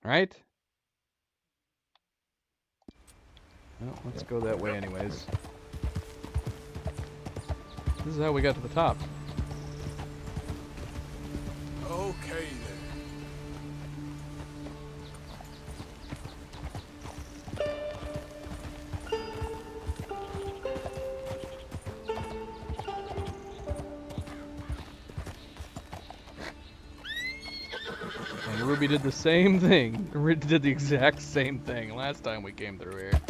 Right? Well, let's go that way anyways. This is how we got to the top. Okay then. And Ruby did the same thing. Ruby did the exact same thing last time we came through here.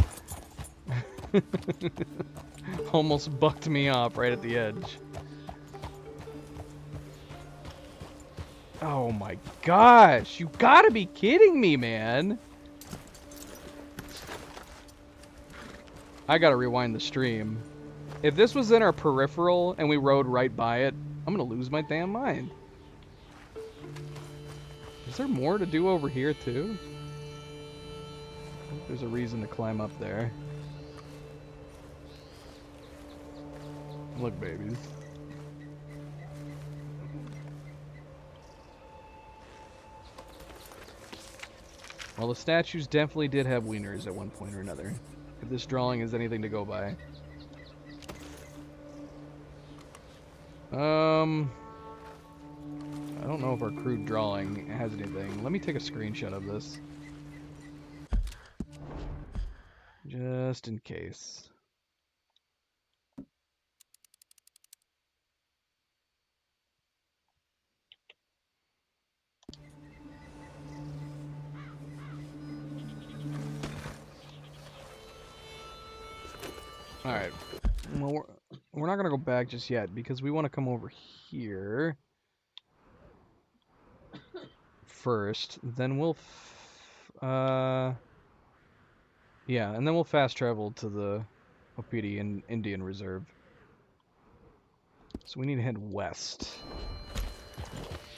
Almost bucked me off right at the edge. Oh my gosh, you gotta be kidding me, man. I gotta rewind the stream. If this was in our peripheral and we rode right by it, I'm gonna lose my damn mind. Is there more to do over here too? I think there's a reason to climb up there. Look, babies. Well, the statues definitely did have wieners at one point or another. If this drawing is anything to go by. I don't know if our crude drawing has anything. Let me take a screenshot of this. Just in case. Alright. Well, we're not going to go back just yet because we want to come over here first. Then we'll... yeah, and then we'll fast travel to the Opidi Indian Reserve. So we need to head west.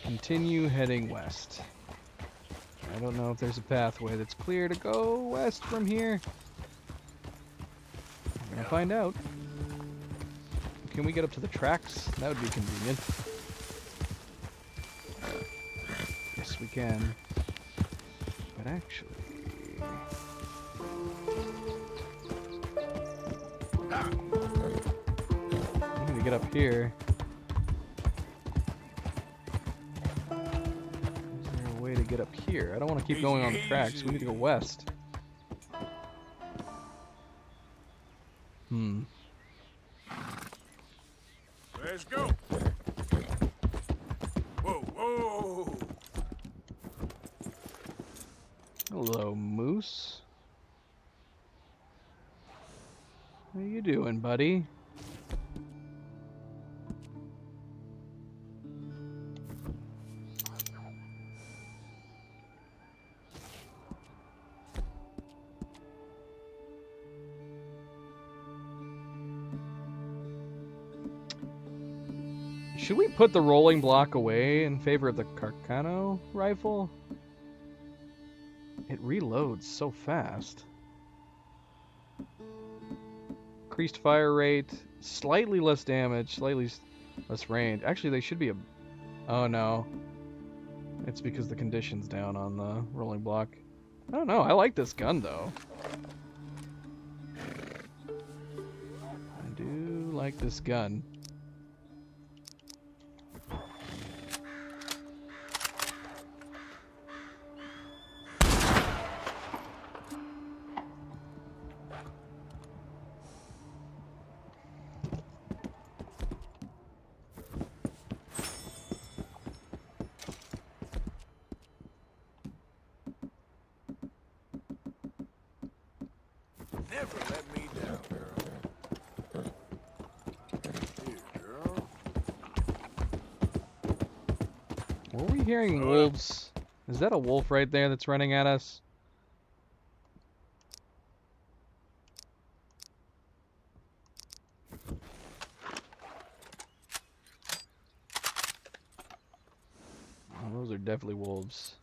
Continue heading west. I don't know if there's a pathway that's clear to go west from here. We're gonna find out. Can we get up to the tracks? That would be convenient. Yes, we can. But actually... I'm gonna get up here. Is there a way to get up here? I don't want to keep going on the tracks. We need to go west. Let's go. Whoa, whoa. Hello, Moose. How you doing, buddy? Should we put the rolling block away in favor of the Carcano rifle? It reloads so fast. Increased fire rate, slightly less damage, slightly less range. Actually, they should be a... Oh, no. It's because the condition's down on the rolling block. I don't know. I like this gun, though. I do like this gun. Never let me down, girl. Here, girl. Were we hearing wolves? Is that a wolf right there that's running at us? Oh, those are definitely wolves.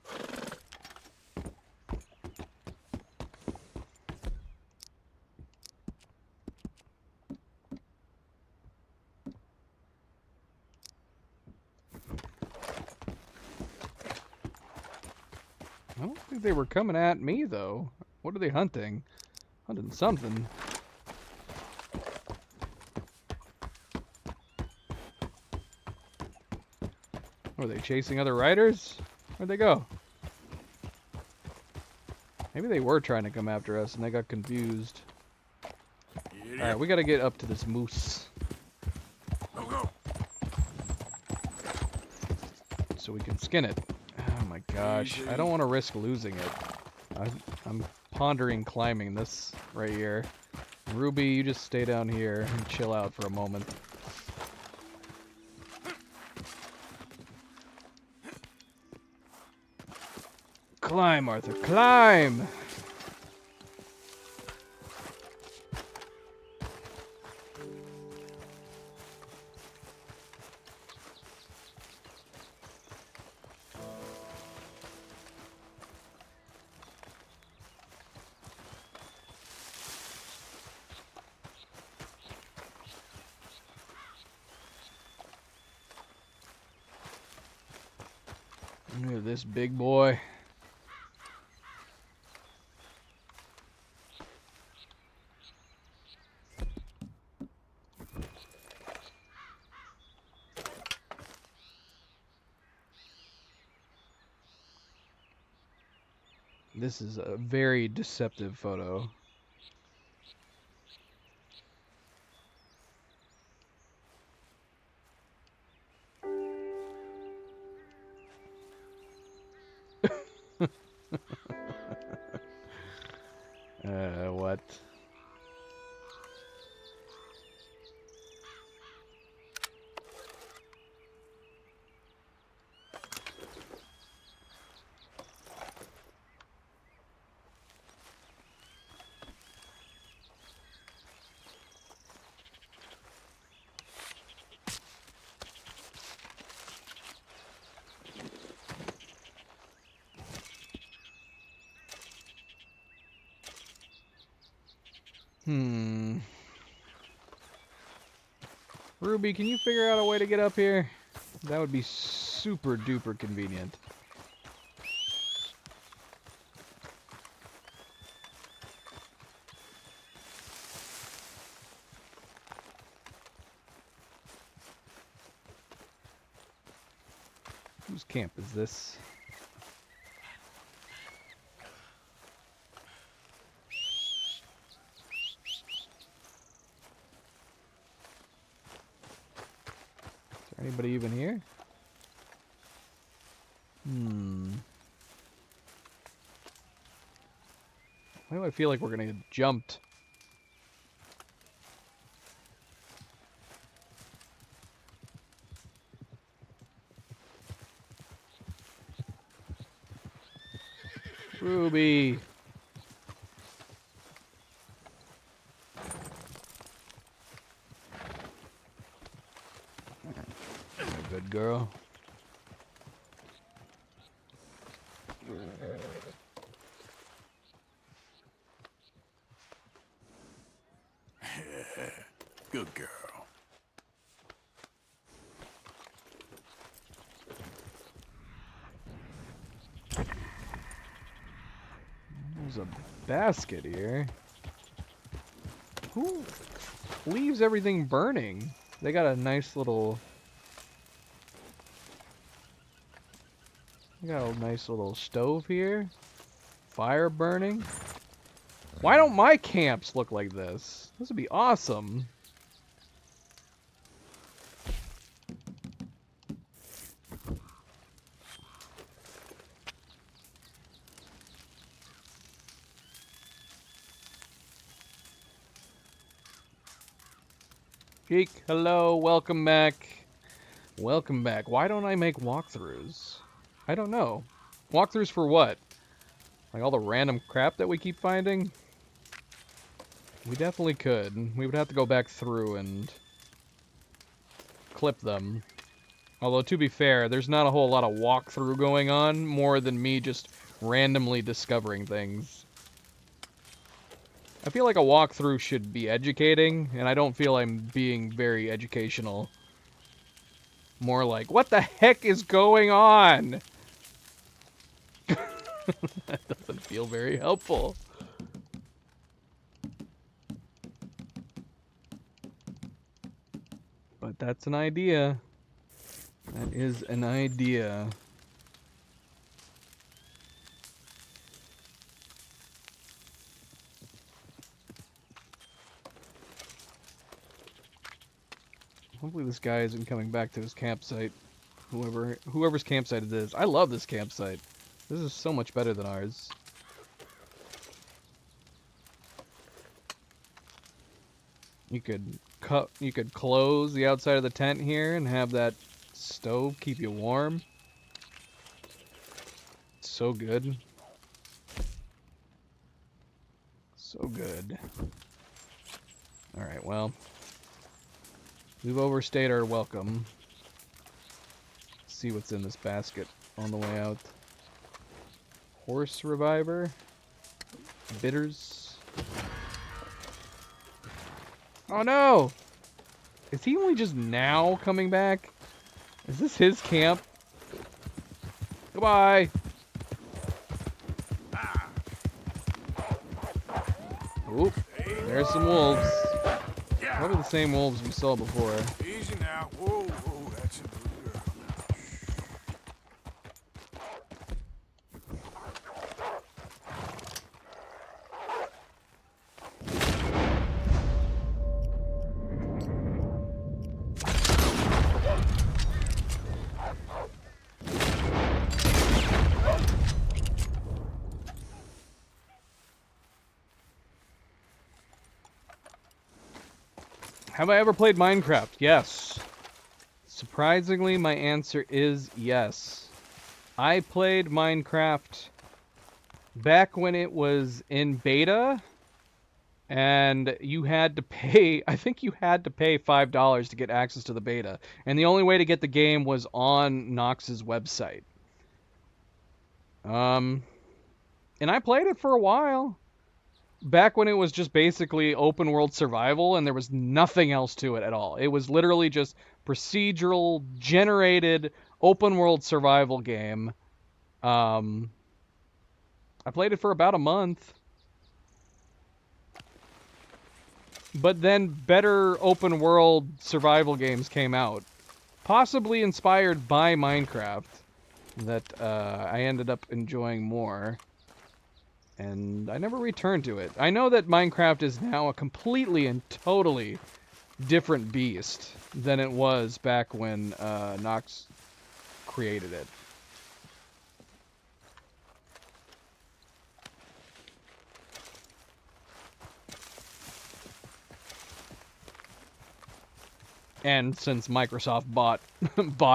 I don't think they were coming at me, though. What are they hunting? Hunting something. Are they chasing other riders? Where'd they go? Maybe they were trying to come after us and they got confused. Alright, we gotta get up to this moose. Go, go. So we can skin it. Oh my gosh, I don't want to risk losing it. I'm pondering climbing this right here. Ruby, you just stay down here and chill out for a moment. Climb, Arthur, climb! Look at this big boy. This is a very deceptive photo. What? Ruby, can you figure out a way to get up here? That would be super duper convenient. Whose camp is this? Is there anybody even here? Why do I feel like we're gonna get jumped? Ruby. You're a good girl. Good girl. There's a basket here. Who leaves everything burning? They got a nice little... They got a nice little stove here. Fire burning. Why don't my camps look like this? This would be awesome. Geek, hello, welcome back. Welcome back. Why don't I make walkthroughs? I don't know. Walkthroughs for what? Like all the random crap that we keep finding? We definitely could. We would have to go back through and clip them. Although, to be fair, there's not a whole lot of walkthrough going on, more than me just randomly discovering things. I feel like a walkthrough should be educating, and I don't feel I'm being very educational. More like, what the heck is going on? That doesn't feel very helpful. But that's an idea. That is an idea. Hopefully this guy isn't coming back to his campsite. Whoever's campsite it is. I love this campsite. This is so much better than ours. You could close the outside of the tent here and have that stove keep you warm. So good. So good. Alright, well. We've overstayed our welcome. Let's see what's in this basket on the way out. Horse reviver. Bitters. Oh no! Is he only just now coming back? Is this his camp? Goodbye! Oop, there's some wolves. Probably the same wolves we saw before. Easy now. Whoa, whoa, that's a good girl. Have I ever played Minecraft? Yes. Surprisingly, my answer is yes. I played Minecraft back when it was in beta, and you had to pay, I think you had to pay $5 to get access to the beta, and the only way to get the game was on Nox's website. And I played it for a while. back when it was just basically open world survival and there was nothing else to it at all. It was literally just procedural generated open world survival game. I played it for about a month. But then better open world survival games came out, possibly inspired by Minecraft, that I ended up enjoying more. And I never returned to it. I know that Minecraft is now a completely and totally different beast than it was back when Nox created it. And since Microsoft bought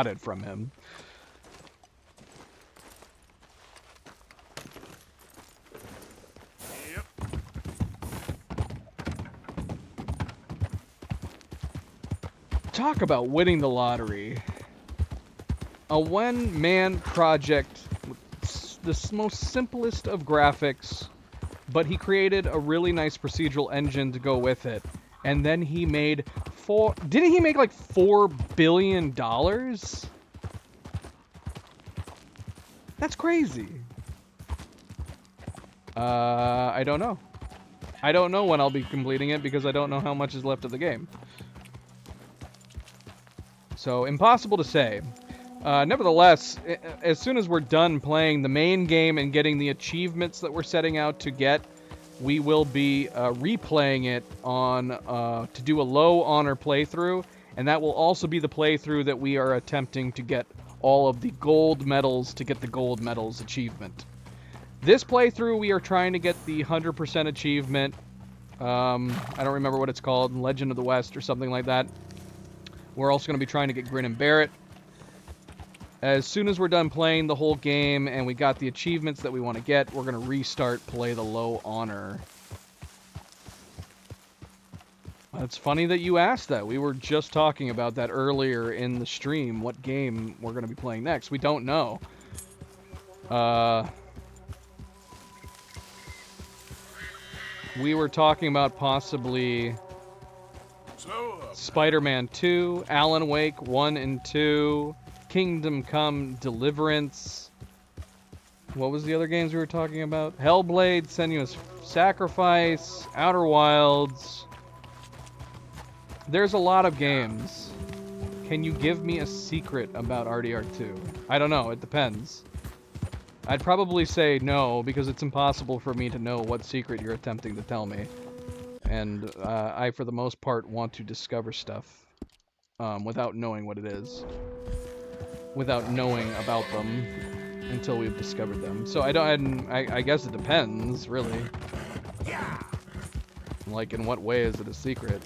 it from him. Talk about winning the lottery. A one-man project, the most simplest of graphics, but he created a really nice procedural engine to go with it. And then he made didn't he make like $4 billion? That's crazy. I don't know. I don't know when I'll be completing it because I don't know how much is left of the game. So, impossible to say. Nevertheless, as soon as we're done playing the main game and getting the achievements that we're setting out to get, we will be replaying it on to do a low honor playthrough, and that will also be the playthrough that we are attempting to get all of the gold medals to get the gold medals achievement. This playthrough, we are trying to get the 100% achievement. I don't remember what it's called, Legend of the West or something like that. We're also going to be trying to get Grin and Bear It. As soon as we're done playing the whole game and we got the achievements that we want to get, we're going to restart play the low honor. It's funny that you asked that. We were just talking about that earlier in the stream, what game we're going to be playing next. We don't know. We were talking about possibly Spider-Man 2, Alan Wake 1 and 2, Kingdom Come Deliverance. What was the other games we were talking about? Hellblade, Senua's Sacrifice, Outer Wilds. There's a lot of games. Can you give me a secret about RDR2? I don't know, it depends. I'd probably say no, because it's impossible for me to know what secret you're attempting to tell me. And I, for the most part, want to discover stuff without knowing what it is. Without knowing about them until we've discovered them. So I guess it depends, really. Like, in what way is it a secret?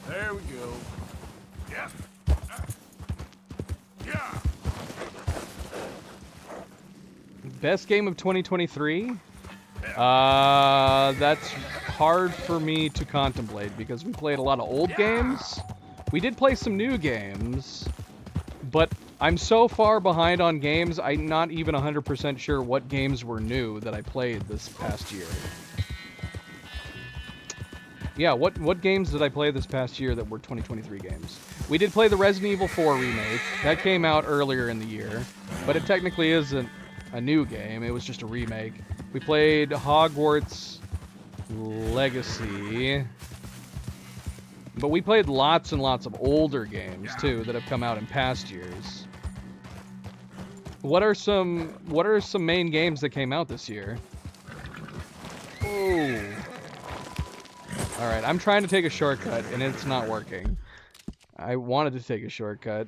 There we go. Yeah. Yeah. Best game of 2023? That's hard for me to contemplate because we played a lot of old games. We did play some new games, but I'm so far behind on games, I'm not even 100% sure what games were new that I played this past year. Yeah, what games did I play this past year that were 2023 games? We did play the Resident Evil 4 remake. That came out earlier in the year, but it technically isn't a new game. It was just a remake. We played Hogwarts Legacy. But we played lots and lots of older games, too, that have come out in past years. What are some main games that came out this year? Oh. Alright, I'm trying to take a shortcut, and it's not working. I wanted to take a shortcut.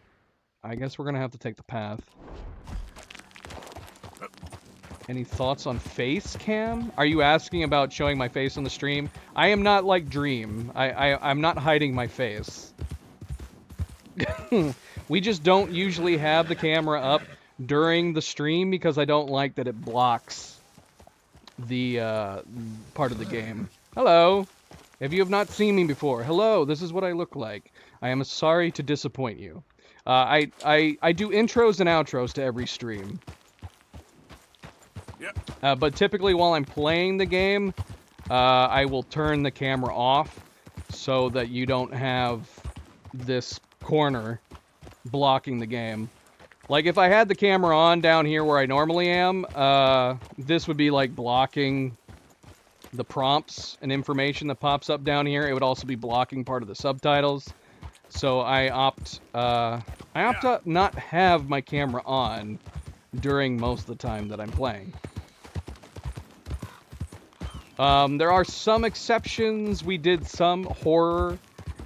I guess we're gonna have to take the path. Any thoughts on face cam? Are you asking about showing my face on the stream? I am not like Dream. I'm not hiding my face. We just don't usually have the camera up during the stream because I don't like that it blocks the part of the game. Hello! If you have not seen me before, hello, this is what I look like. I am sorry to disappoint you. I do intros and outros to every stream. Yep. But typically while I'm playing the game, I will turn the camera off so that you don't have this corner blocking the game. Like if I had the camera on down here where I normally am, this would be like blocking the prompts and information that pops up down here. It would also be blocking part of the subtitles. So I opt to not have my camera on during most of the time that I'm playing. There are some exceptions. We did some horror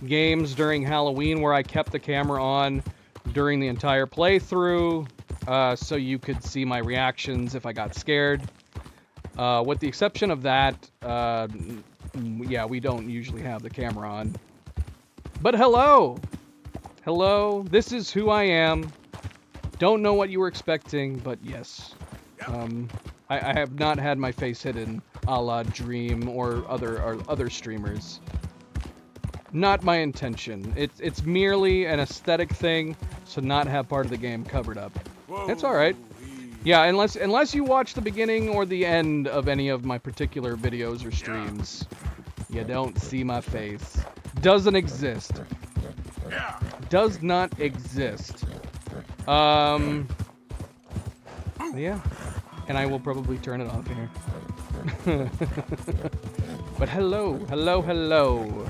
games during Halloween where I kept the camera on during the entire playthrough, so you could see my reactions if I got scared. With the exception of that, yeah, we don't usually have the camera on. But hello! Hello, this is who I am. Don't know what you were expecting, but yes. I have not had my face hidden a la Dream or other streamers. Not my intention. It's merely an aesthetic thing, so not have part of the game covered up. It's alright. Yeah, unless you watch the beginning or the end of any of my particular videos or streams, you don't see my face. Doesn't exist. Does not exist. Yeah. And I will probably turn it off here. But hello, hello, hello.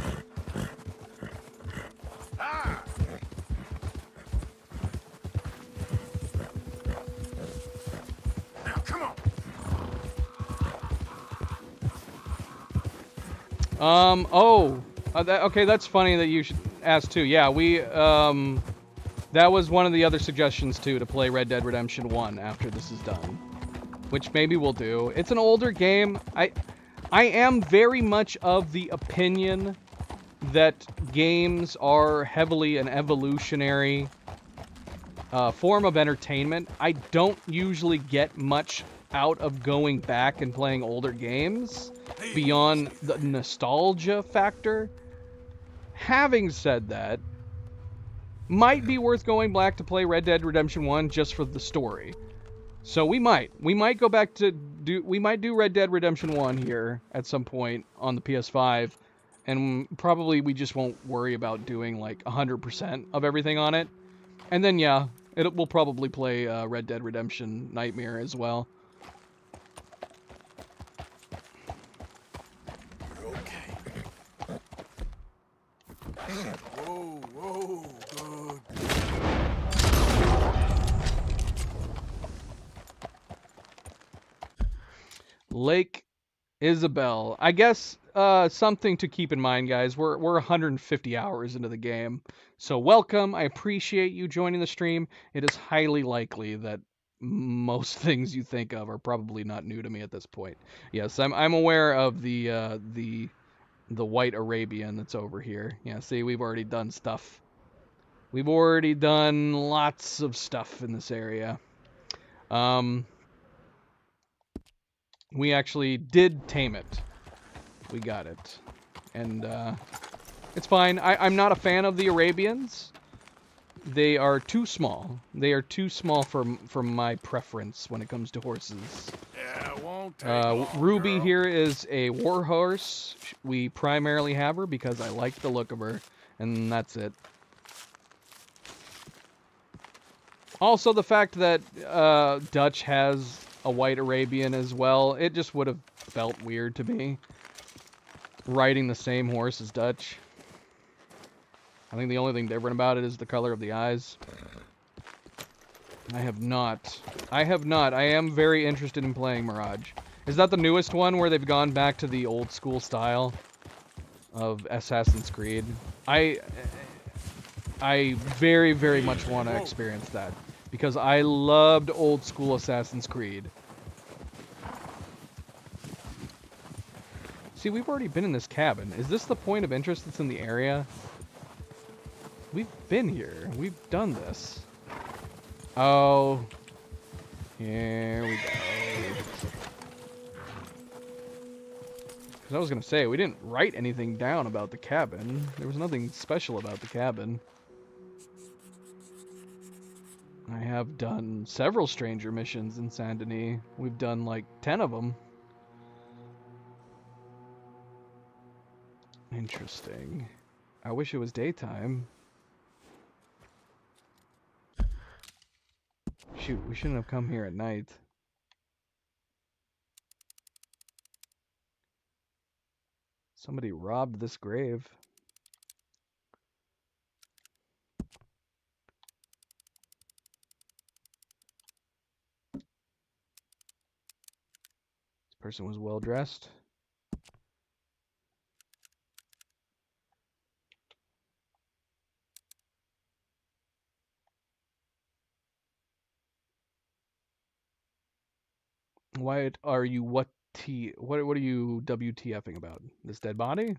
Okay, that's funny that you should ask too. Yeah, that was one of the other suggestions too, to play Red Dead Redemption 1 after this is done. Which maybe we'll do. It's an older game. I am very much of the opinion that games are heavily an evolutionary form of entertainment. I don't usually get much out of going back and playing older games beyond the nostalgia factor. Having said that, might be worth going back to play Red Dead Redemption 1 just for the story. So we might go back to we might do Red Dead Redemption 1 here at some point on the PS5, and probably we just won't worry about doing like 100% of everything on it. And then yeah, we'll probably play Red Dead Redemption Nightmare as well. Whoa, whoa, good. Lake Isabel. I guess something to keep in mind, guys. We're 150 hours into the game. So welcome. I appreciate you joining the stream. It is highly likely that most things you think of are probably not new to me at this point. Yes, I'm aware of the white Arabian that's over here. Yeah, see, we've already done stuff. We've already done lots of stuff in this area. We actually did tame it. We got it. And it's fine. I'm not a fan of the Arabians. They are too small. They are too small for my preference when it comes to horses. Yeah, it won't take long, Ruby girl. here is a warhorse. We primarily have her because I like the look of her, and that's it. Also, the fact that Dutch has a white Arabian as well, it just would have felt weird to me riding the same horse as Dutch. I think the only thing different about it is the color of the eyes. I have not. I am very interested in playing Mirage. Is that the newest one where they've gone back to the old school style of Assassin's Creed? I very, very much want to experience that because I loved old school Assassin's Creed. See, we've already been in this cabin. Is this the point of interest that's in the area? We've been here. We've done this. Oh. Here we go. Because I was going to say, we didn't write anything down about the cabin. There was nothing special about the cabin. I have done several stranger missions in Saint Denis. We've done like 10 of them. Interesting. I wish it was daytime. Shoot, we shouldn't have come here at night. Somebody robbed this grave. This person was well dressed. Why are you what are you WTFing about? This dead body?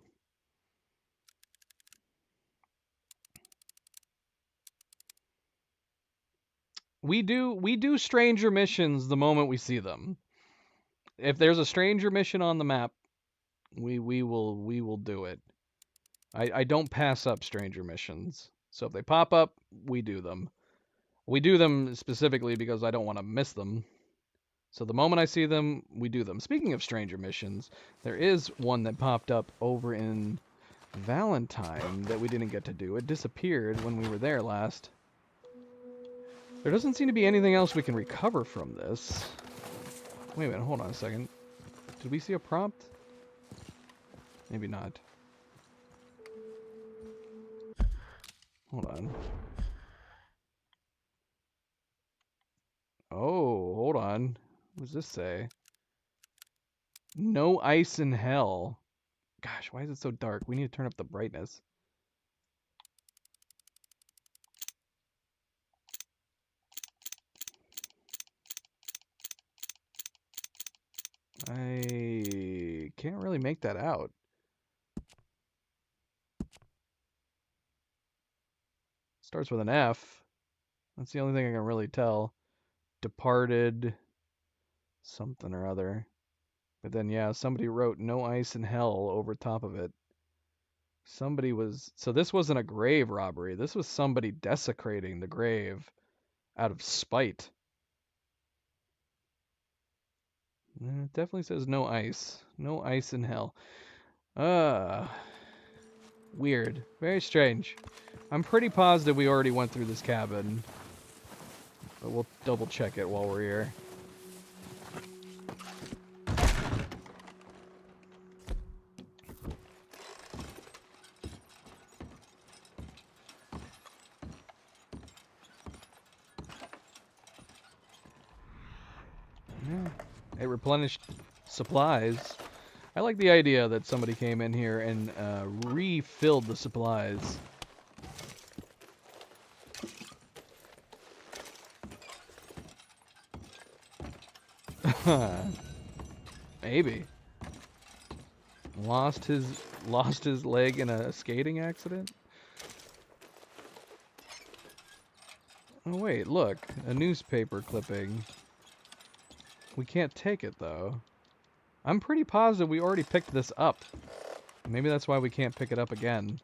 We do stranger missions the moment we see them. If there's a stranger mission on the map, we will do it. I don't pass up stranger missions. So if they pop up, we do them. We do them specifically because I don't want to miss them. So the moment I see them, we do them. Speaking of stranger missions, there is one that popped up over in Valentine that we didn't get to do. It disappeared when we were there last. There doesn't seem to be anything else we can recover from this. Wait a minute, hold on a second. Did we see a prompt? Maybe not. Hold on. Oh, hold on. What does this say? No ice in hell. Gosh, why is it so dark? We need to turn up the brightness. I can't really make that out. Starts with an F. That's the only thing I can really tell. Departed something or other. But then, yeah, somebody wrote no ice in hell over top of it. Somebody was... So this wasn't a grave robbery. This was somebody desecrating the grave out of spite. It definitely says no ice. No ice in hell. Weird. Very strange. I'm pretty positive we already went through this cabin. But we'll double check it while we're here. Yeah. It replenished supplies. I like the idea that somebody came in here and refilled the supplies. Maybe. Lost his leg in a skating accident? Oh wait, look, a newspaper clipping. We can't take it though. I'm pretty positive we already picked this up. Maybe that's why we can't pick it up again.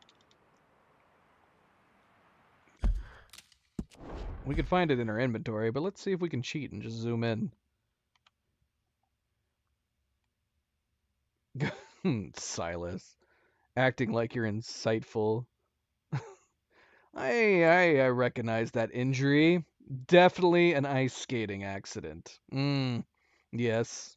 We could find it in our inventory, but let's see if we can cheat and just zoom in. Silas, acting like you're insightful. I recognize that injury. Definitely an ice skating accident. Yes.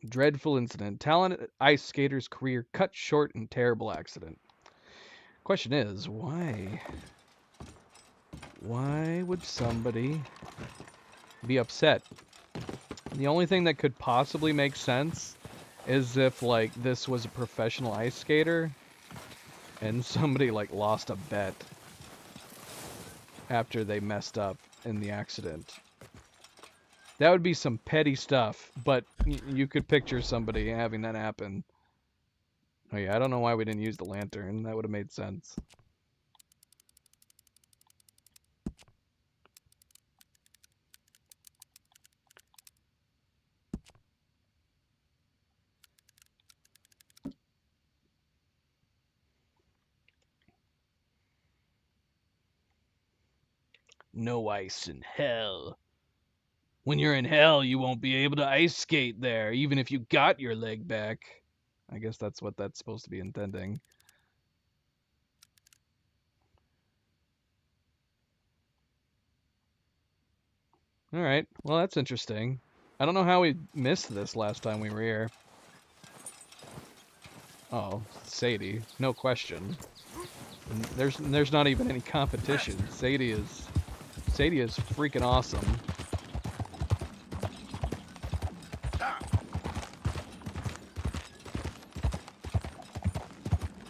Dreadful incident. Talented ice skater's career cut short in terrible accident. Question is, why? Why would somebody be upset? The only thing that could possibly make sense is if, like, this was a professional ice skater and somebody, like, lost a bet after they messed up in the accident. That would be some petty stuff, but you could picture somebody having that happen. Oh yeah, I don't know why we didn't use the lantern. That would have made sense. No ice in hell. When you're in hell, you won't be able to ice skate there, even if you got your leg back. I guess that's what that's supposed to be intending. Alright, well that's interesting. I don't know how we missed this last time we were here. Oh, Sadie, no question. There's not even any competition. Sadie is freaking awesome.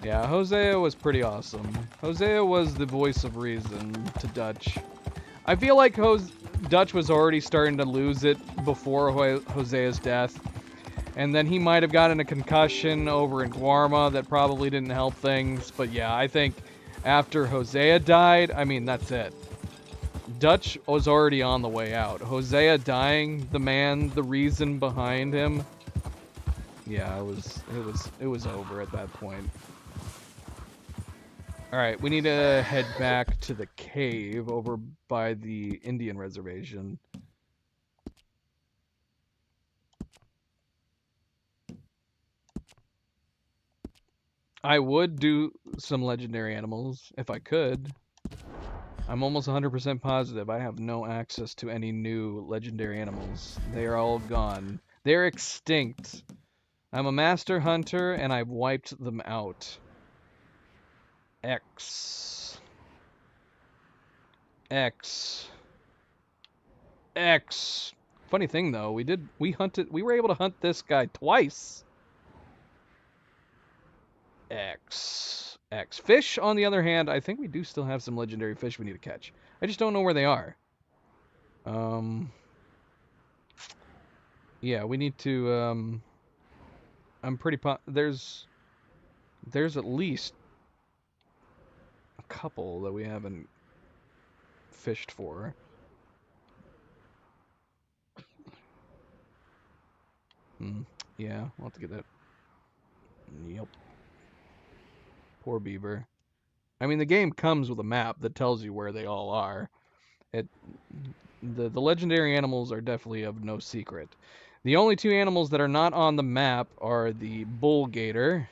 Yeah, Hosea was pretty awesome. Hosea was the voice of reason to Dutch. I feel like Dutch was already starting to lose it before Hosea's death. And then he might have gotten a concussion over in Guarma that probably didn't help things. But yeah, I think after Hosea died, I mean, that's it. Dutch was already on the way out. Hosea dying, the man, the reason behind him. Yeah, it was over at that point. Alright, we need to head back to the cave over by the Indian reservation. I would do some legendary animals if I could. I'm almost 100% positive I have no access to any new legendary animals. They are all gone. They're extinct. I'm a master hunter and I've wiped them out. X. Funny thing though, we were able to hunt this guy twice. X. Fish, on the other hand, I think we do still have some legendary fish we need to catch. I just don't know where they are. Yeah, we need to, I'm pretty there's at least a couple that we haven't fished for. Yeah, we'll have to get that. Yep. Poor beaver. I mean, the game comes with a map that tells you where they all are. The legendary animals are definitely of no secret. The only two animals that are not on the map are the bull gator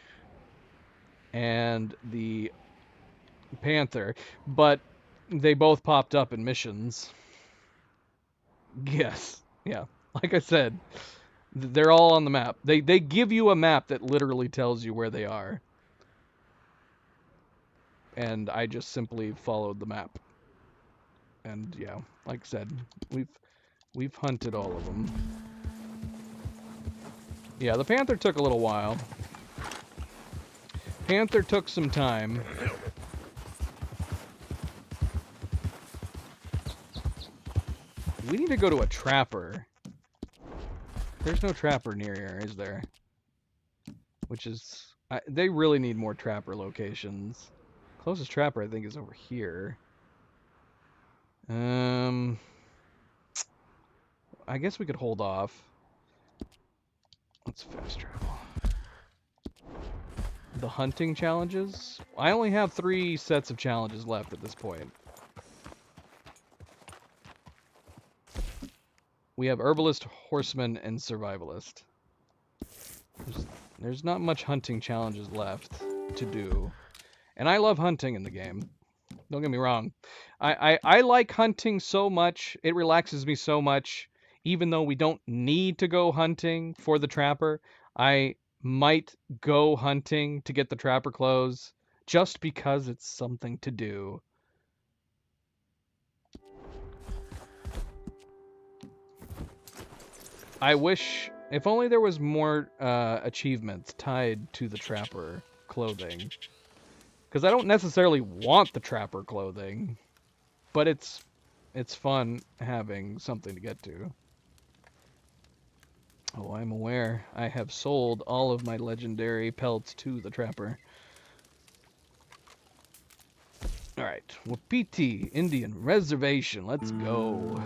and the panther, but they both popped up in missions. Yes, yeah. Like I said, they're all on the map. They give you a map that literally tells you where they are. And I just simply followed the map. And yeah, like I said, we've hunted all of them. Yeah, the panther took a little while. Panther took some time. We need to go to a trapper. There's no trapper near here, is there? Which is... they really need more trapper locations. Closest trapper, I think, is over here. I guess we could hold off. Let's fast travel. The hunting challenges? I only have 3 sets of challenges left at this point. We have Herbalist, Horseman, and Survivalist. There's not much hunting challenges left to do. And I love hunting in the game. Don't get me wrong. I like hunting so much. It relaxes me so much. Even though we don't need to go hunting for the trapper, I might go hunting to get the trapper clothes just because it's something to do. I wish, if only there was more achievements tied to the trapper clothing. Because I don't necessarily want the trapper clothing, but it's fun having something to get to. Oh, I'm aware. I have sold all of my legendary pelts to the trapper. Alright, Wapiti Indian Reservation. Let's go.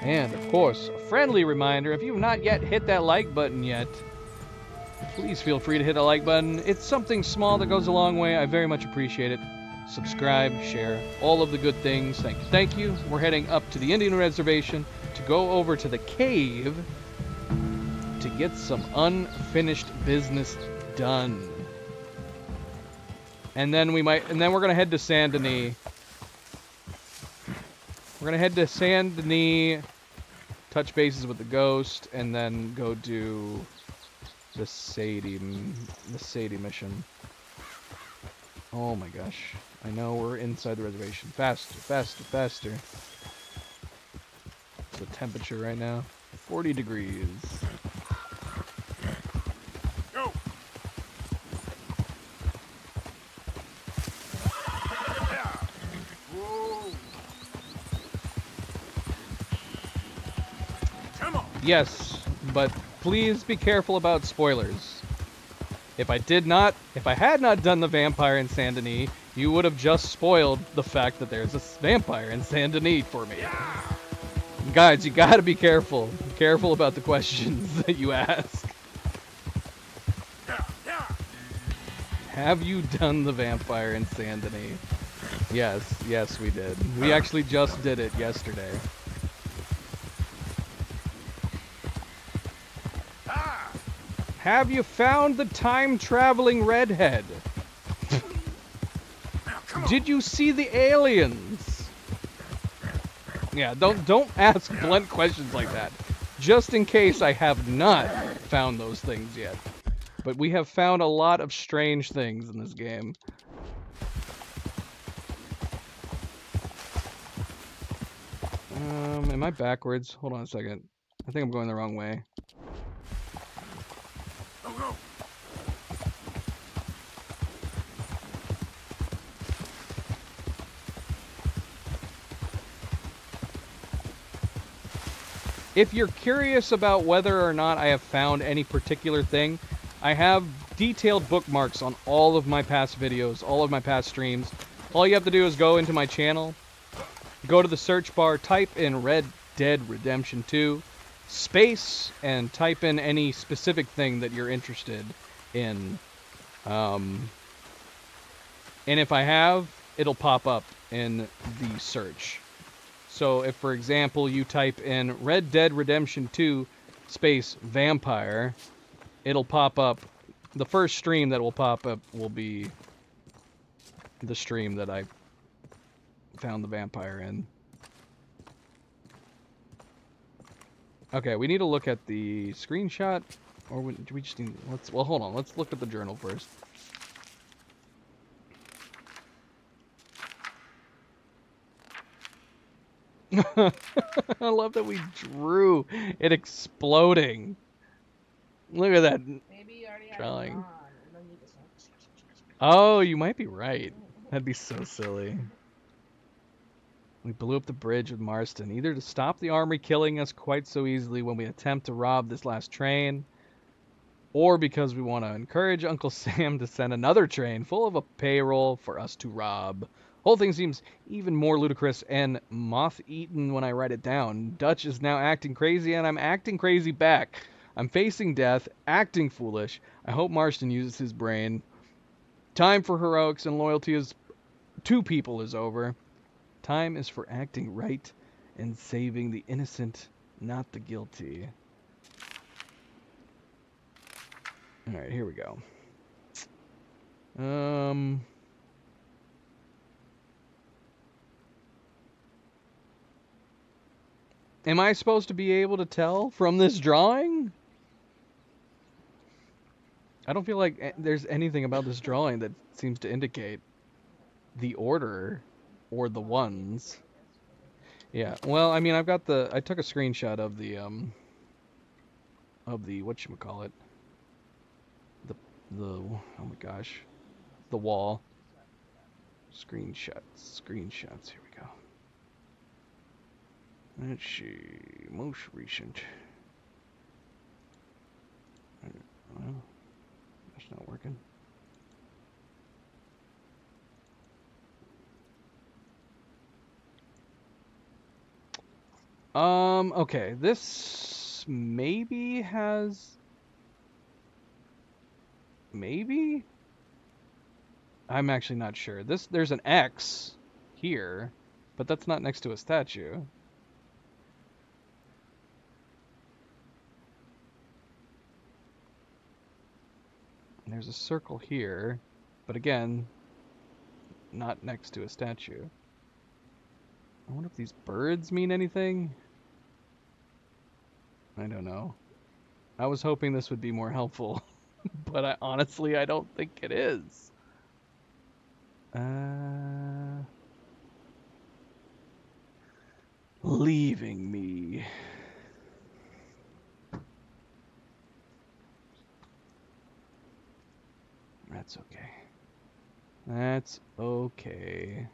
And, of course, a friendly reminder, if you've not yet hit that like button yet, please feel free to hit a like button. It's something small that goes a long way. I very much appreciate it. subscribe, share, all of the good things. Thank you. Thank you. We're heading up to the Indian Reservation to go over to the cave to get some unfinished business done. And then we're gonna head to Saint Denis. We're gonna head to Saint Denis, touch bases with the ghost, and then go do the Sadie mission. Oh my gosh. I know we're inside the reservation. Faster, faster, faster. What's the temperature right now? 40 degrees. Go. Come on. Yes, but please be careful about spoilers. If I had not done the vampire in Saint Denis, you would have just spoiled the fact that there's a vampire in Saint Denis for me. Guys, you gotta be careful. Careful about the questions that you ask. Have you done the vampire in Saint Denis? Yes, we did. We actually just did it yesterday. Have you found the time-traveling redhead? Did you see the aliens? Yeah, don't ask blunt questions like that. Just in case I have not found those things yet. But we have found a lot of strange things in this game. Am I backwards? Hold on a second. I think I'm going the wrong way. If you're curious about whether or not I have found any particular thing, I have detailed bookmarks on all of my past videos, all of my past streams. All you have to do is go into my channel, go to the search bar, type in Red Dead Redemption 2, space, and type in any specific thing that you're interested in. And if I have, it'll pop up in the search. So if, for example, you type in Red Dead Redemption 2 space vampire, it'll pop up. The first stream that will pop up will be the stream that I found the vampire in. Okay, we need to look at the screenshot, or do we just need? Well, hold on. Let's look at the journal first. I love that we drew it exploding. Look at that drawing. Oh, you might be right. That'd be so silly. We blew up the bridge with Marston, either to stop the army killing us quite so easily when we attempt to rob this last train, or because we want to encourage Uncle Sam to send another train full of a payroll for us to rob. Whole thing seems even more ludicrous and moth-eaten when I write it down. Dutch is now acting crazy, and I'm acting crazy back. I'm facing death, acting foolish. I hope Marston uses his brain. Time for heroics and loyalty to people is over. Time is for acting right and saving the innocent, not the guilty. Alright, here we go. Am I supposed to be able to tell from this drawing? I don't feel like there's anything about this drawing that seems to indicate the order or the ones. Yeah, well, I mean, I took a screenshot of the whatchamacallit, oh my gosh, the wall. Screenshots, here we go. Let's see, most recent. Well, that's not working. Okay, this maybe has... Maybe? I'm actually not sure. There's an X here, but that's not next to a statue. There's a circle here, but again, not next to a statue. I wonder if these birds mean anything? I don't know. I was hoping this would be more helpful, but honestly, I don't think it is. Leaving me. That's okay. That's okay.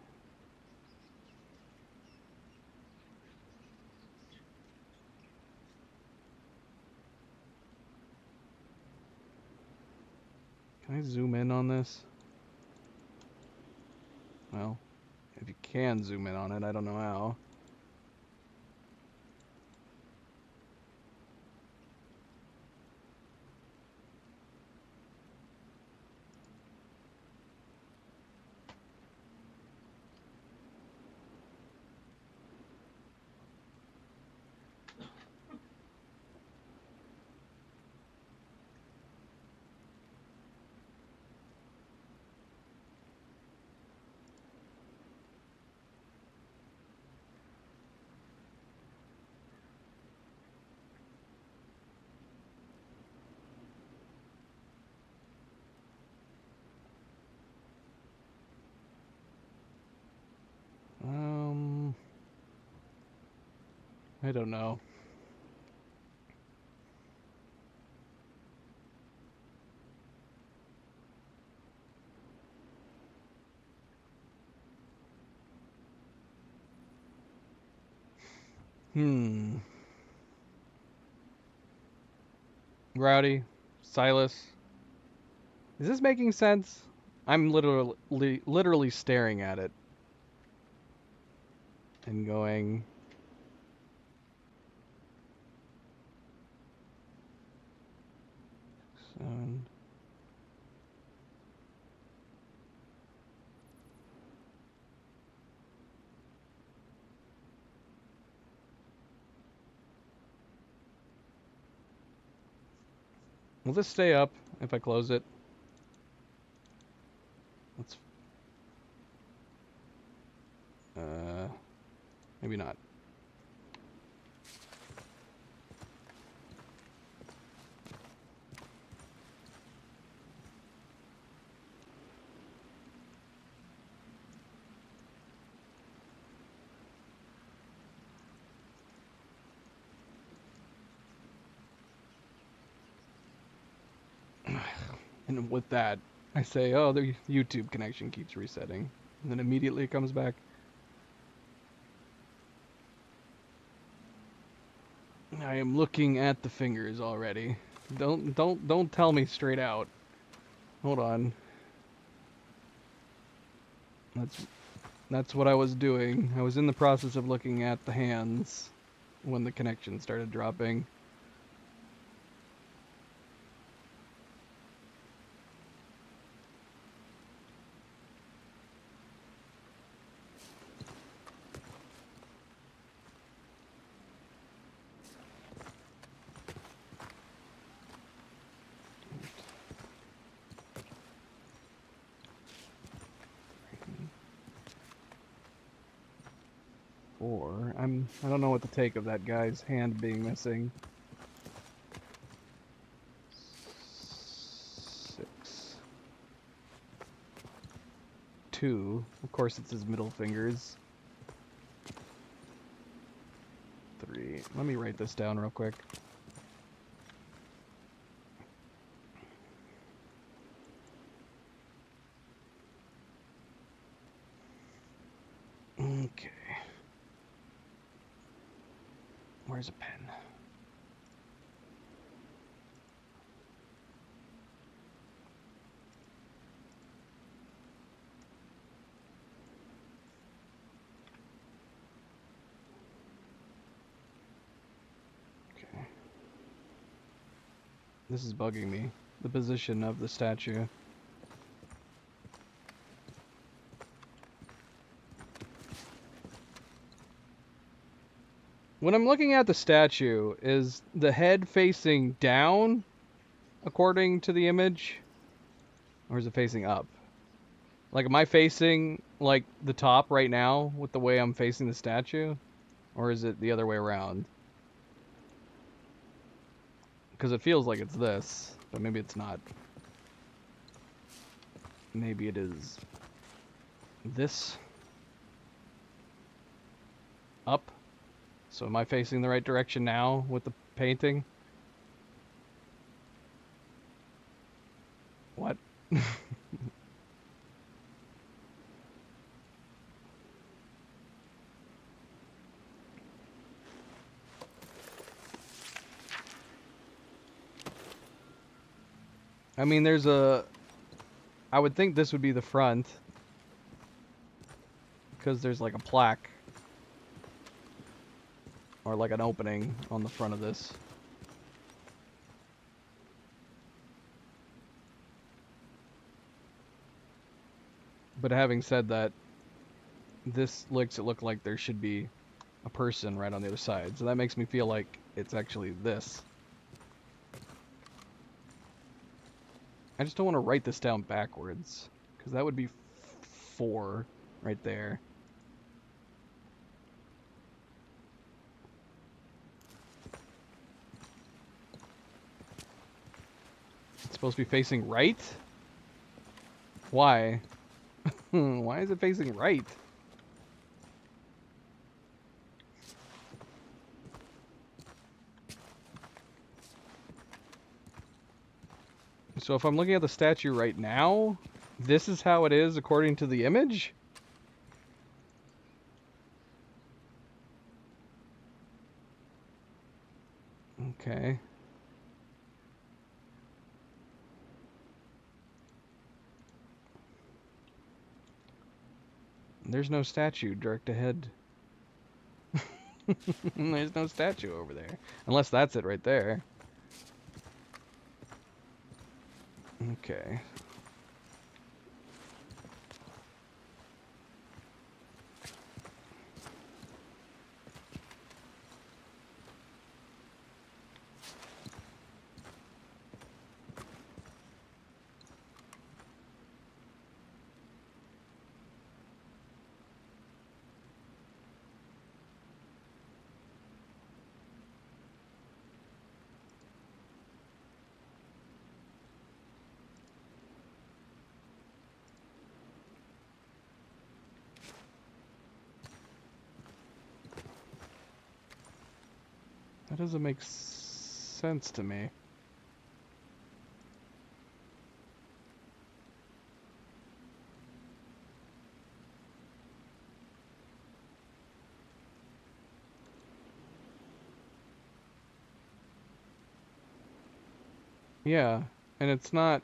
Can I zoom in on this? Well, if you can zoom in on it, I don't know how. I don't know. Rowdy, Silas. Is this making sense? I'm literally staring at it and going, seven. Will this stay up if I close it? Let's... maybe not. And with that, I say, oh, the YouTube connection keeps resetting. And then immediately it comes back. I am looking at the fingers already. Don't tell me straight out. Hold on. That's what I was doing. I was in the process of looking at the hands when the connection started dropping. I don't know what to take of that guy's hand being missing. 6. 2. Of course it's his middle fingers. 3. Let me write this down real quick. Okay. Where's a pen? Okay. This is bugging me. The position of the statue. When I'm looking at the statue, is the head facing down according to the image? Or is it facing up? Like, am I facing, like, the top right now with the way I'm facing the statue? Or is it the other way around? Because it feels like it's this, but maybe it's not. Maybe it is this. Up. So am I facing the right direction now with the painting? What? I mean, there's a... I would think this would be the front. Because there's like a plaque. Or like an opening on the front of this. But having said that, this makes it look like there should be a person right on the other side. So that makes me feel like it's actually this. I just don't want to write this down backwards, because that would be 4 right there. It's supposed to be facing right? Why? Why is it facing right? So if I'm looking at the statue right now, this is how it is according to the image? Okay. There's no statue direct ahead. There's no statue over there. Unless that's it right there. Okay. That doesn't make sense to me. Yeah, and it's not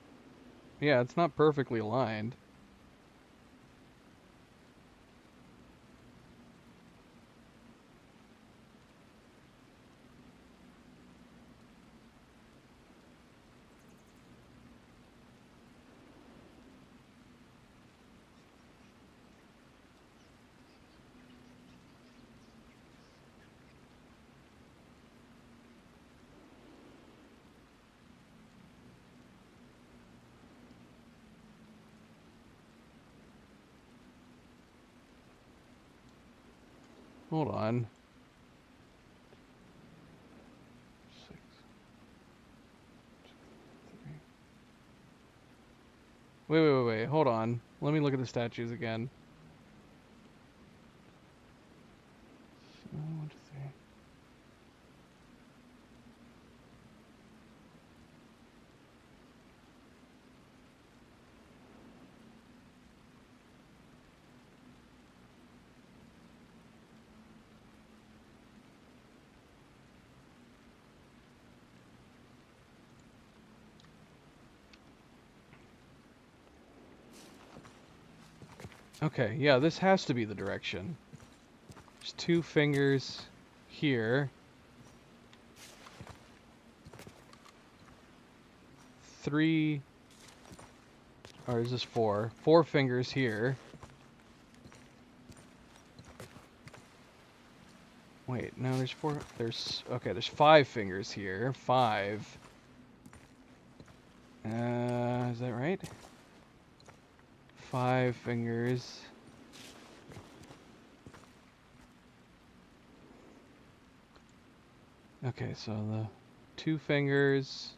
perfectly aligned. Hold on. 6, 2, 3. Wait. Hold on. Let me look at the statues again. 1, 2, 3. Okay, yeah, this has to be the direction. There's 2 fingers here. 3, or is this 4? 4 fingers here. Wait, no, there's 4. Okay, there's 5 fingers here. 5. Is that right? 5 fingers. Okay, so the 2 fingers.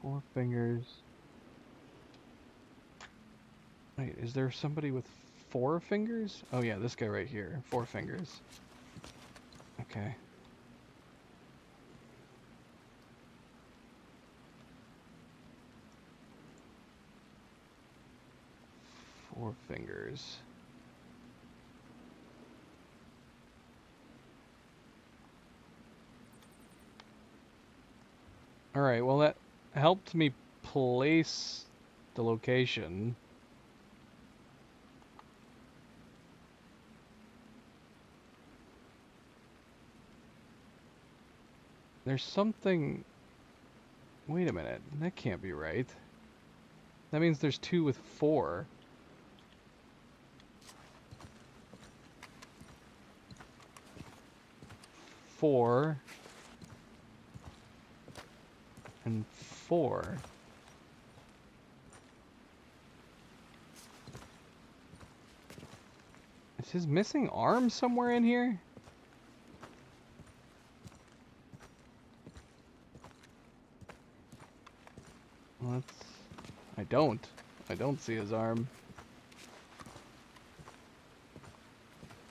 Four fingers. Wait, is there somebody with 4 fingers? Oh yeah, this guy right here. 4 fingers. Okay. Four fingers. Alright, well that helped me place the location. There's something... Wait a minute, that can't be right. That means there's 2 with 4. Four. And 4. Is his missing arm somewhere in here? Well, that's... I don't see his arm.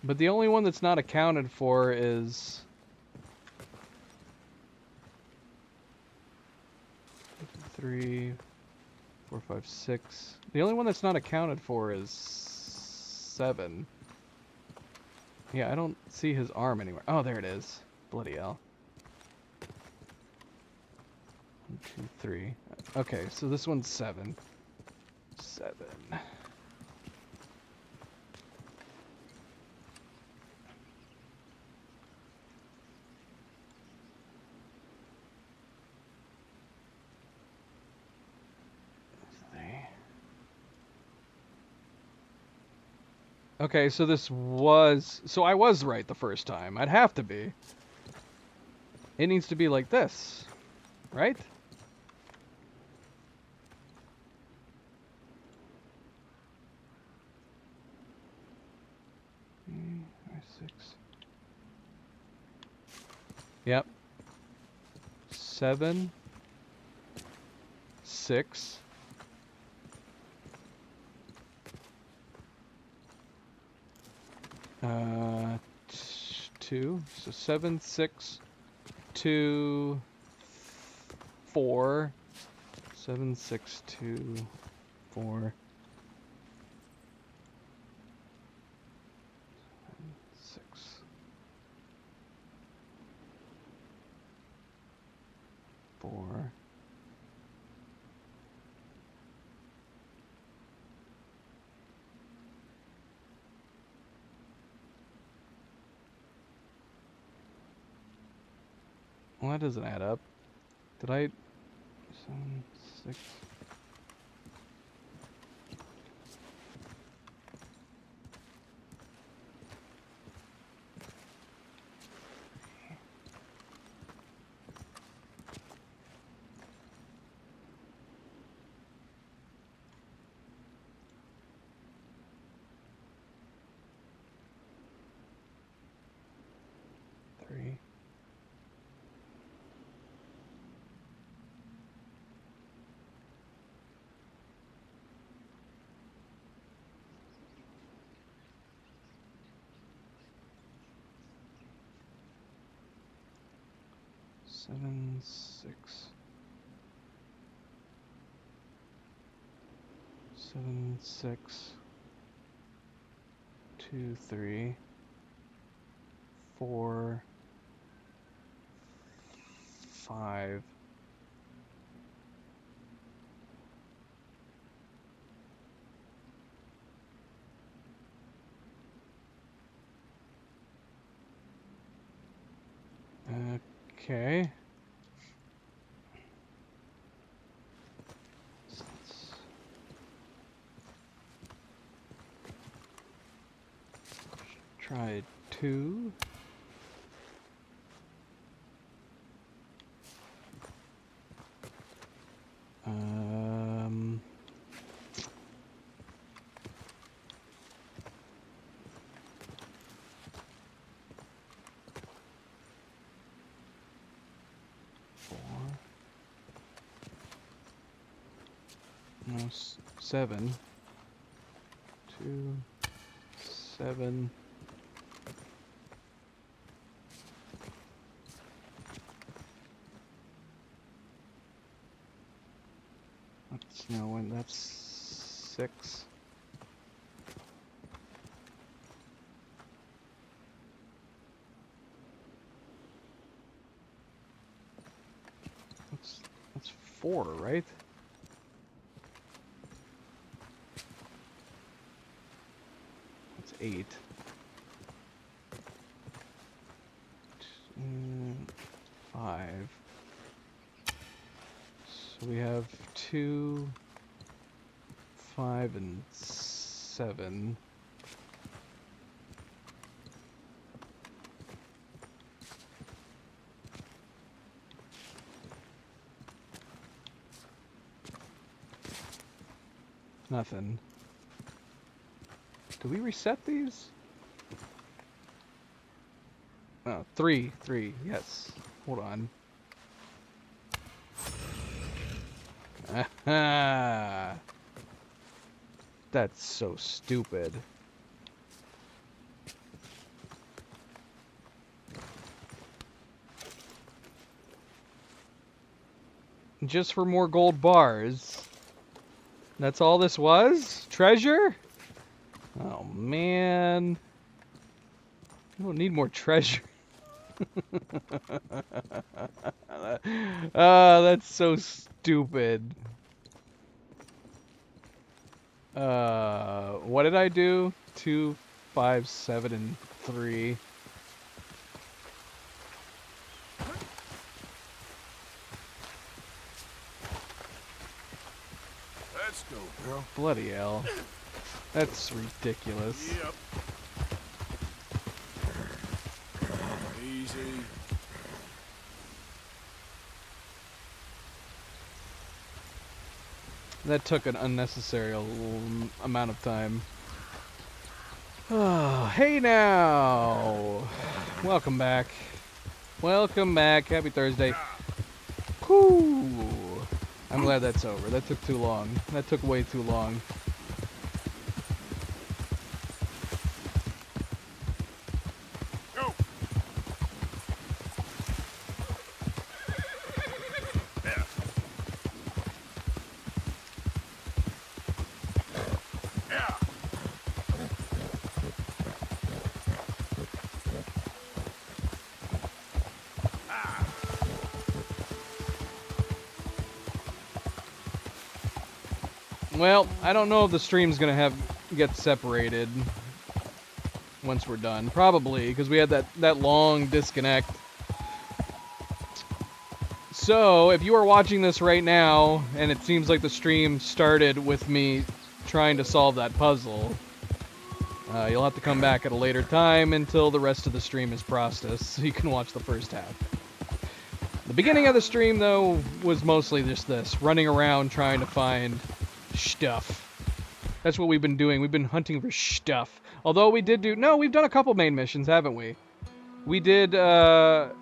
But the only one that's not accounted for is... 3, 4, 5, 6. The only one that's not accounted for is 7. Yeah, I don't see his arm anywhere. Oh, there it is. Bloody hell. 1, 2, 3. Okay, so this one's 7. 7. Okay, so this was... So I was right the first time. I'd have to be. It needs to be like this, right? Six. Yep. 7. 6. 2. So 7, 6, 2, 4. 7, 6, 2, 4. 6. Four. Well, that doesn't add up. Did I... 7, 6... Three. Seven, 6. 7, 6. 2, 3. 4. 5. Okay. Try 2. No, 7. 2, 7. That's no one. That's 6. That's 4, right? That's 8. 5. So we have 2, 5, and 7. Nothing. Do we reset these? Oh, 3, yes. Hold on. Aha! That's so stupid. Just for more gold bars. That's all this was? Treasure? Oh, man. We don't need more treasure. That's so stupid. What did I do? 2, 5, 7, and 3. Let's go, girl. Bloody hell. That's ridiculous. Yep. Easy. That took an unnecessary amount of time. Oh, hey now! Welcome back. Welcome back. Happy Thursday. Whew. I'm glad that's over. That took too long. That took way too long. Well, I don't know if the stream's gonna get separated once we're done. Probably, because we had that long disconnect. So, if you are watching this right now, and it seems like the stream started with me trying to solve that puzzle, you'll have to come back at a later time until the rest of the stream is processed, so you can watch the first half. The beginning of the stream, though, was mostly just this, running around trying to find stuff. That's what we've been doing. We've been hunting for stuff. Although we did do... No, we've done a couple main missions, haven't we? We did a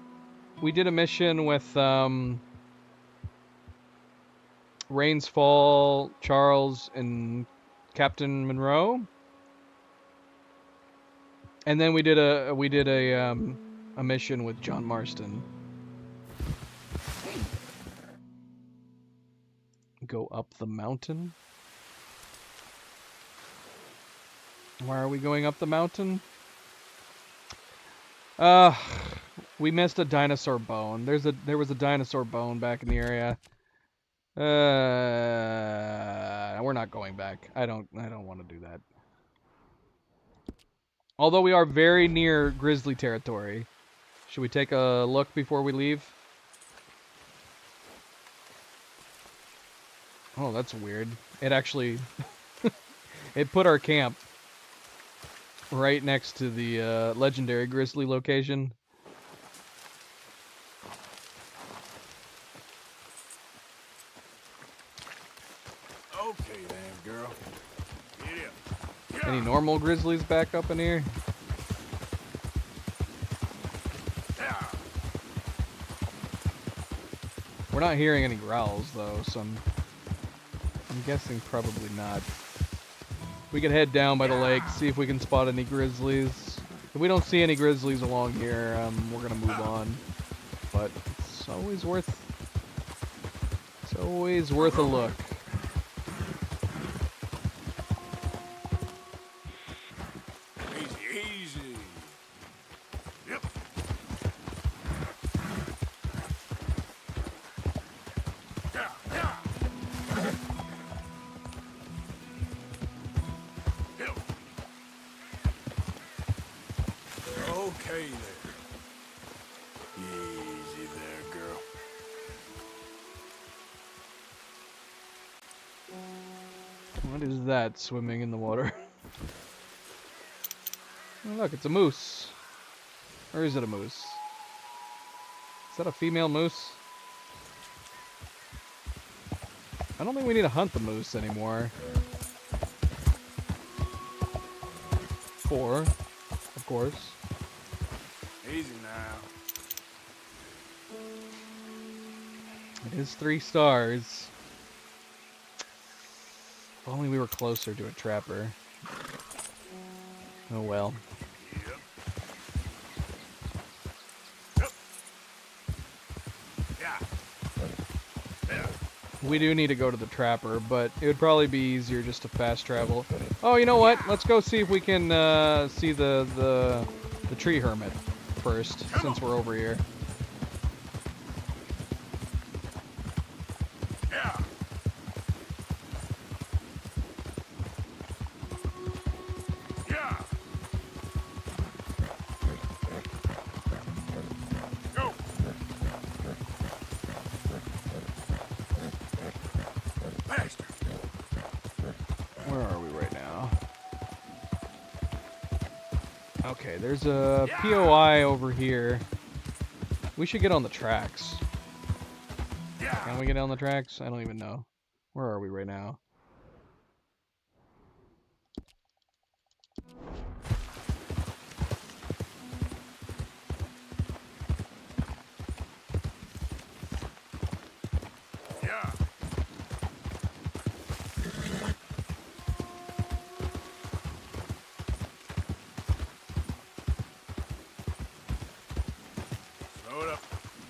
mission with, Rains Fall, Charles, and Captain Monroe. And then we did a mission with John Marston. Go up the mountain. Why are we going up the mountain? We missed a dinosaur bone. There was a dinosaur bone back in the area. We're not going back. I don't want to do that. Although we are very near grizzly territory. Should we take a look before we leave? Oh, that's weird. It actually... it put our camp right next to the legendary grizzly location. Okay then, girl. Get up. Any normal grizzlies back up in here? We're not hearing any growls though, so I'm guessing probably not. We can head down by the lake, see if we can spot any grizzlies. If we don't see any grizzlies along here, we're gonna move on. But it's always worth a look. Easy, easy. Yep. Okay there. Easy there, girl. What is that swimming in the water? Oh, look, it's a moose. Or is it a moose? Is that a female moose? I don't think we need to hunt the moose anymore. 4, of course. Easy now. It is 3 stars. If only we were closer to a trapper. Oh well. We do need to go to the trapper, but it would probably be easier just to fast travel. Oh, you know what? Let's go see if we can see the tree hermit first, since we're over here. Where are we right now? Okay, there's a POI over here. We should get on the tracks. Can we get on the tracks? I don't even know. Where are we right now?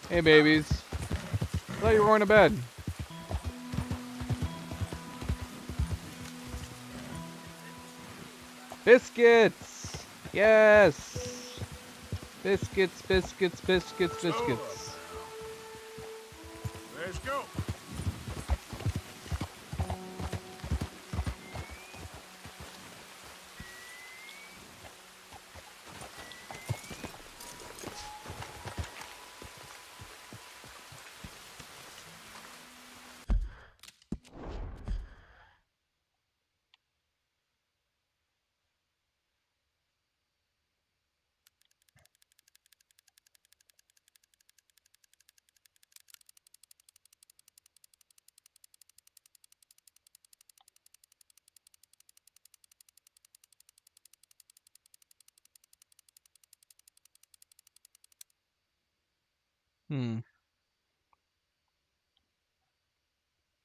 Hey, babies. I thought you were going to bed. Biscuits! Yes! Biscuits, biscuits, biscuits, biscuits. Let's go.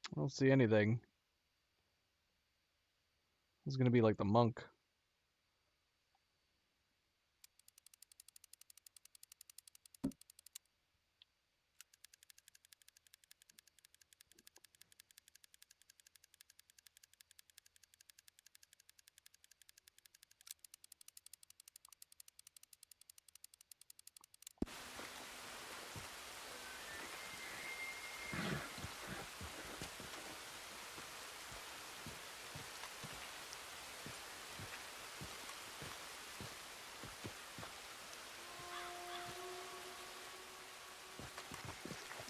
I don't see anything. It's gonna be like the monk.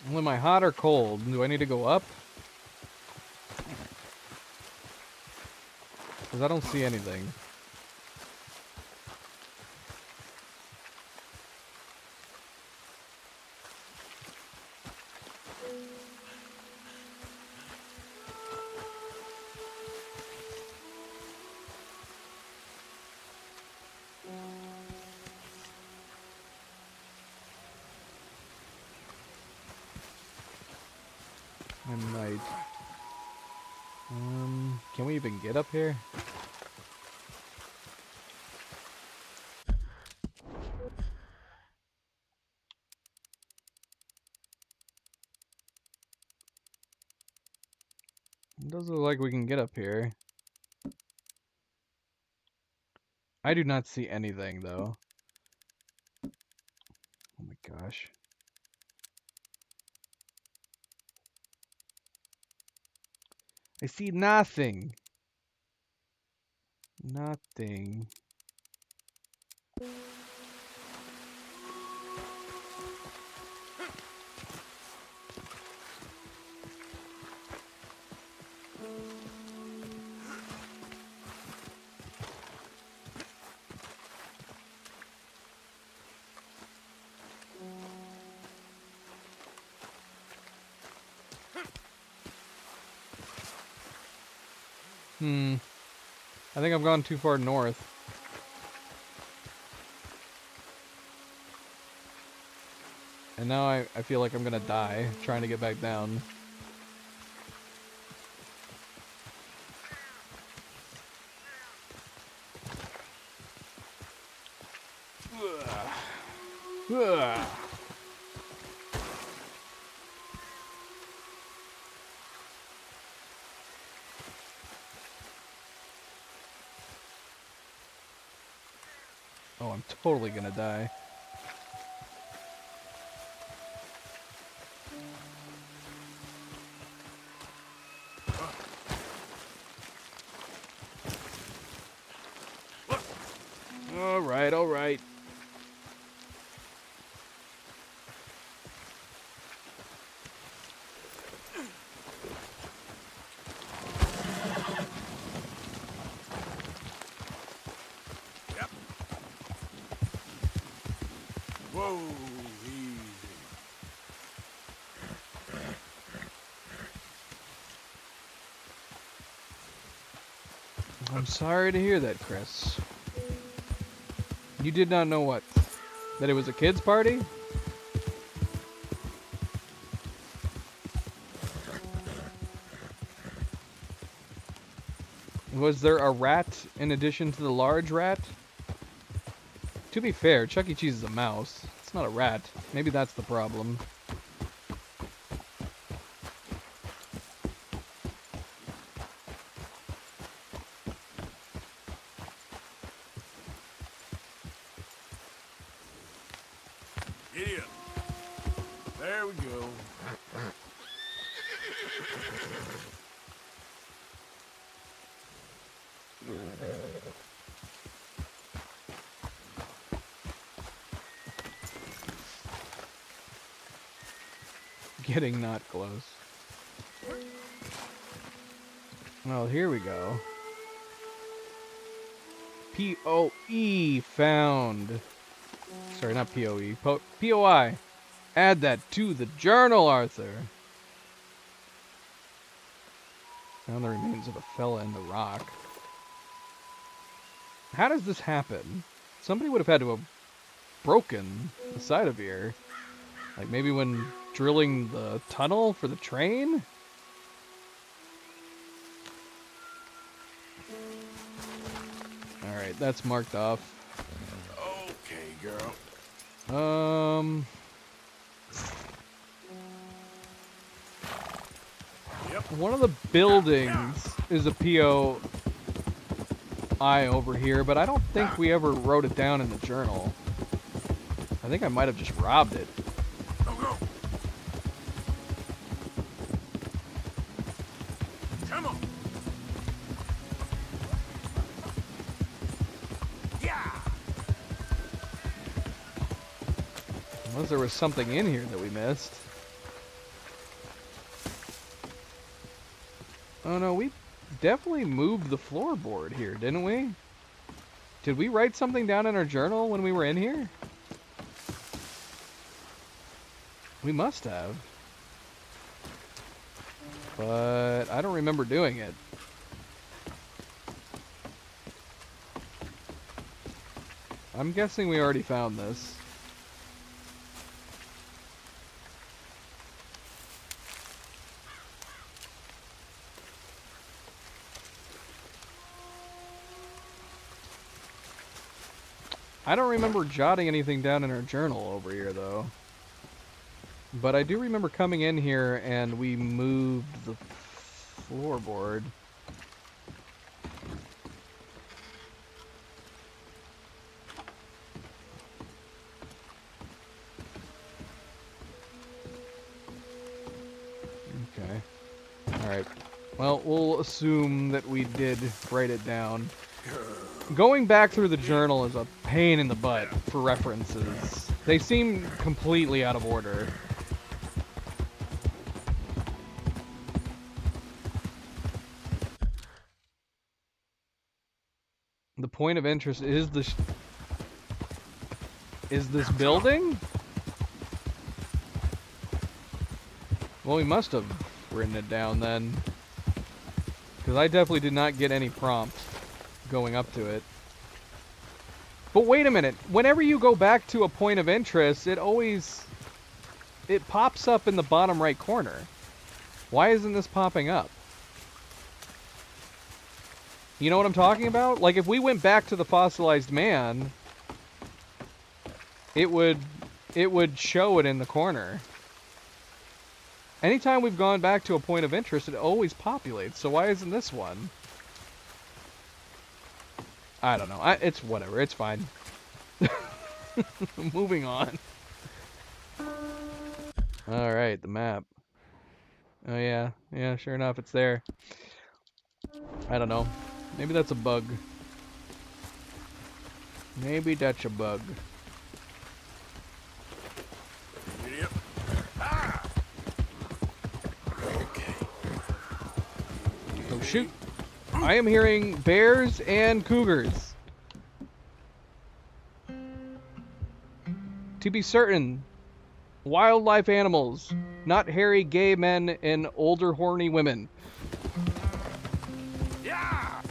Well, am I hot or cold? Do I need to go up? Because I don't see anything. Night. Can we even get up here? It doesn't look like we can get up here. I do not see anything though. Oh my gosh. I see nothing. Nothing. I think I've gone too far north. And now I feel like I'm gonna die trying to get back down. Oh, I'm totally gonna die. All right. Yep. Whoa, easy. I'm sorry to hear that, Chris. You did not know what? That it was a kids' party? Was there a rat in addition to the large rat? To be fair, Chuck E. Cheese is a mouse. It's not a rat. Maybe that's the problem. Giddy up. There we go. Getting not close. Well, here we go. POE found. Sorry, not POE. POI. Add that to the journal, Arthur. Found the remains of a fella in the rock. How does this happen? Somebody would have had to have broken the side of here. Like maybe when drilling the tunnel for the train? Alright, that's marked off. Okay, girl. Yep. One of the buildings is a POI over here, but I don't think we ever wrote it down in the journal. I think I might have just robbed it. Go, go. Come on. Yeah. Unless there was something in here that we missed. Oh no, we definitely moved the floorboard here, didn't we? Did we write something down in our journal when we were in here? We must have. But I don't remember doing it. I'm guessing we already found this. I don't remember jotting anything down in our journal over here, though. But I do remember coming in here and we moved the floorboard. Okay. Alright. Well, we'll assume that we did write it down. Going back through the journal is a pain in the butt for references. They seem completely out of order. The point of interest is this building? Well, we must have written it down then. Because I definitely did not get any prompt going up to it. But wait a minute. Whenever you go back to a point of interest, it pops up in the bottom right corner. Why isn't this popping up? You know what I'm talking about? Like, if we went back to the fossilized man, it would show it in the corner. Anytime we've gone back to a point of interest, it always populates. So why isn't this one? I don't know. It's whatever. It's fine. Moving on. Alright, the map. Oh yeah. Yeah, sure enough, it's there. I don't know. Maybe that's a bug. Maybe that's a bug. Yep. Ah! Okay. Oh shoot. I am hearing bears and cougars. To be certain, wildlife animals, not hairy gay men and older horny women. Yeah!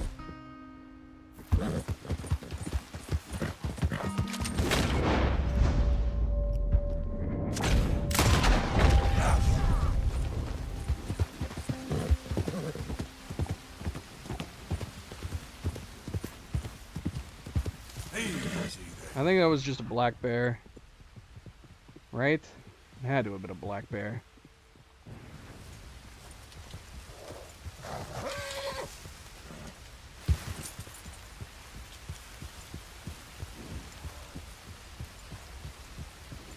I think that was just a black bear. Right? It had to have been a black bear.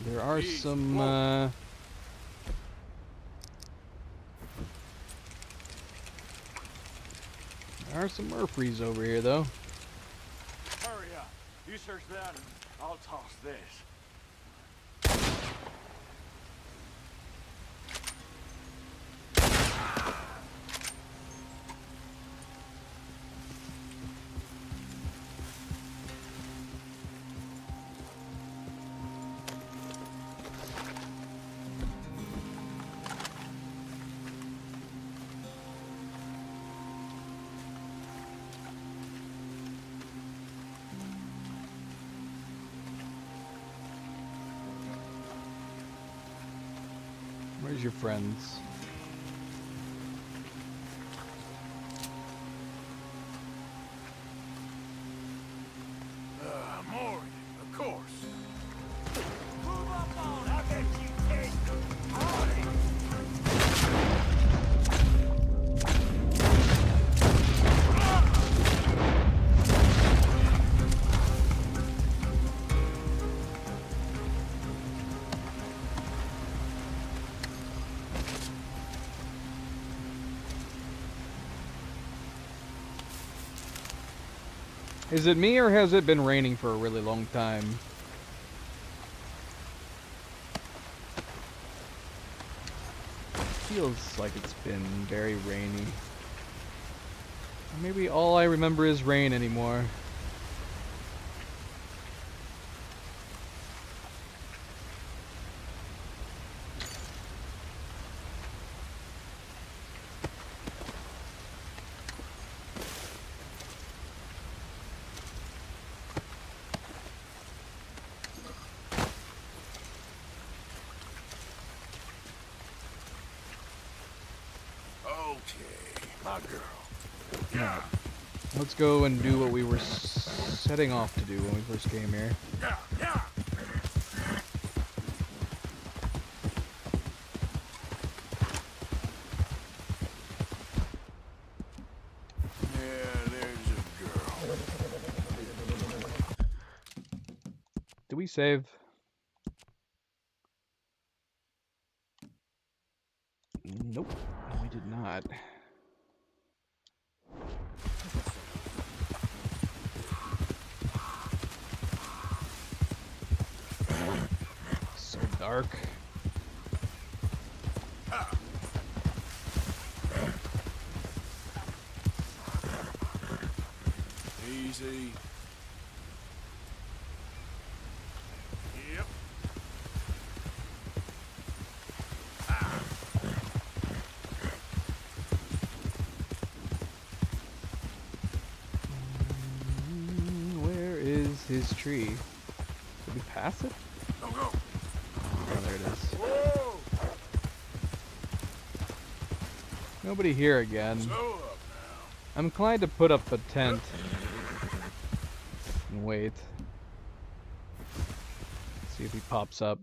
There are some, there are some Murphys over here, though. Hurry up. You search that and I'll toss this. Where's your friends? Morgan, of course. Move up on, I'll get you tasted. On it. Is it me or has it been raining for a really long time? Feels like it's been very rainy. Maybe all I remember is rain anymore. Okay, my girl. Alright. Let's go and do what we were setting off to do when we first came here. Yeah, there's a girl. Did we save? Nope, we did not. So dark. Easy. Yep. Where is his tree? Did we pass it? Go, go. Oh, there it is. Whoa. Nobody here again. So up now. I'm inclined to put up a tent and wait. See if he pops up.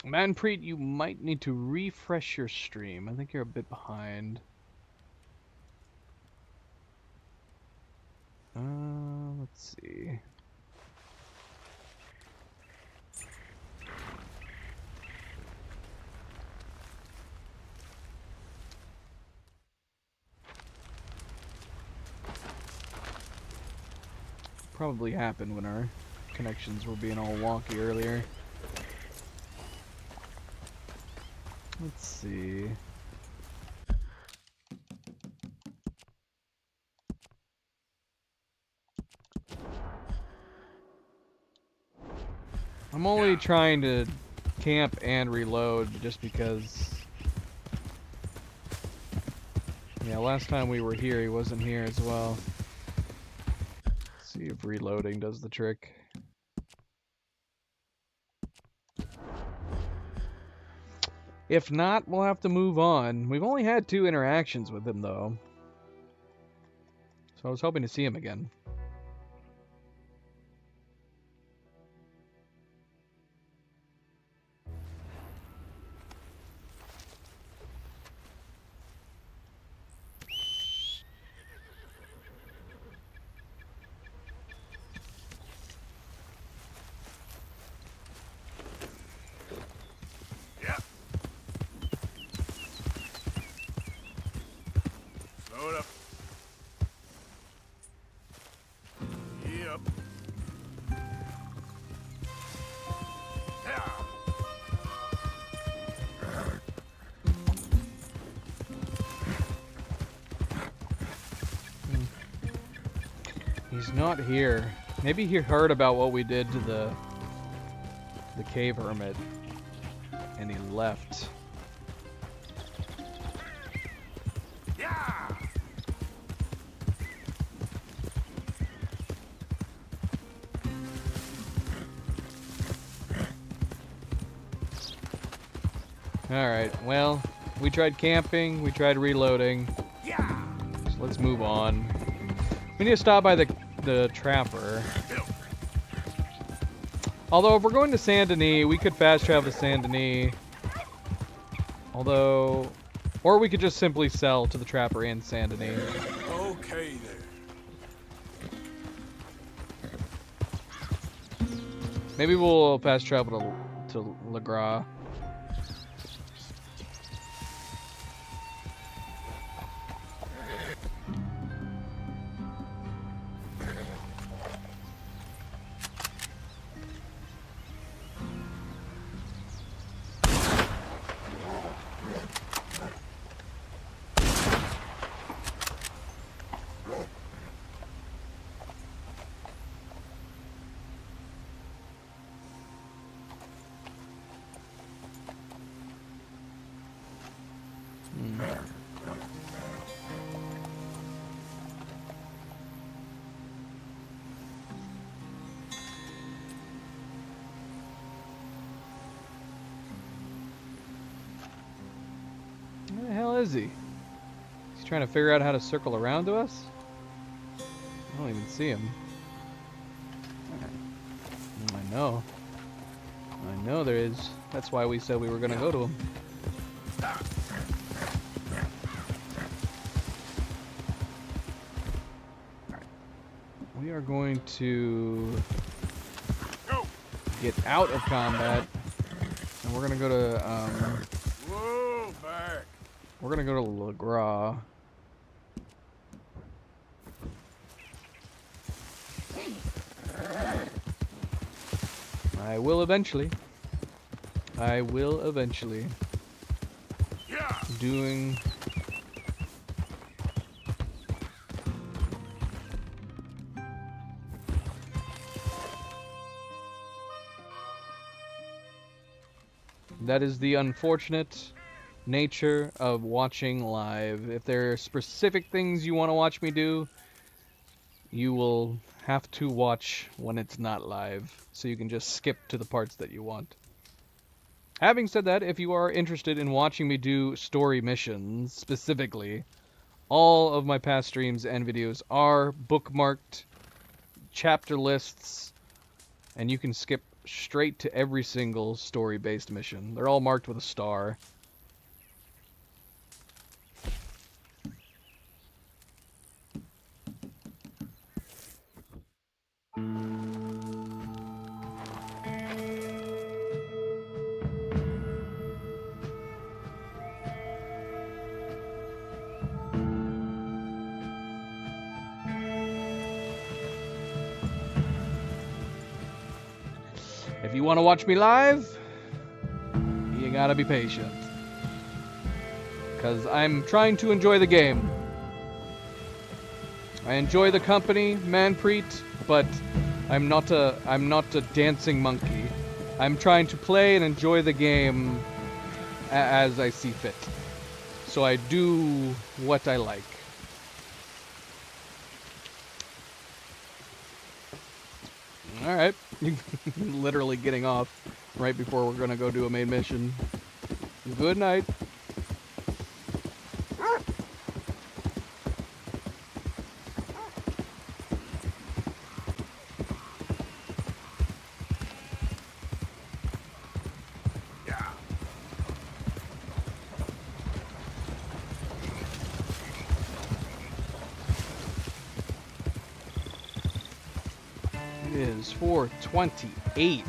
Manpreet, you might need to refresh your stream. I think you're a bit behind. Let's see. Probably happened when our connections were being all wonky earlier. Let's see. I'm only trying to camp and reload just because... Yeah, last time we were here, he wasn't here as well. Let's see if reloading does the trick. If not, we'll have to move on. We've only had 2 interactions with him, though. So I was hoping to see him again. Load up. Yep. Yeah. He's not here. Maybe he heard about what we did to the cave hermit, and he left. Yeah. Alright, well, we tried camping, we tried reloading. Yeah. So let's move on. We need to stop by the trapper. Although if we're going to Saint Denis, we could fast travel to Saint Denis Although, or we could just simply sell to the trapper and Sandony. Okay there. Maybe we'll fast travel to Le Gras. Where the hell is he? He's trying to figure out how to circle around to us? I don't even see him. I know. I know there is. That's why we said we were gonna go to him. We are going to get out of combat, and we're gonna go to Whoa, back. we're gonna go to Le Gras. I will eventually. I will eventually. Yeah. Doing. That is the unfortunate nature of watching live. If there are specific things you want to watch me do, you will have to watch when it's not live, so you can just skip to the parts that you want. Having said that, if you are interested in watching me do story missions specifically, all of my past streams and videos are bookmarked chapter lists, and you can skip straight to every single story-based mission. They're all marked with a star. If you want to watch me live, you gotta be patient. Because I'm trying to enjoy the game. I enjoy the company, Manpreet, but I'm not a dancing monkey. I'm trying to play and enjoy the game as I see fit. So I do what I like. Alright. Literally getting off right before we're gonna go do a main mission. Good night. It is 4:28.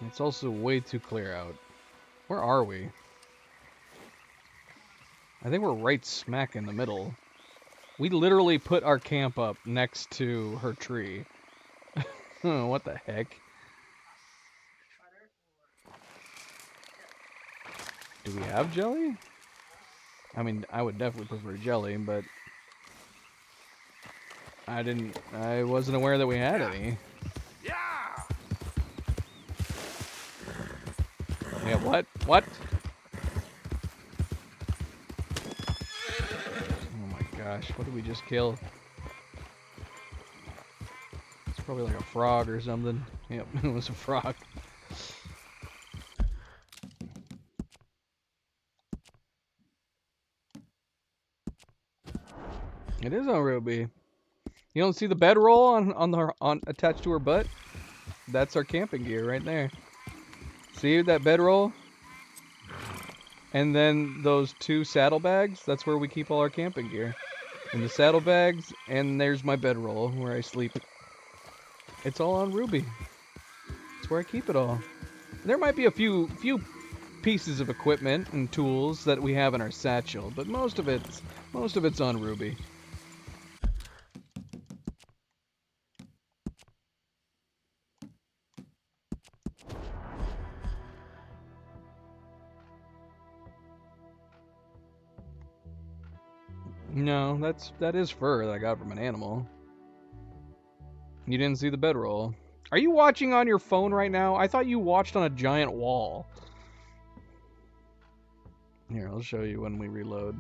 It's also way too clear out. Where are we? I think we're right smack in the middle. We literally put our camp up next to her tree. What the heck? Do we have jelly? I mean, I would definitely prefer jelly, but I wasn't aware that we had any. Yeah, what? What? Oh my gosh, what did we just kill? It's probably like a frog or something. Yep, it was a frog. It is on Ruby. You don't see the bedroll on attached to her butt? That's our camping gear right there. See that bedroll? And then those 2 saddlebags, that's where we keep all our camping gear. And the saddlebags, and there's my bedroll where I sleep. It's all on Ruby. It's where I keep it all. There might be a few pieces of equipment and tools that we have in our satchel, but most of it's on Ruby. No, that is fur that I got from an animal. You didn't see the bedroll. Are you watching on your phone right now? I thought you watched on a giant wall. Here, I'll show you when we reload.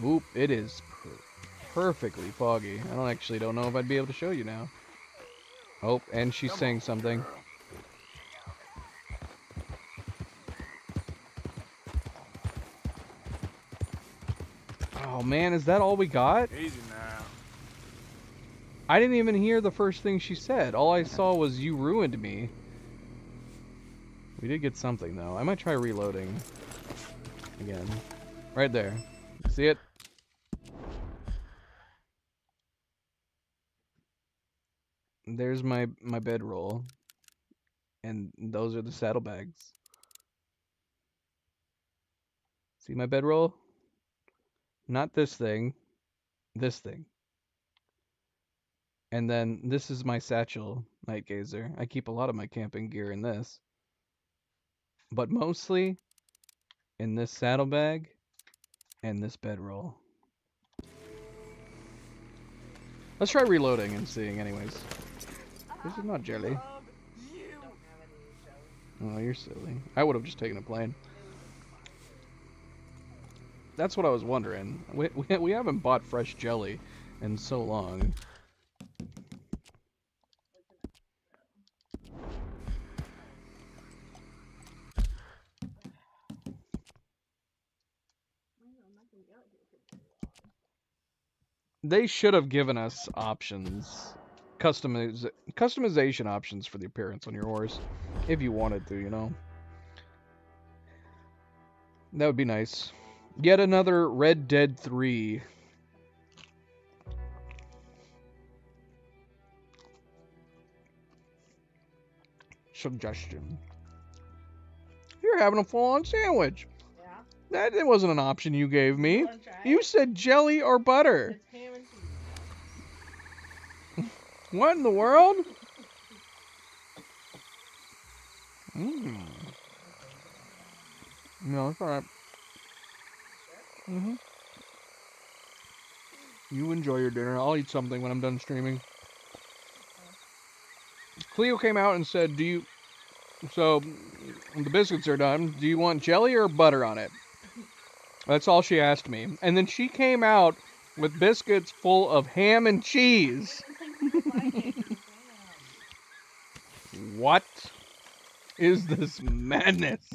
Oop, it is perfectly foggy. I don't know if I'd be able to show you now. Oh, and she's saying something. Oh man, is that all we got? Easy now. I didn't even hear the first thing she said. All I saw was "you ruined me." We did get something though. I might try reloading again. Right there. See it? There's my bedroll. And those are the saddlebags. See my bedroll? Not this thing. This thing. And then this is my satchel, Night Gazer. I keep a lot of my camping gear in this. But mostly in this saddlebag and this bedroll. Let's try reloading and seeing anyways. This is not jelly. Oh, you're silly. I would have just taken a plane. That's what I was wondering. We haven't bought fresh jelly in so long. They should have given us options. Customization options for the appearance on your horse. If you wanted to, you know. That would be nice. Yet another Red Dead 3. Suggestion. You're having a full-on sandwich. Yeah. That wasn't an option you gave me. You said jelly or butter. It's ham and cheese. What in the world? No, it's alright. You enjoy your dinner. I'll eat something when I'm done streaming. Cleo came out and said, so the biscuits are done. Do you want jelly or butter on it? That's all she asked me. And then she came out with biscuits full of ham and cheese. What is this madness?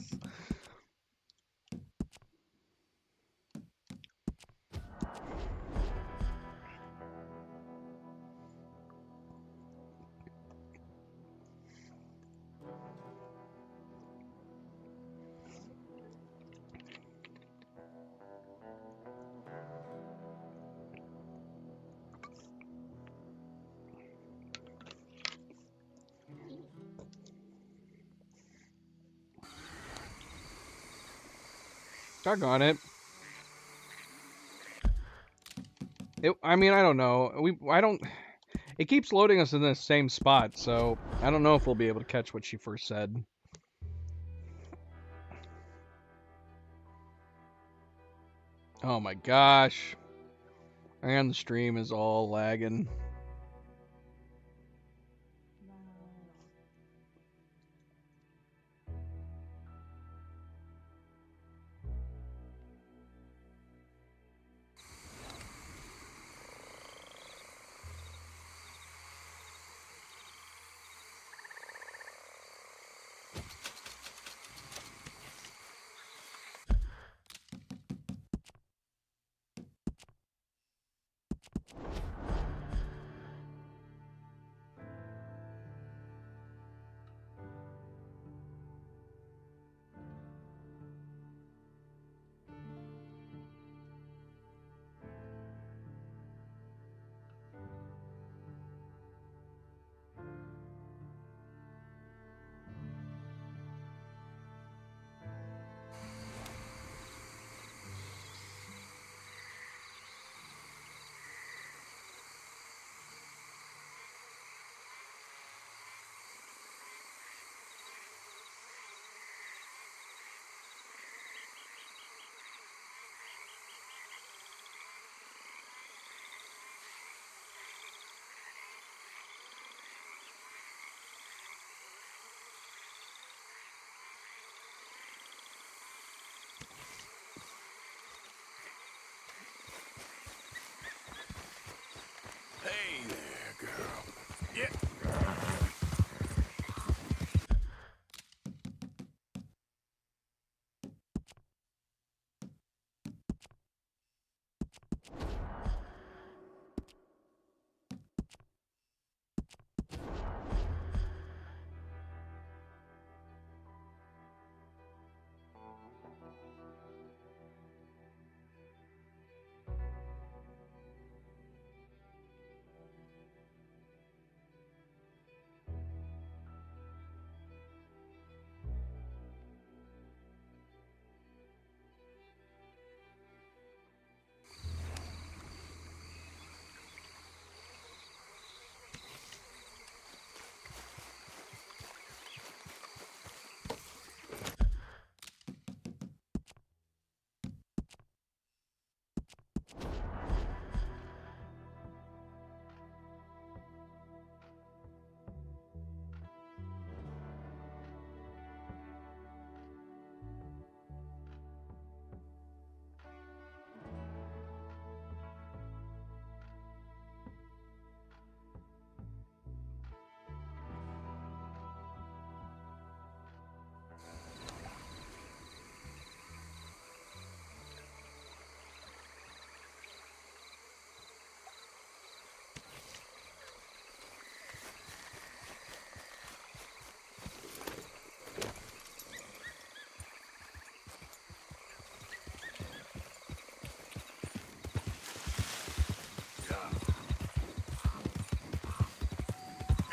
Doggone it. I mean, I don't know. It keeps loading us in the same spot, so I don't know if we'll be able to catch what she first said. Oh my gosh. And the stream is all lagging.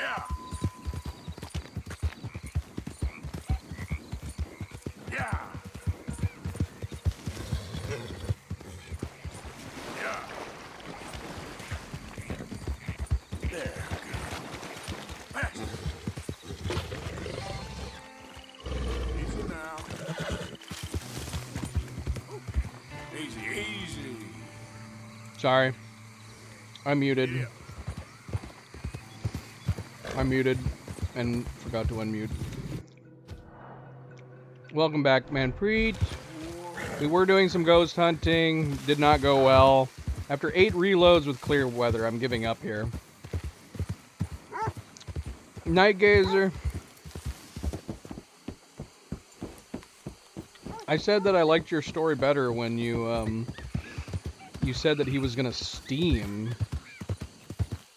Yeah. Yeah. Yeah. There. Fast. Easy now. Easy, easy. Sorry. I'm muted. Yeah. I'm muted and forgot to unmute. Welcome back, Manpreet. We were doing some ghost hunting. Did not go well. After 8 reloads with clear weather, I'm giving up here. Night Gazer. I said that I liked your story better when you said that he was gonna steam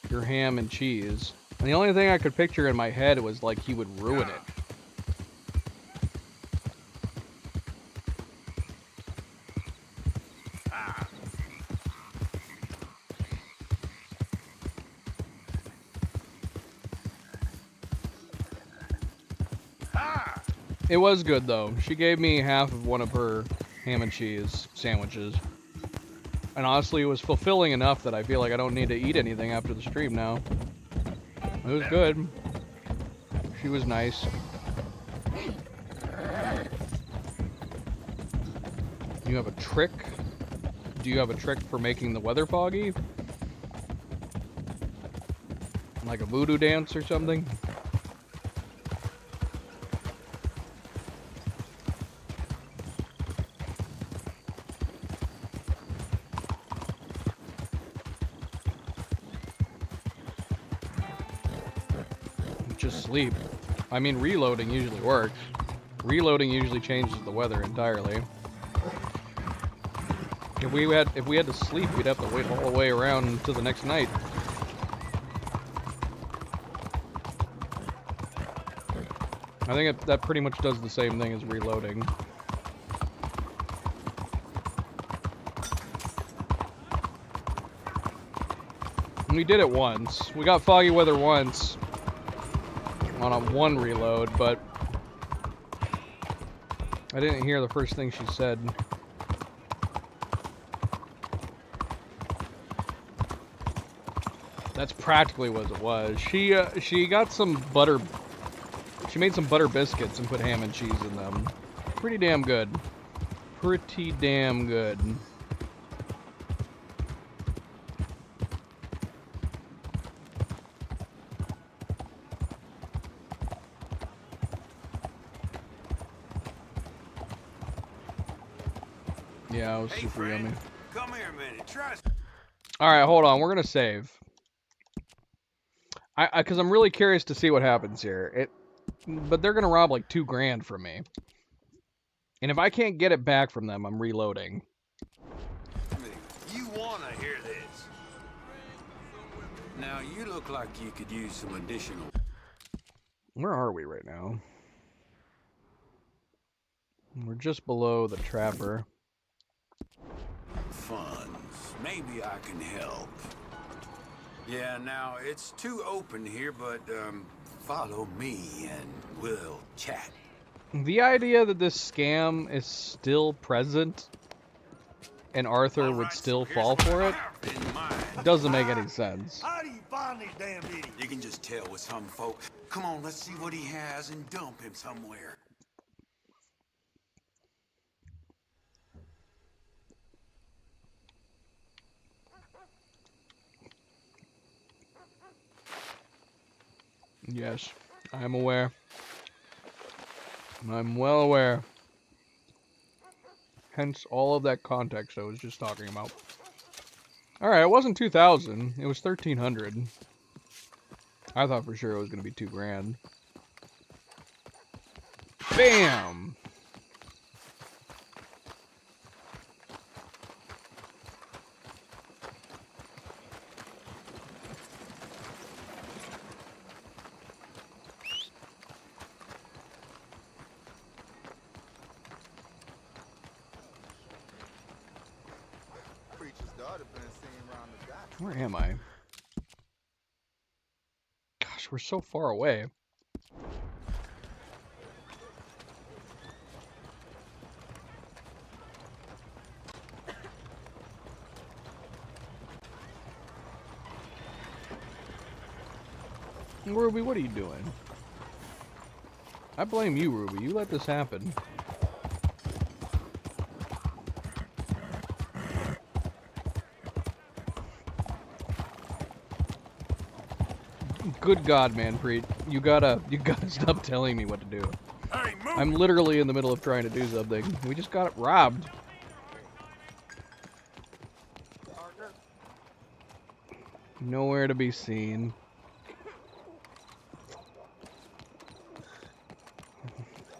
your ham and cheese. And the only thing I could picture in my head was like he would ruin it. It was good though. She gave me half of one of her ham and cheese sandwiches. And honestly, it was fulfilling enough that I feel like I don't need to eat anything after the stream now. It was good. She was nice. You have a trick? Do you have a trick for making the weather foggy? Like a voodoo dance or something? Just sleep. I mean, reloading usually works. Reloading usually changes the weather entirely. If we had to sleep, we'd have to wait all the way around until the next night. I think that pretty much does the same thing as reloading. We did it once. We got foggy weather once on a 1 reload, but I didn't hear the first thing she said. That's practically what it was. She got some butter. She made some butter biscuits and put ham and cheese in them. Pretty damn good. Pretty damn good. Yeah, it was super yummy. Come here a minute. Trust. All right, hold on. We're gonna save. Because I'm really curious to see what happens here. But they're gonna rob like $2 grand from me, and if I can't get it back from them, I'm reloading. You wanna hear this? Now you look like you could use some additional. Where are we right now? We're just below the trapper. Funds. Maybe I can help. Yeah, now it's too open here, but follow me and we'll chat. The idea that this scam is still present and Arthur would still fall for it doesn't make any sense. How do you find these damn idiots? You can just tell with some folk. Come on, let's see what he has and dump him somewhere. Yes, I'm aware. I'm well aware. Hence all of that context I was just talking about. Alright, it wasn't 2,000. It was 1,300. I thought for sure it was going to be $2 grand. Bam! Where am I? Gosh, Gosh, we're so far away. Ruby, what are you doing? I blame you, Ruby. You let this happen. Good God, Manpreet. You gotta stop telling me what to do. Hey, move. I'm literally in the middle of trying to do something. We just got robbed. Nowhere to be seen.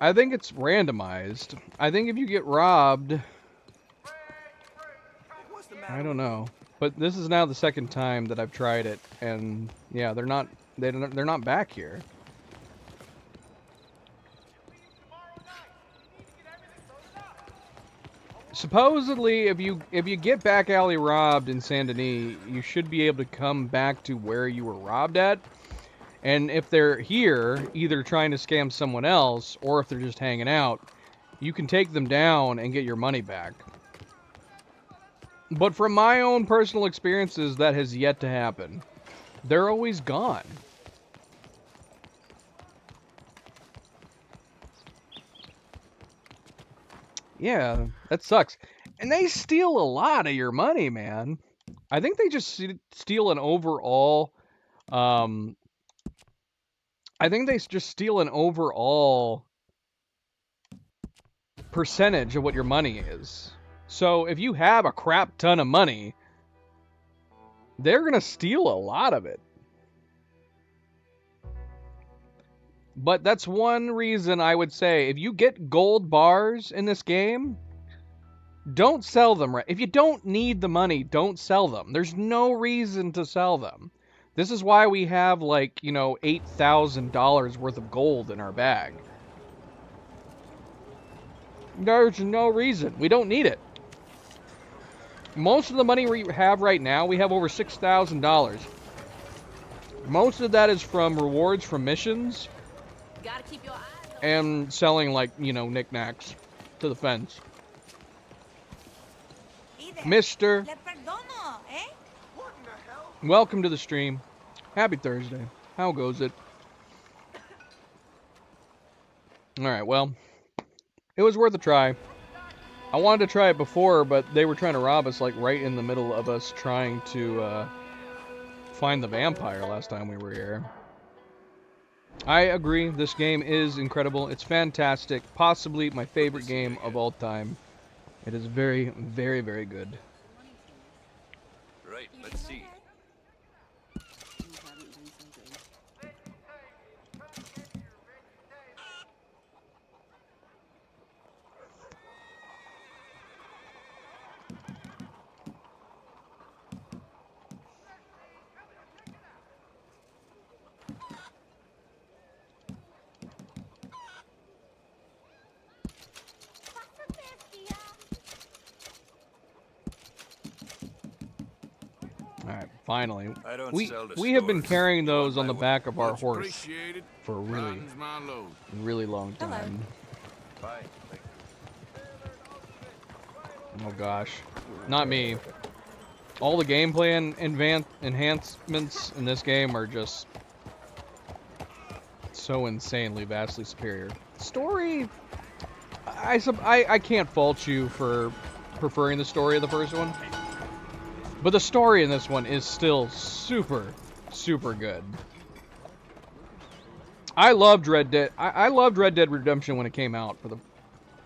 I think it's randomized. I think if you get robbed... I don't know. But this is now the second time that I've tried it, and yeah, they're not back here. Supposedly, if you get back alley robbed in Saint Denis, you should be able to come back to where you were robbed at. And if they're here, either trying to scam someone else, or if they're just hanging out, you can take them down and get your money back. But from my own personal experiences, that has yet to happen. They're always gone. Yeah, that sucks. And they steal a lot of your money, man. I think they just steal an overall... I think they just steal an overall percentage of what your money is. So if you have a crap ton of money, they're going to steal a lot of it. But that's one reason I would say, if you get gold bars in this game, don't sell them. If you don't need the money, don't sell them. There's no reason to sell them. This is why we have, like, you know, $8,000 worth of gold in our bag. There's no reason. We don't need it. Most of the money we have right now, we have over $6,000. Most of that is from rewards from missions. Gotta keep your eyes open. And selling, like, you know, knickknacks to the fence. Mr. Welcome to the stream. Happy Thursday. How goes it? Alright, well, it was worth a try. I wanted to try it before, but they were trying to rob us, like, right in the middle of us trying to find the vampire last time we were here. I agree, this game is incredible. It's fantastic. Possibly my favorite game of all time. It is very, very, very good. Right, let's see. Alright, finally. I don't We sell to have been stores. carrying those on the back of our Much horse appreciated. for a really, Lightens my load. really long time. Bye. Oh gosh. Not me. All the gameplay and enhancements in this game are just so insanely, vastly superior. Story... I can't fault you for preferring the story of the first one. But the story in this one is still super, super good. I loved Red Dead. I loved Red Dead Redemption when it came out for the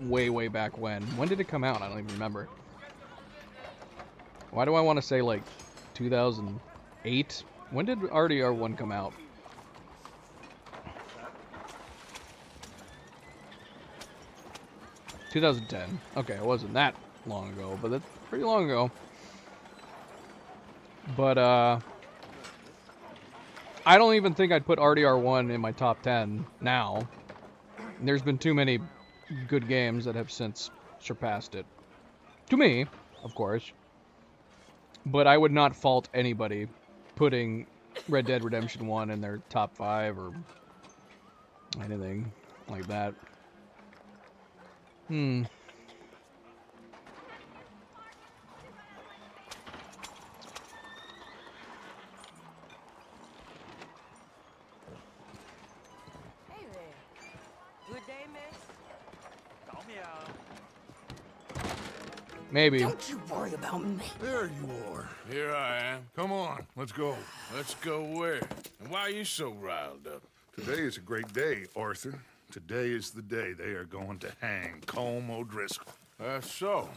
way, way back when. When did it come out? I don't even remember. Why do I want to say like 2008? When did RDR1 come out? $2010. Okay, it wasn't that long ago, but that's pretty long ago. But, I don't even think I'd put RDR1 in my top 10 now. There's been too many good games that have since surpassed it. To me, of course. But I would not fault anybody putting Red Dead Redemption 1 in their top 5 or anything like that. Hmm. Hey there. Good day, miss? Call me out. Maybe. Don't you worry about me. There you are. Here I am. Come on, let's go. Let's go where? And why are you so riled up? Today is a great day, Arthur. Today is the day they are going to hang Colm O'Driscoll. That's so.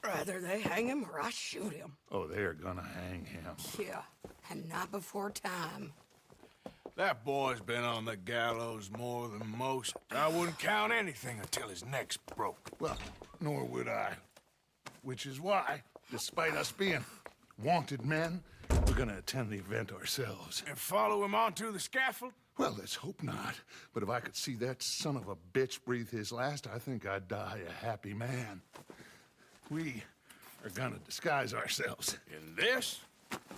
Rather they hang him or I shoot him. Oh, they are gonna hang him. Yeah, and not before time. That boy's been on the gallows more than most. I wouldn't count anything until his neck's broke. Well, nor would I. Which is why, despite us being wanted men, we're gonna attend the event ourselves. And follow him onto the scaffold? Well, let's hope not. But if I could see that son of a bitch breathe his last, I think I'd die a happy man. We are gonna disguise ourselves. In this?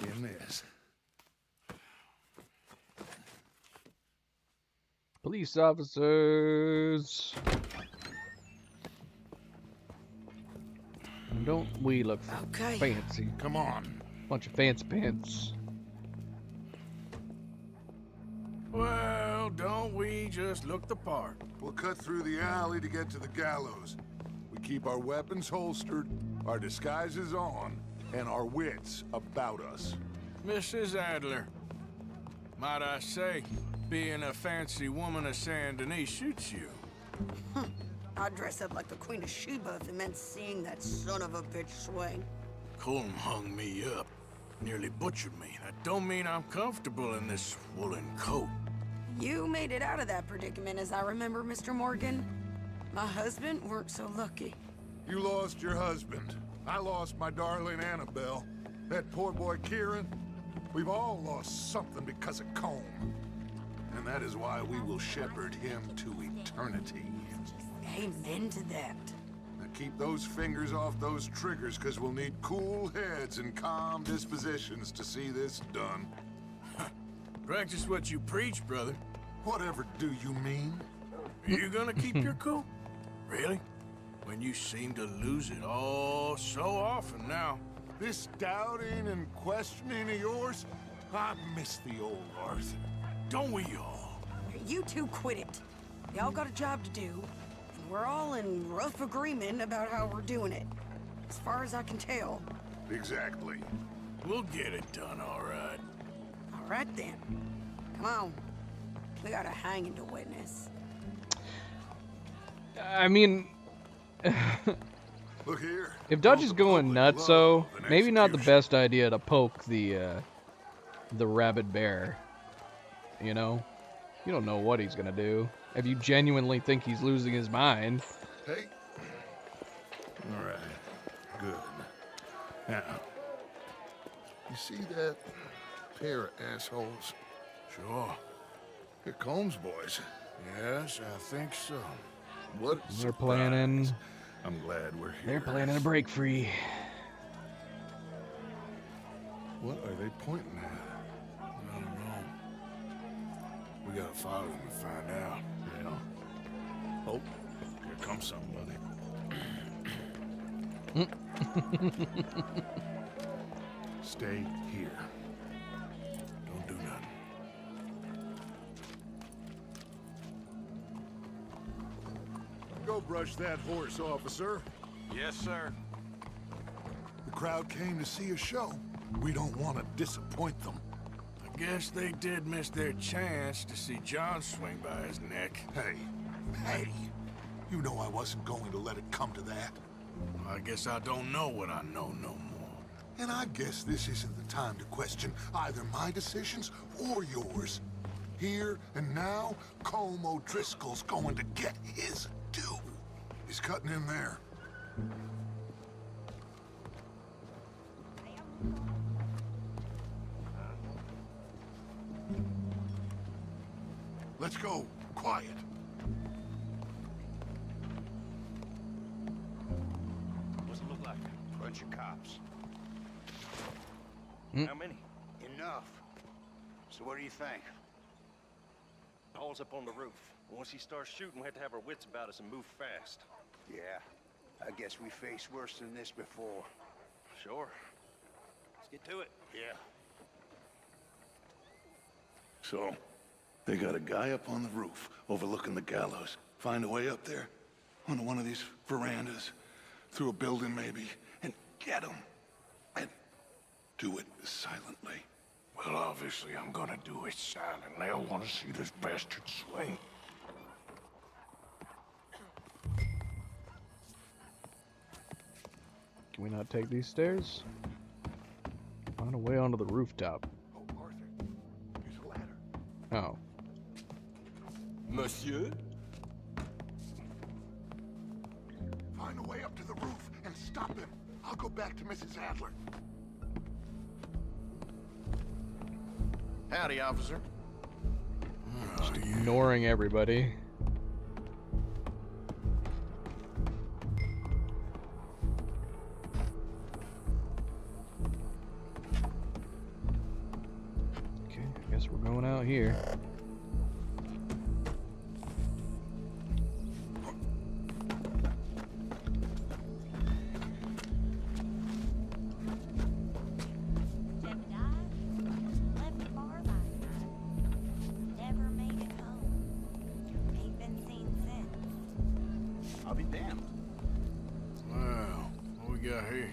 In this. Police officers. Don't we look fancy? Come on. Bunch of fancy pants. Well, don't we just look the part? We'll cut through the alley to get to the gallows. We keep our weapons holstered, our disguises on, and our wits about us. Mrs. Adler, might I say, being a fancy woman of Saint Denis suits you. I'd dress up like the Queen of Sheba if it meant seeing that son of a bitch swing. Colm hung me up, nearly butchered me. That don't mean I'm comfortable in this woolen coat. You made it out of that predicament, as I remember, Mr. Morgan. My husband weren't so lucky. You lost your husband. I lost my darling Annabelle. That poor boy Kieran. We've all lost something because of Colm. And that is why we will shepherd him to eternity. Amen to that. Now keep those fingers off those triggers, because we'll need cool heads and calm dispositions to see this done. Practice what you preach, brother. Whatever do you mean? Are you gonna keep your cool? Really? When you seem to lose it all so often now. This doubting and questioning of yours, I miss the old Arthur. Don't we all? You two quit it. Y'all got a job to do, and we're all in rough agreement about how we're doing it. As far as I can tell. Exactly. We'll get it done, all right. All right, then. Come on. We got a hanging to witness. I mean, look here. If Dutch is going nuts, so maybe not the best idea to poke the rabid bear. You know, you don't know what he's gonna do. If you genuinely think he's losing his mind. Hey. All right. Good. Now, you see that pair of assholes? Sure. They're Colm's boys. Yes, I think so. What? They're planning. I'm glad we're here. They're planning a break free. What are they pointing at? I don't know. We gotta follow them and find out. Yeah. Oh, here comes somebody. Stay here. Don't do nothing. Go brush that horse, officer. Yes, sir. The crowd came to see a show. We don't want to disappoint them. I guess they did miss their chance to see John swing by his neck. Hey, you know I wasn't going to let it come to that. I guess I don't know what I know no more. And I guess this isn't the time to question either my decisions or yours. Here and now, Colm O'Driscoll's going to get his due. He's cutting in there. Let's go. Quiet. What's it look like? Bunch of cops. Hmm? How many? Enough. So So what do you think? Paul's up on the roof. Once he starts shooting, we have to have our wits about us and move fast. Yeah, I guess we faced worse than this before. Sure. Let's get to it. Yeah. So, they got a guy up on the roof overlooking the gallows. Find a way up there, onto one of these verandas, through a building maybe, and get him. And do it silently. Well, obviously, I'm gonna do it silently. I want to see this bastard swing. Can we not take these stairs? Find a way onto the rooftop. Oh, Arthur, here's a ladder. Oh. Monsieur? Find a way up to the roof and stop him. I'll go back to Mrs. Adler. Howdy, officer. Just ignoring everybody. Okay, I guess we're going out here. I'll be damned. Well, what we got here?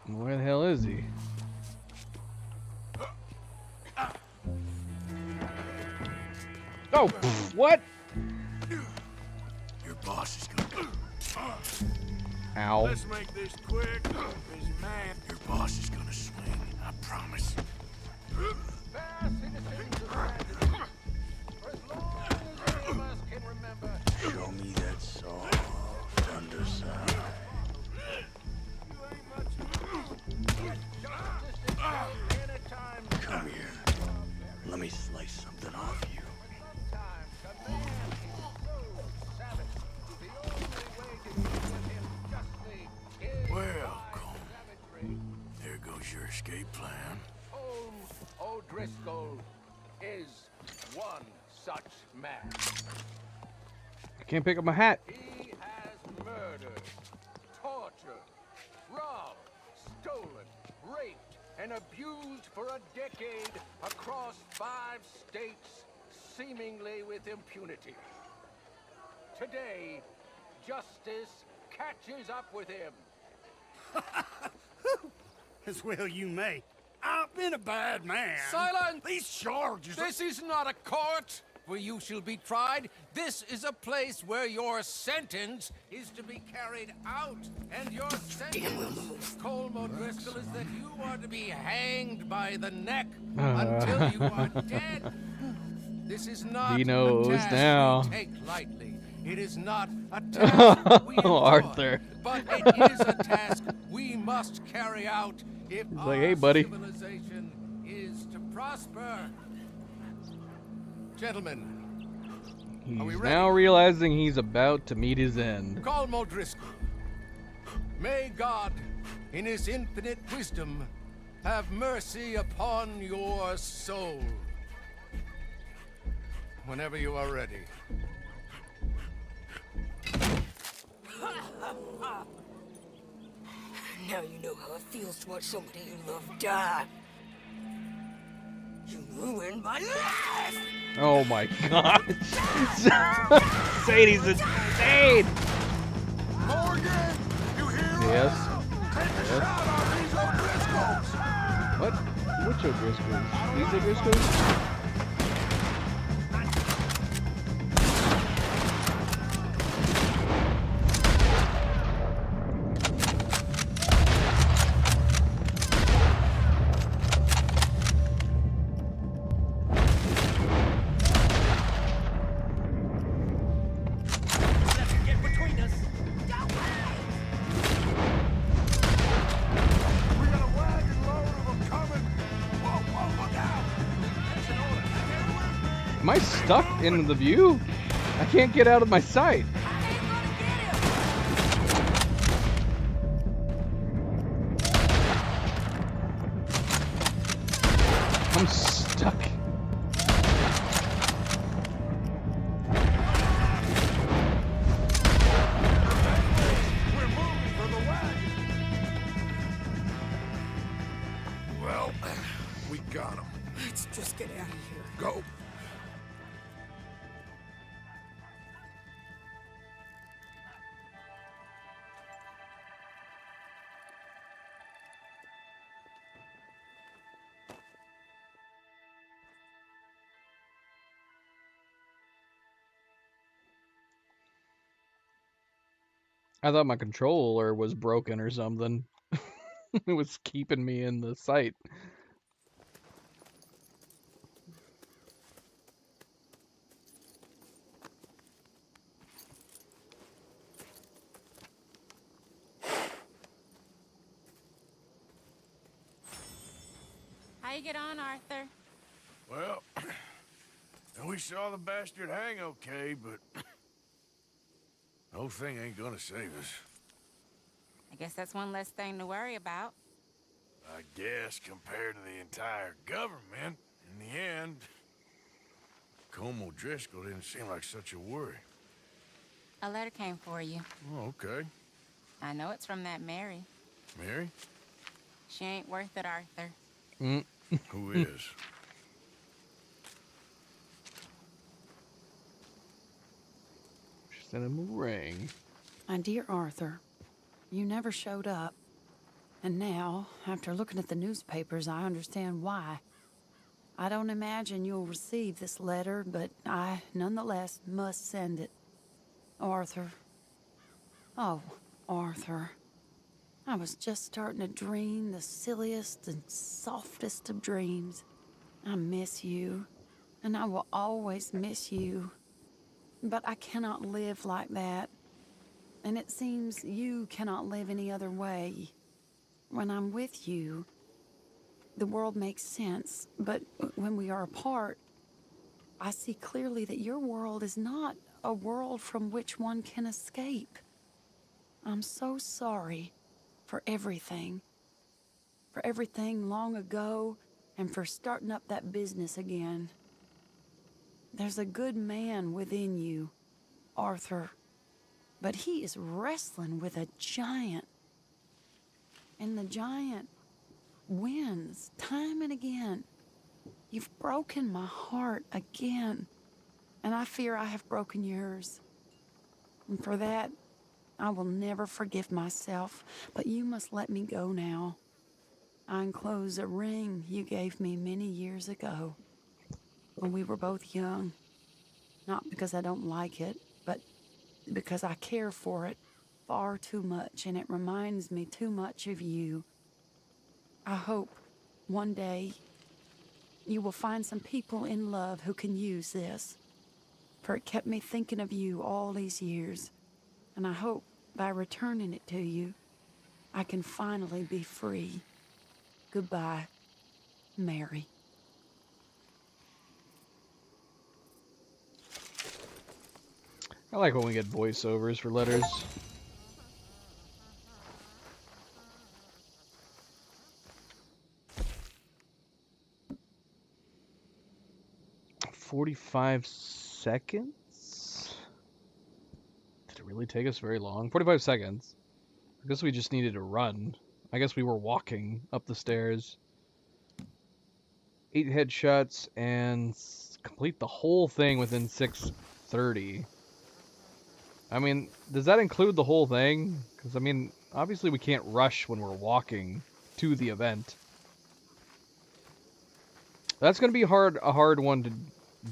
Where the hell is he? Oh, what? Your boss is gonna... Ow. Let's make this quick. Busy man. Your boss is gonna swing, I promise. Show me that soft underside. Come here. Let me slice something off you. Welcome. There goes your escape plan. Holmes O'Driscoll is one such man. I can't pick up my hat. He has murdered, tortured, robbed, stolen, raped, and abused for a decade across 5 states, seemingly with impunity. Today, justice catches up with him. As well you may. I've been a bad man. Silence! These charges are... This is not a court where you shall be tried. This is a place where your sentence is to be carried out. And your sentence, Colm O'Driscoll, is that you are to be hanged by the neck until you are dead. This is not He knows a task now. we take lightly. It is not a task we enjoy, Arthur. but it is a task we must carry out if He's our like, hey, buddy. civilization is to prosper. Gentlemen, are we He's ready? now realizing he's about to meet his end. Colm O'Driscoll, may God, in his infinite wisdom, have mercy upon your soul. Whenever you are ready. Now you know how it feels to watch somebody you love die. You ruined my life! Oh my god. Sadie's insane! Morgan! You hear Yes. Take a Yes. shot on these O'Driscolls! What? Which O'Driscolls? These O'Driscolls? Get between us. We got a wagon load of them coming! Whoa, whoa, look out! Am I stuck in the view? I can't get out of my sight. I'm stuck. Well, we got him. Let's just get out of here. Go. I thought my controller was broken or something. It was keeping me in the site. How you get on, Arthur? Well, we saw the bastard hang okay, but the whole thing ain't gonna save us. I guess that's one less thing to worry about. I guess compared to the entire government, in the end, Colm O'Driscoll didn't seem like such a worry. A letter came for you. Oh, okay. I know it's from that Mary. Mary? She ain't worth it, Arthur. Who is? She sent him a ring. My dear Arthur, you never showed up. And now, after looking at the newspapers, I understand why. I don't imagine you'll receive this letter, but I, nonetheless, must send it. Arthur. Oh, Arthur. I was just starting to dream the silliest and softest of dreams. I miss you, and I will always miss you. But I cannot live like that. And it seems you cannot live any other way. When I'm with you, the world makes sense, but when we are apart, I see clearly that your world is not a world from which one can escape. I'm so sorry for everything. For everything long ago, and for starting up that business again. There's a good man within you, Arthur, but he is wrestling with a giant. And the giant wins time and again. You've broken my heart again, and I fear I have broken yours. And for that, I will never forgive myself, but you must let me go now. I enclose a ring you gave me many years ago, when we were both young. Not because I don't like it, but because I care for it far too much, and it reminds me too much of you. I hope one day you will find some people in love who can use this, for it kept me thinking of you all these years, and I hope by returning it to you, I can finally be free. Goodbye, Mary. I like when we get voiceovers for letters. "45 seconds? Did it really take us very long? 45 seconds. I guess we just needed to run. I guess we were walking up the stairs. 8 headshots and complete the whole thing within 6:30. I mean, does that include the whole thing? Because, I mean, obviously we can't rush when we're walking to the event. That's going to be a hard one to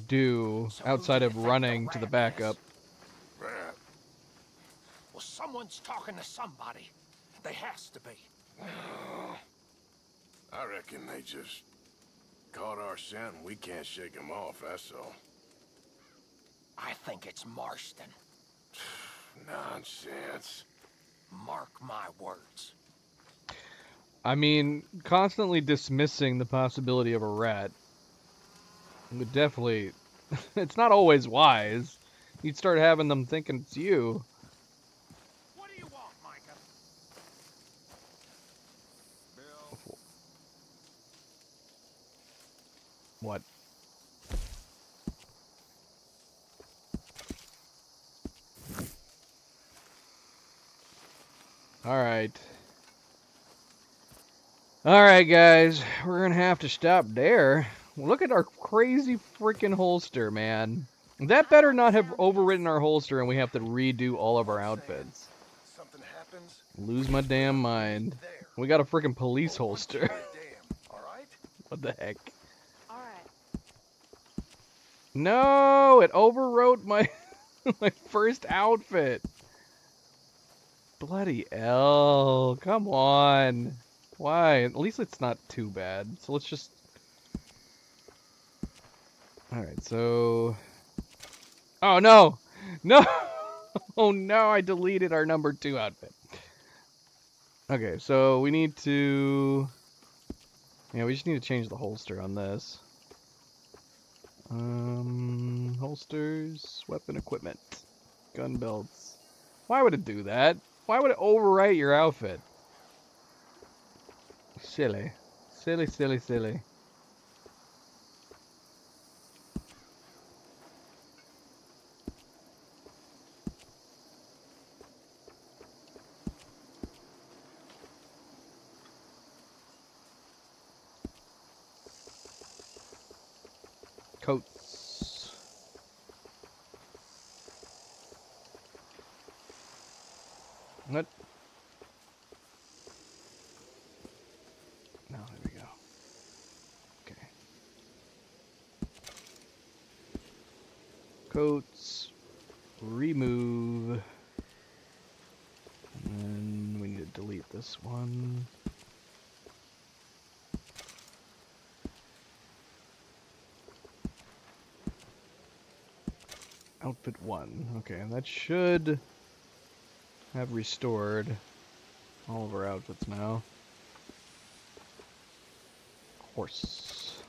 do outside of running to the backup. Well, someone's talking to somebody. They has to be. I reckon they just caught our scent and we can't shake them off, that's all. I think it's Marston. Nonsense. Mark my words. I mean, constantly dismissing the possibility of a rat would definitely... It's not always wise. You'd start having them thinking it's you. What do you want, Micah? What? Alright. Alright, guys. We're gonna have to stop there. Look at our crazy freaking holster, man. That better not have overwritten our holster and we have to redo all of our outfits. Something happens. Lose my damn mind. We got a freaking police holster. What the heck? No, it overwrote my my first outfit. Bloody hell. Come on. Why? At least it's not too bad. So let's just... Alright, so... Oh, no! No! Oh, no, I deleted our number 2 outfit. Okay, so we need to... Yeah, we just need to change the holster on this. Holsters, weapon equipment, gun belts. Why would it do that? Why would it overwrite your outfit? Silly. Silly, silly, silly. Coats. What? No, there we go. Okay. Coats. Remove. And then we need to delete this one. Outfit 1. Okay, and that should have restored all of our outfits now. Horse.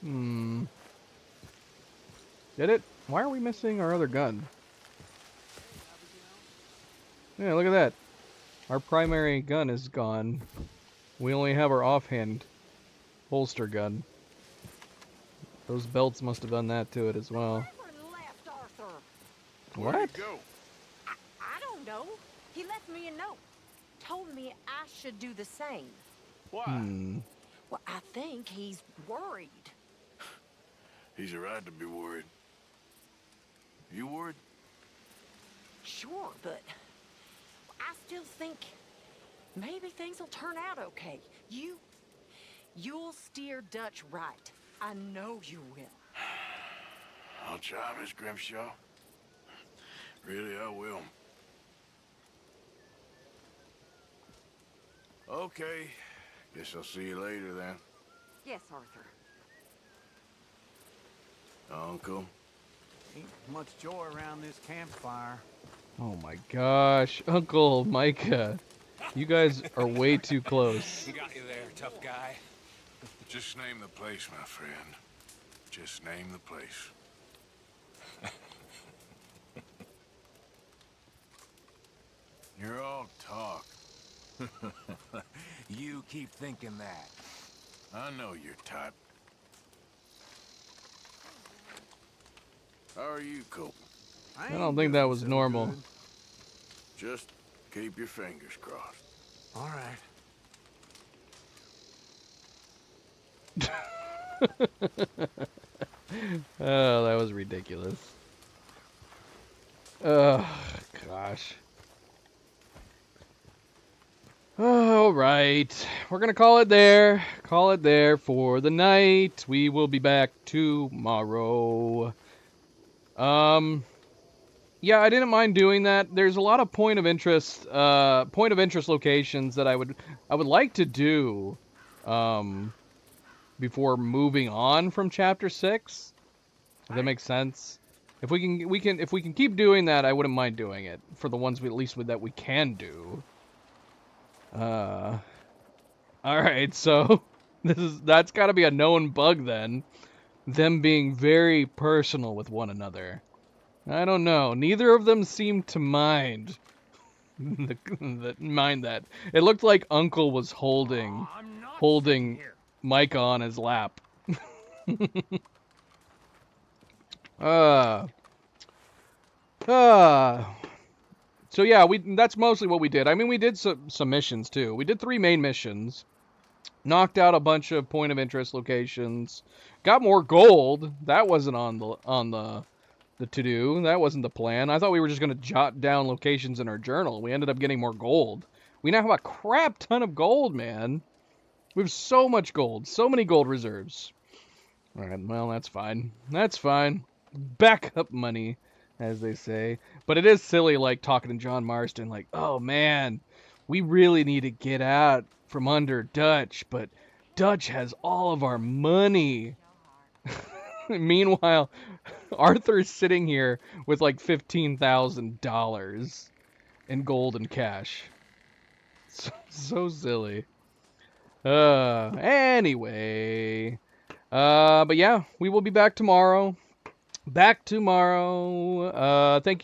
Did it? Why are we missing our other gun? Yeah, look at that. Our primary gun is gone. We only have our offhand holster gun. Those belts must have done that to it as well. What? I don't know. He left me a note. Told me I should do the same. Why? Well, I think he's worried. He's a right to be worried. You worried? Sure, but I still think maybe things will turn out okay. You'll steer Dutch right. I know you will. I'll try, Miss Grimshaw. Really, I will. Okay. Guess I'll see you later then. Yes, Arthur. Uncle. Ain't much joy around this campfire. Oh my gosh, Uncle Micah. You guys are way too close. Got you there, tough guy. Just name the place, my friend. Just name the place. You're all talk. You keep thinking that. I know your type. How are you coping? I don't think that was normal. Good. Just keep your fingers crossed. All right. Oh, that was ridiculous. Oh, gosh. All right. We're going to call it there. Call it there for the night. We will be back tomorrow. Yeah, I didn't mind doing that. There's a lot of point of interest locations that I would like to do before moving on from chapter 6. If that makes sense. If we can keep doing that, I wouldn't mind doing it for the ones that we can do. All right, so that's got to be a known bug then. Them being very personal with one another. I don't know. Neither of them seem to mind. Mind that. It looked like Uncle was holding Micah on his lap. So yeah, that's mostly what we did. I mean, we did some missions too. We did 3 main missions. Knocked out a bunch of point of interest locations. Got more gold. That wasn't on the to-do. That wasn't the plan. I thought we were just going to jot down locations in our journal. We ended up getting more gold. We now have a crap ton of gold, man. We have so much gold. So many gold reserves. All right, well, that's fine. That's fine. Backup money, as they say. But it is silly, like, talking to John Marston, like, oh, man, we really need to get out from under Dutch, but Dutch has all of our money. Meanwhile, Arthur's sitting here with like $15,000 in gold and cash. So silly. Anyway. But yeah, we will be back tomorrow. Thank you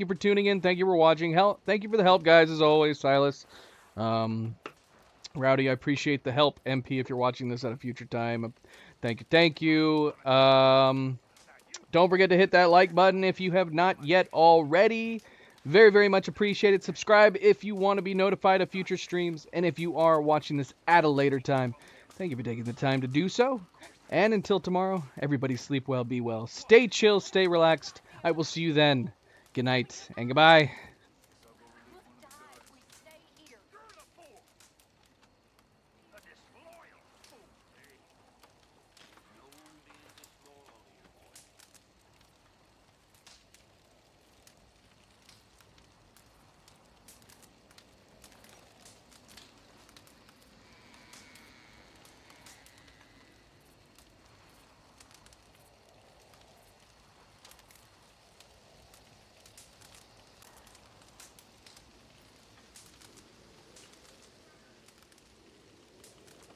for tuning in. Thank you for watching. Thank you for the help, guys, as always, Silas. Rowdy, I appreciate the help. MP, if you're watching this at a future time, thank you. Don't forget to hit that like button if you have not yet already. Very, very much appreciated. Subscribe if you want to be notified of future streams. And if you are watching this at a later time, thank you for taking the time to do so. And until tomorrow, everybody sleep well, be well. Stay chill, stay relaxed. I will see you then. Good night and goodbye.